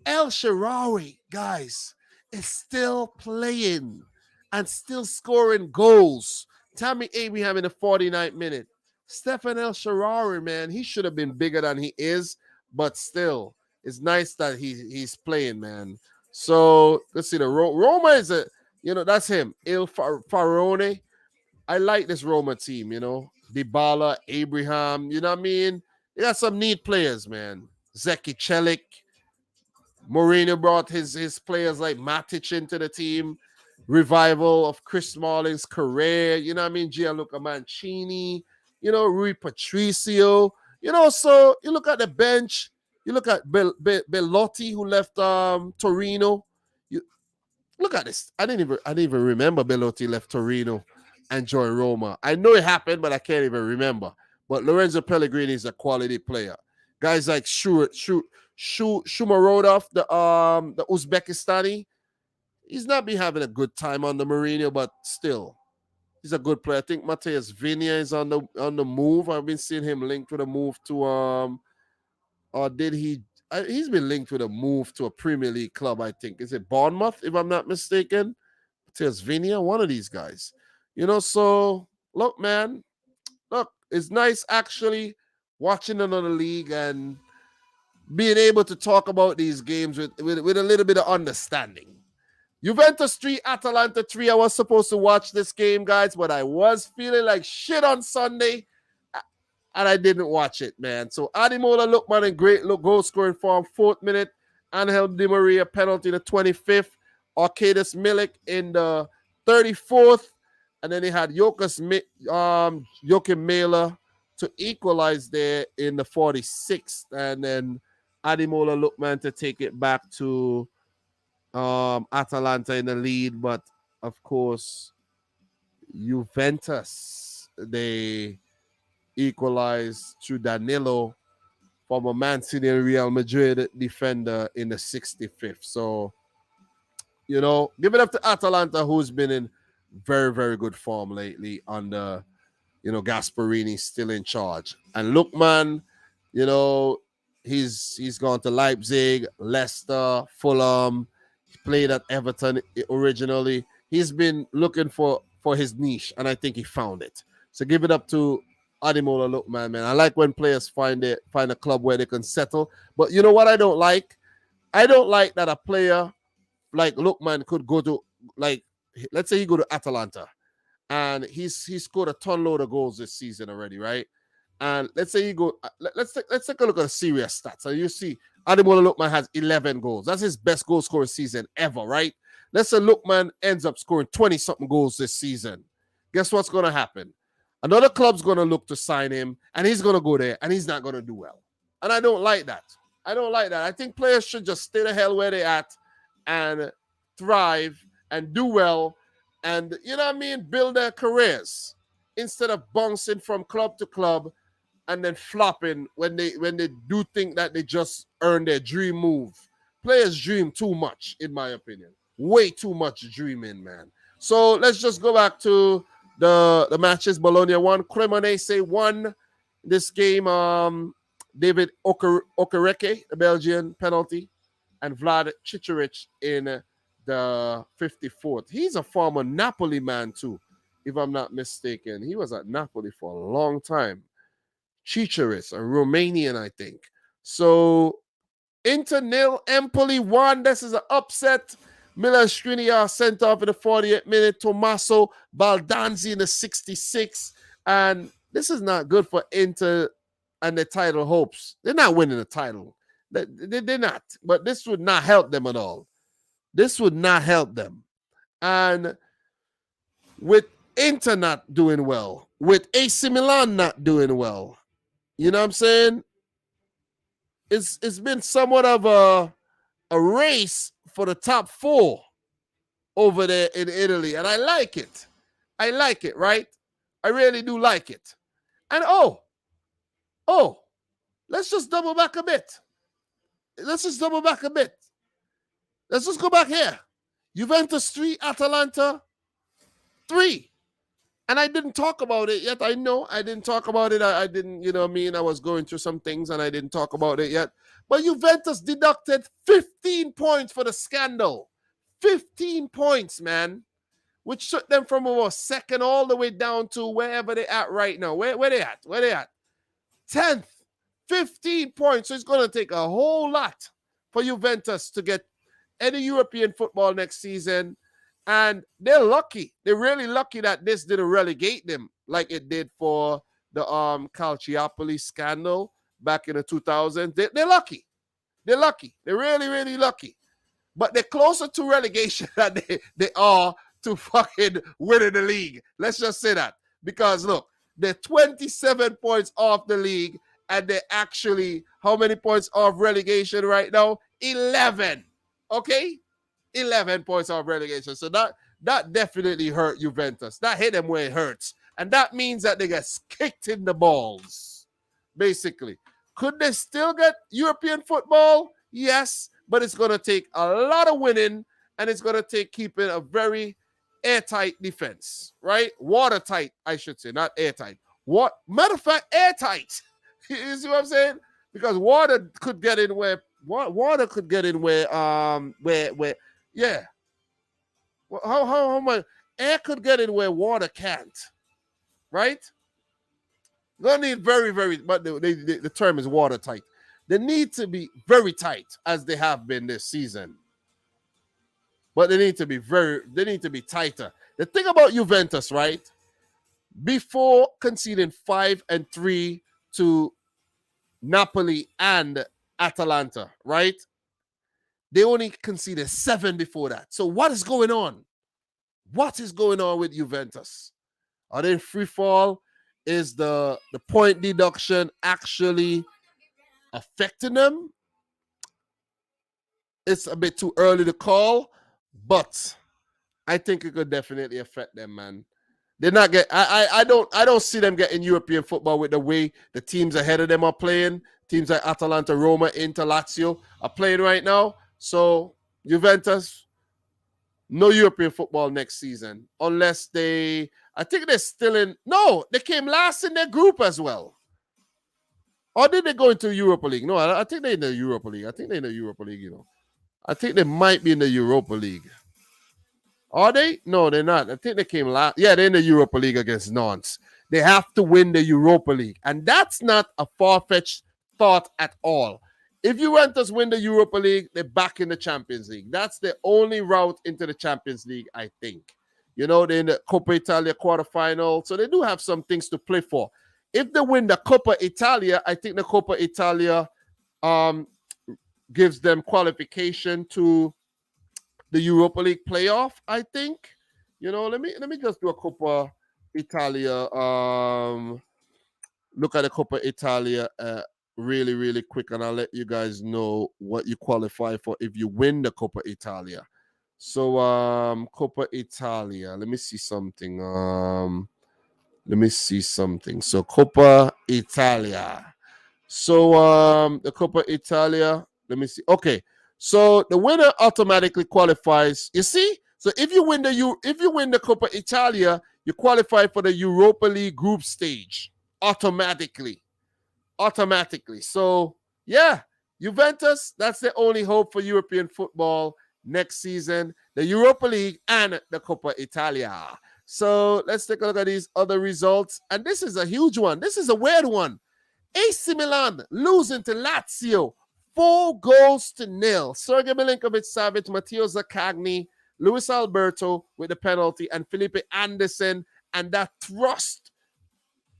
El Shaarawy, guys, is still playing and still scoring goals. Tammy Abraham in the 49th minute. Stefan El Shaarawy, man, he should have been bigger than he is, but still, it's nice that he's playing, man. So let's see. The Roma is that's him. Il Farone. I like this Roma team, Dybala, Abraham, you know what I mean? They got some neat players, man. Zeki Celik. Mourinho brought his players like Matic into the team. Revival of Chris Smalling's career, you know what I mean? Gianluca Mancini, Rui Patricio. So you look at the bench, you look at Bellotti, who left Torino. You look at this. I didn't even remember Bellotti left Torino and joined Roma. I know it happened, but I can't even remember. But Lorenzo Pellegrini is a quality player. Guys like Shumarodov, the Uzbekistani, he's not been having a good time on the Mourinho, but still, he's a good player. I think Mateus Vinia is on the move. I've been seeing him linked with a move to or did he? He's been linked with a move to a Premier League club. I think is it Bournemouth, if I'm not mistaken. Mateus Vinia, one of these guys. So look, man, it's nice actually watching another league and being able to talk about these games with a little bit of understanding. Juventus 3, Atalanta 3. I was supposed to watch this game, guys, but I was feeling like shit on Sunday, and I didn't watch it, man. So Ademola Lookman in great goal scoring form, 4th minute. Angel Di Maria penalty in the 25th. Arkadiusz Milik in the 34th. And then they had Joachim Mailer to equalize there in the 46th. And then Ademola Lookman to take it back to Atalanta in the lead. But, of course, Juventus, they equalized to Danilo from a Man City and Real Madrid defender in the 65th. So, give it up to Atalanta, who's been in very, very good form lately under, Gasparini still in charge. And Lookman, he's gone to Leipzig, Leicester, Fulham. He played at Everton originally. He's been looking for his niche, and I think he found it. So give it up to Ademola Lookman, man. I like when players find a club where they can settle. But you know what I don't like? I don't like that a player like Lookman could go to, like, let's say he go to Atalanta and he's scored a ton load of goals this season already, right? And let's say you go, let's take a look at the Serie A stats. And you see Ademola Lookman has 11 goals. That's his best goal scoring season ever, right? Let's say Lookman ends up scoring 20-something goals this season. Guess what's going to happen? Another club's going to look to sign him, and he's going to go there, and he's not going to do well. And I don't like that. I think players should just stay the hell where they're at and thrive and do well and, build their careers instead of bouncing from club to club and then flopping when they do think that they just earned their dream move. Players dream too much, in my opinion. Way too much dreaming, man. So let's just go back to the matches. Bologna 1, Cremonese 1. This game, David Okereke, the Belgian penalty, and Vlad Chicheric in the 54th. He's a former Napoli man too, if I'm not mistaken. He was at Napoli for a long time. Chicheric, a Romanian, I think. So, Inter 0, Empoli 1. This is an upset. Milan Skriniar sent off in the 48th minute. Tommaso Baldanzi in the 66th. And this is not good for Inter and their title hopes. They're not winning the title. They're not. But this would not help them at all. This would not help them. And with Inter not doing well, with AC Milan not doing well, you know what I'm saying? It's been somewhat of a race for the top four over there in Italy. And I like it. I like it, right? I really do like it. And let's just double back a bit. Let's just double back a bit. Let's just go back here. Juventus 3, Atalanta 3. And I didn't talk about it yet. I know I didn't talk about it. I didn't, you know what I mean? I was going through some things and I didn't talk about it yet. But Juventus deducted 15 points for the scandal. 15 points, man. Which took them from about second all the way down to wherever they're at right now. Where they at? Where they at? 10th. 15 points. So it's going to take a whole lot for Juventus to get any European football next season. And they're lucky. They're really lucky that this didn't relegate them like it did for the Calciopoli scandal back in the 2000s. They're lucky. They're lucky. They're really, really lucky. But they're closer to relegation than they are to fucking winning the league. Let's just say that. Because, look, they're 27 points off the league, and they're actually, how many points off relegation right now? 11. Okay? 11 points off relegation. So that definitely hurt Juventus. That hit them where it hurts. And that means that they get kicked in the balls, basically. Could they still get European football? Yes, but it's going to take a lot of winning, and it's going to take keeping a very airtight defense, right? Watertight, I should say, not airtight. Matter of fact, airtight. You see what I'm saying? Because water could get in where yeah. Well, how much air could get in where water can't, right? They need very, very, but the term is watertight. They need to be very tight as they have been this season. But they need to be tighter. The thing about Juventus, right? Before conceding 5-3 to Napoli and Atalanta, right? They only conceded 7 before that. So what is going on? What is going on with Juventus? Are they in free fall? Is the point deduction actually affecting them? It's a bit too early to call, but I think it could definitely affect them, man. They're not get. I don't see them getting European football with the way the teams ahead of them are playing. Teams like Atalanta, Roma, Inter, Lazio are playing right now. So Juventus, no European football next season unless I think they're still in. No, they came last in their group as well. Or did they go into Europa League? No, I think they're in the Europa League. I think they might be in the Europa League. Are they? No, they're not. I think they came last. Yeah, they're in the Europa League against Nantes. They have to win the Europa League. And that's not a far-fetched thought at all. If Juventus win the Europa League, they're back in the Champions League. That's the only route into the Champions League, I think. You know, they're in the Coppa Italia quarterfinal. So they do have some things to play for. If they win the Coppa Italia, I think the Coppa Italia gives them qualification to the Europa League playoff, I think. You know, let me just do a Coppa Italia. Look at the Coppa Italia really, really quick, and I'll let you guys know what you qualify for if you win the Coppa Italia. So Coppa Italia. Let me see something. So Coppa Italia. So the Coppa Italia. Let me see. Okay. So the winner automatically qualifies. You see? So if you win the Coppa Italia, you qualify for the Europa League group stage automatically. So yeah, Juventus, that's the only hope for European football next season, the Europa League and the Coppa Italia. So let's take a look at these other results. And this is a huge one. This is a weird one. AC Milan losing to Lazio 4-0. Sergei Milinkovic-Savic, Matteo Zaccagni, Luis Alberto with the penalty, and Felipe Anderson. And that thrust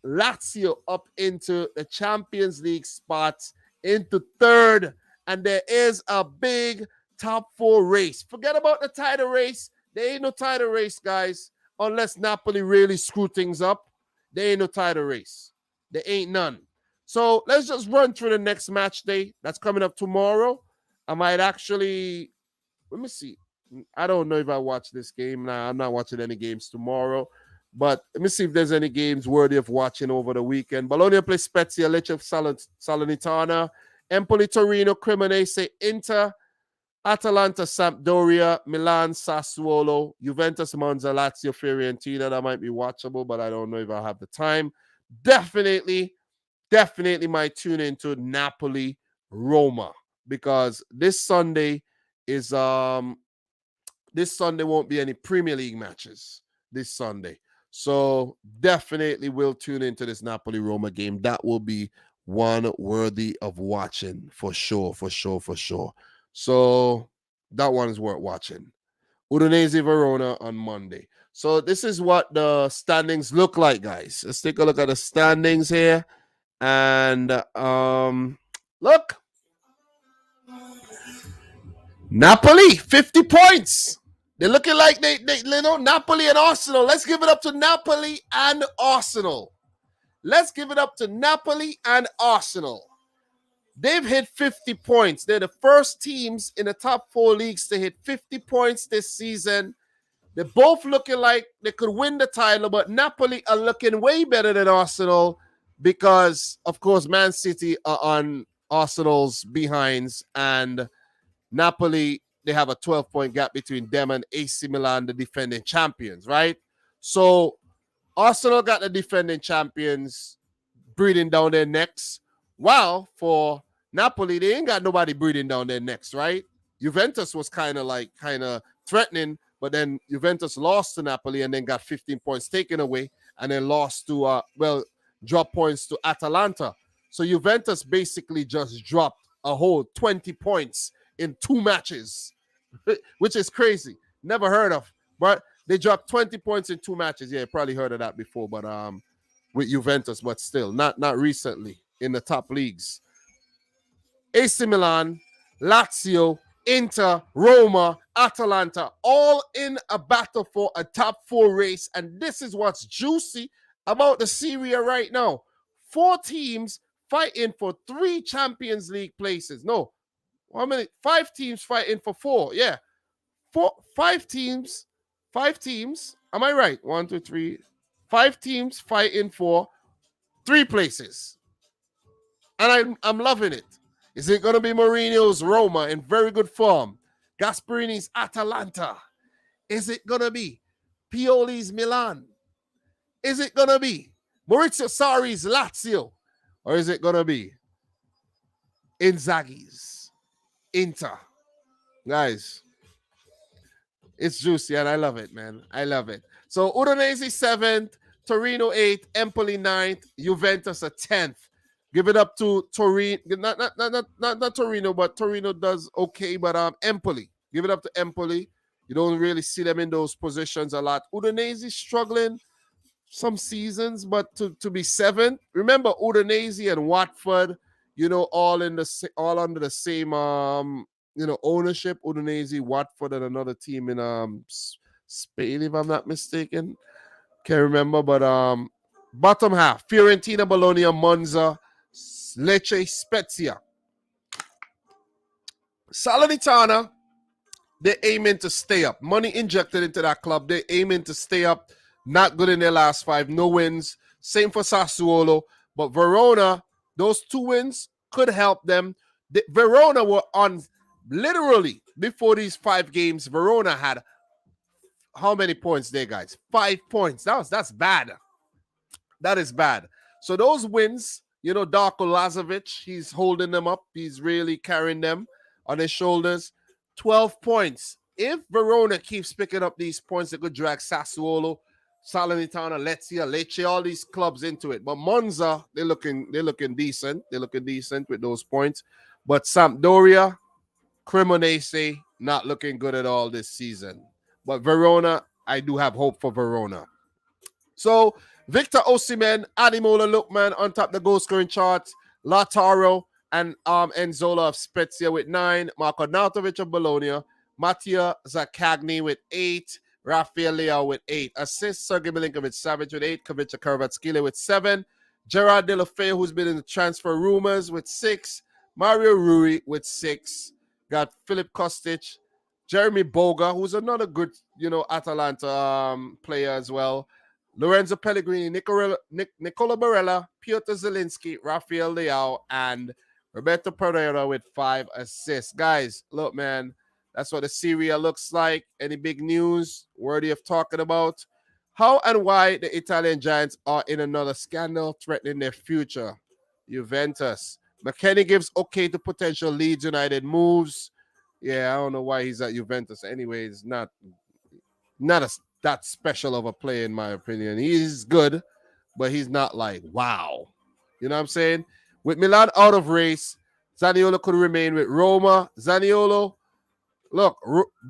Lazio up into the Champions League spots, into third. And there is a big top 4 race. Forget about the title race. There ain't no title race, guys, unless Napoli really screw things up. There ain't no title race. There ain't none. So let's just run through the next match day that's coming up tomorrow. I might actually, let me see. I don't know if I watch this game. Nah, I'm not watching any games tomorrow. But let me see if there's any games worthy of watching over the weekend. Bologna plays Spezia, Lecce Salernitana, Empoli, Torino, Cremonese, Inter, Atalanta, Sampdoria, Milan, Sassuolo, Juventus, Monza, Lazio, Fiorentina. That might be watchable, but I don't know if I'll have the time. Definitely might tune into Napoli, Roma, because this Sunday won't be any Premier League matches this Sunday. So definitely will tune into this Napoli-Roma game. That will be one worthy of watching for sure. So that one is worth watching. Udinese Verona on Monday. So this is what the standings look like, guys. Let's take a look at the standings here. And look. Napoli, 50 points. They're looking like they Napoli and Arsenal. Let's give it up to Napoli and Arsenal. They've hit 50 points. They're the first teams in the top 4 leagues to hit 50 points this season. They're both looking like they could win the title, but Napoli are looking way better than Arsenal because, of course, Man City are on Arsenal's behinds, and Napoli, they have a 12-point gap between them and AC Milan, the defending champions, right? So Arsenal got the defending champions breathing down their necks, while for Napoli, they ain't got nobody breathing down their necks, right? Juventus was kind of threatening, but then Juventus lost to Napoli and then got 15 points taken away and then lost to, drop points to Atalanta. So Juventus basically just dropped a whole 20 points in 2 matches, which is crazy. Never heard of. But they dropped 20 points in 2 matches. Yeah, you probably heard of that before, but with Juventus, but still, not recently in the top leagues. AC Milan, Lazio, Inter, Roma, Atalanta, all in a battle for a top 4 race. And this is what's juicy about the Serie A right now. 4 teams fighting for 3 Champions League places. No, how many? 5 teams fighting for 4. Yeah. 5 teams. Am I right? 1, 2, 3. 5 teams fighting for 3 places. And I'm loving it. Is it going to be Mourinho's Roma in very good form? Gasperini's Atalanta? Is it going to be Pioli's Milan? Is it going to be Maurizio Sarri's Lazio? Or is it going to be Inzaghi's Inter? Guys, it's juicy and I love it, man. I love it. So Udinese 7th, Torino 8th, Empoli 9th, Juventus a 10th. Give it up to Torino, not Torino, but Torino does okay. But Empoli, give it up to Empoli. You don't really see them in those positions a lot. Udinese struggling some seasons, but to be 7th. Remember Udinese and Watford, all under the same ownership. Udinese, Watford, and another team in Spain, if I'm not mistaken. Can't remember, but bottom half: Fiorentina, Bologna, Monza, Lecce, Spezia. Salernitana, they're aiming to stay up. Money injected into that club. They're aiming to stay up. Not good in their last 5. No wins. Same for Sassuolo. But Verona, those 2 wins could help them. Verona were on, literally, before these 5 games, Verona had how many points there, guys? 5 points. That's bad. That is bad. So those wins, Darko Lazovic, he's holding them up. He's really carrying them on his shoulders. 12 points. If Verona keeps picking up these points, they could drag Sassuolo, Salernitana, Lecce, all these clubs into it. But Monza, they're looking decent. They're looking decent with those points. But Sampdoria, Cremonese, not looking good at all this season. But Verona, I do have hope for Verona. So Victor Osimhen, Ademola Lookman on top of the goal scoring charts. Lautaro and Enzola of Spezia with 9. Marco Nautovic of Bologna. Mattia Zaccagni with 8. Rafael Leao with 8 assists. Sergei Milinkovic-Savic with 8. Kavica Kvaratskhelia with 7. Gerard Deulofeu, who's been in the transfer rumors, with 6. Mario Rui with 6. Got Filip Kostic. Jeremy Boga, who's another good, Atalanta player as well. Lorenzo Pellegrini, Nicola Barella, Piotr Zielinski, Rafael Leao, and Roberto Pereira with 5 assists. Guys, look, man, that's what the Serie A looks like. Any big news worthy of talking about? How and why the Italian Giants are in another scandal threatening their future? Juventus. McKennie gives okay to potential Leeds United moves. Yeah, I don't know why he's at Juventus. Anyways, not that special of a player in my opinion. He's good, but he's not like, wow. You know what I'm saying? With Milan out of race, Zaniolo could remain with Roma. Zaniolo, look,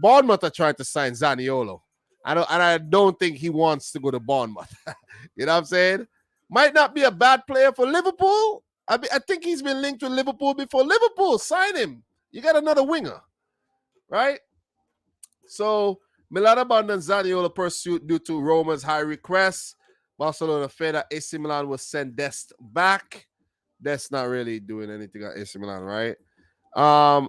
Bournemouth are trying to sign Zaniolo. I don't think he wants to go to Bournemouth. You know what I'm saying? Might not be a bad player for Liverpool. I think he's been linked with Liverpool before. Liverpool, sign him. You got another winger, right? So Milan abandoned Zaniolo pursuit due to Roma's high request. Barcelona feared that AC Milan will send Dest back. Dest not really doing anything at AC Milan, right? How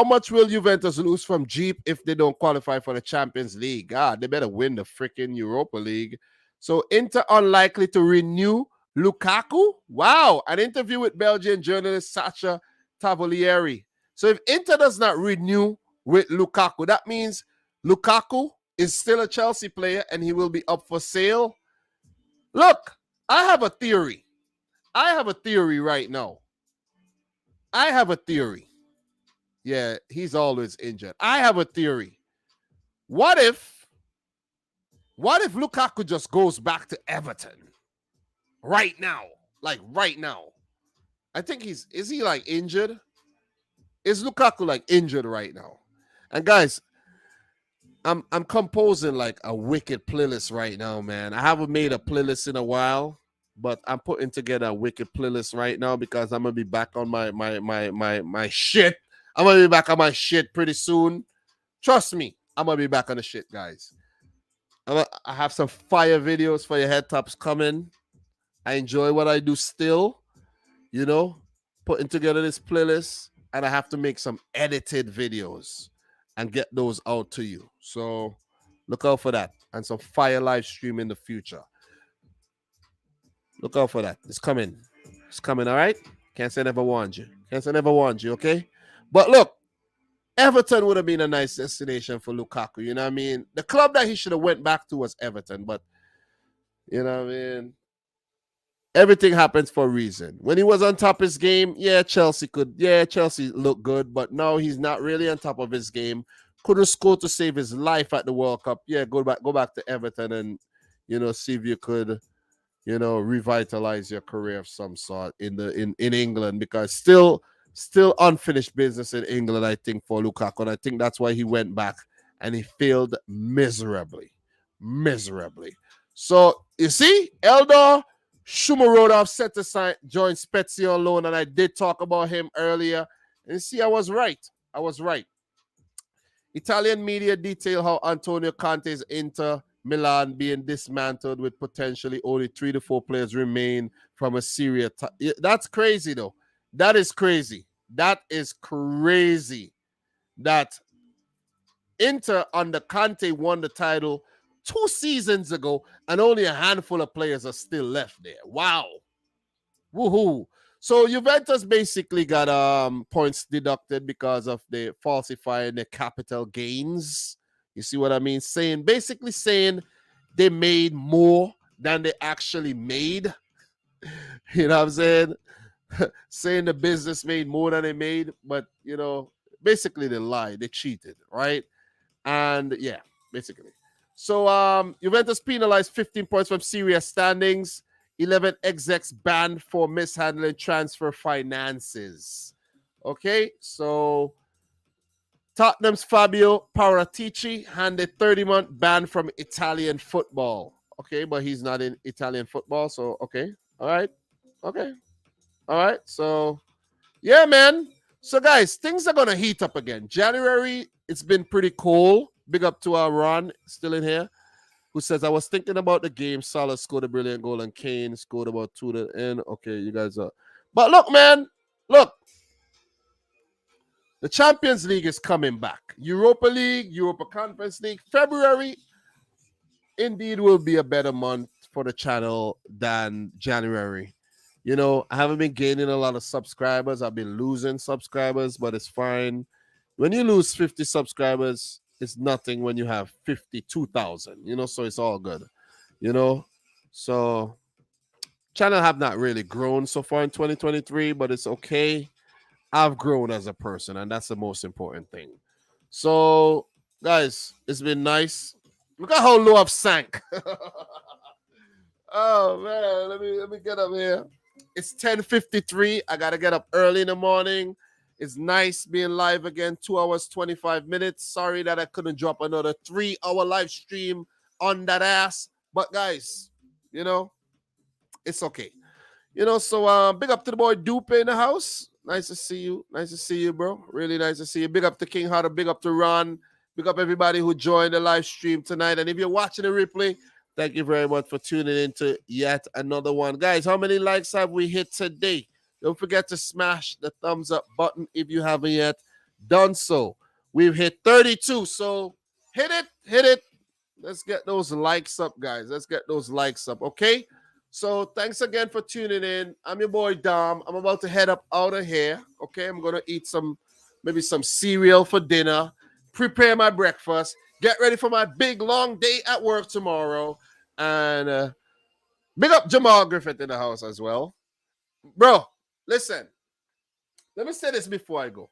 much will Juventus lose from Jeep if they don't qualify for the Champions League? God, they better win the freaking Europa League. So Inter unlikely to renew Lukaku. Wow, an interview with Belgian journalist Sacha Tavolieri. So if Inter does not renew with Lukaku, that means Lukaku is still a Chelsea player and he will be up for sale. Look, I have a theory. Right now. I have a theory. Yeah, he's always injured. I have a theory. What if Lukaku just goes back to Everton right now? Like right now. I think is he like injured? Is Lukaku like injured right now? And guys, I'm composing like a wicked playlist right now, man. I haven't made a playlist in a while, but I'm putting together a wicked playlist right now because I'm gonna be back on my shit. I'm gonna be back on my shit pretty soon. Trust me, I'm gonna be back on the shit, guys. I have some fire videos for your head tops coming. I enjoy what I do still, putting together this playlist, and I have to make some edited videos and get those out to you. So look out for that. And some fire live stream in the future. Look out for that. It's coming. It's coming, all right? Can't say never warned you. Okay? But look, Everton would have been a nice destination for Lukaku, you know what I mean? The club that he should have went back to was Everton, but, you know what I mean? Everything happens for a reason. When he was on top of his game, Chelsea looked good, but now he's not really on top of his game. Couldn't score to save his life at the World Cup. Yeah, go back to Everton and, see if you could, revitalize your career of some sort in England, because still unfinished business in England, I think, for Lukaku. And I think that's why he went back and he failed miserably. So, you see, Eldor Shumarodov set to join Spezia on loan, and I did talk about him earlier. And you see, I was right. Italian media detail how Antonio Conte's Inter Milan being dismantled with potentially only 3 to 4 players remain from a Serie A. That's crazy, though. That is crazy. That Inter under Conte won the title 2 seasons ago, and only a handful of players are still left there. Wow. Woohoo. So Juventus basically got points deducted because of the falsifying the capital gains. You see what I mean? Basically saying they made more than they actually made. You know what I'm saying? Saying the business made more than they made, but, basically they lied. They cheated, right? And, yeah, basically. So Juventus penalized 15 points from Serie A standings. 11 execs banned for mishandling transfer finances. Okay, so Tottenham's Fabio Paratici handed 30-month ban from Italian football. Okay, but he's not in Italian football, so okay. All right. Okay. All right, so yeah, man. So guys, things are going to heat up again. January, it's been pretty cool. Big up to our Ron, still in here, who says, I was thinking about the game. Salah scored a brilliant goal and Kane scored about 2 to the end. Okay, you guys are. But look, man, look. The Champions League is coming back. Europa League, Europa Conference League. February, indeed, will be a better month for the channel than January. You know, I haven't been gaining a lot of subscribers. I've been losing subscribers, but it's fine. When you lose 50 subscribers, it's nothing when you have 52,000, you know, so it's all good, you know. So channel have not really grown so far in 2023, but it's okay. I've grown as a person, and that's the most important thing. So, guys, it's been nice. Look at how low I've sank. Oh man, let me get up here. It's 10:53. I gotta get up early in the morning. It's nice being live again. 2 hours, 25 minutes. Sorry that I couldn't drop another 3-hour live stream on that ass. But guys, you know, it's okay. You know, so big up to the boy Dupe in the house. Nice to see you. Nice to see you, bro. Really nice to see you. Big up to King Harder. Big up to Ron. Big up everybody who joined the live stream tonight. And if you're watching the replay, thank you very much for tuning in to yet another one. Guys, how many likes have we hit today? Don't forget to smash the thumbs up button if you haven't yet done so. We've hit 32, so hit it. Let's get those likes up, guys. Let's get those likes up, okay? So thanks again for tuning in. I'm your boy Dom. I'm about to head up out of here, okay? I'm going to eat maybe some cereal for dinner, prepare my breakfast, get ready for my big, long day at work tomorrow, and big up Jamal Griffith in the house as well. Bro, listen, let me say this before I go.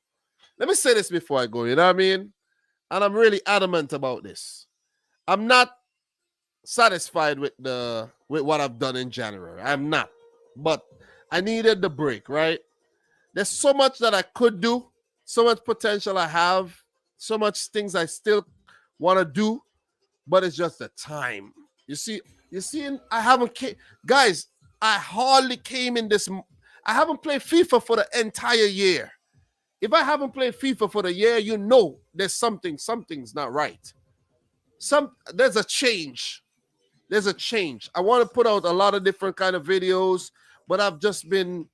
You know what I mean? And I'm really adamant about this. I'm not satisfied with what I've done in January. I'm not. But I needed the break, right? There's so much that I could do, so much potential I have, so much things I still want to do, but it's just the time. You see, I haven't guys, I hardly came in this. I haven't played FIFA for the entire year. If I haven't played FIFA for the year, you know there's something's not right. There's a change. There's a change. I want to put out a lot of different kind of videos, but I've just been,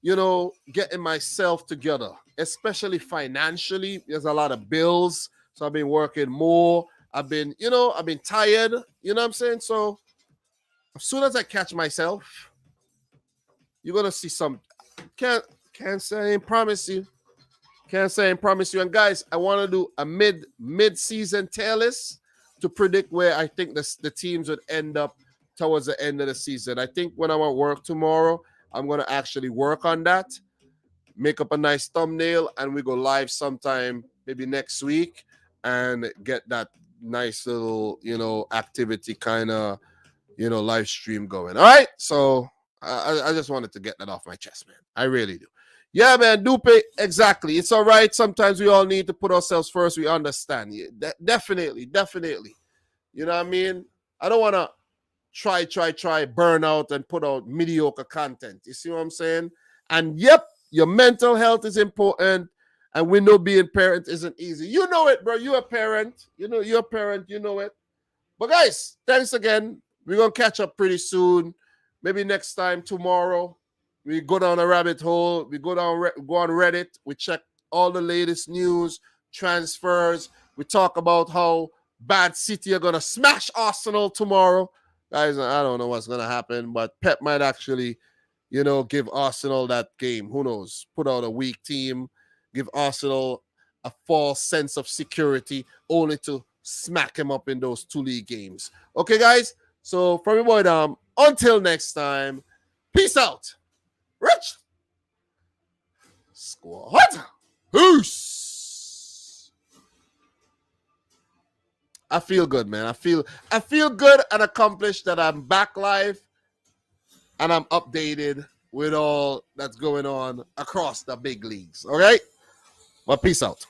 you know, getting myself together, especially financially. There's a lot of bills, so I've been working more. I've been tired, you know what I'm saying? So as soon as I catch myself, you're going to see some. Can't say I ain't promise you. And guys, I want to do a mid-season tier list to predict where I think the teams would end up towards the end of the season. I think when I'm at work tomorrow, I'm going to actually work on that, make up a nice thumbnail, and we go live sometime maybe next week and get that nice little, you know, activity kind of, you know, live stream going. All right? So I just wanted to get that off my chest, man. I really do. Yeah, man, Dupe, exactly. It's all right. Sometimes we all need to put ourselves first. We understand. Yeah, definitely. You know what I mean? I don't want to try, burn out and put out mediocre content. You see what I'm saying? And yep, your mental health is important. And we know being parent isn't easy. You know it, bro. You're a parent. You know, you're a parent. You know it. But guys, thanks again. We're going to catch up pretty soon. Maybe next time, tomorrow. We go down a rabbit hole. We go on Reddit. We check all the latest news, transfers. We talk about how bad City are going to smash Arsenal tomorrow. Guys, I don't know what's going to happen, but Pep might actually, you know, give Arsenal that game. Who knows? Put out a weak team, give Arsenal a false sense of security, only to smack him up in those 2 league games. Okay, guys? So from your boy Dom, until next time, peace out. Rich Squad. Peace. I feel good, man. I feel good and accomplished that I'm back live and I'm updated with all that's going on across the big leagues. All right? Well, peace out.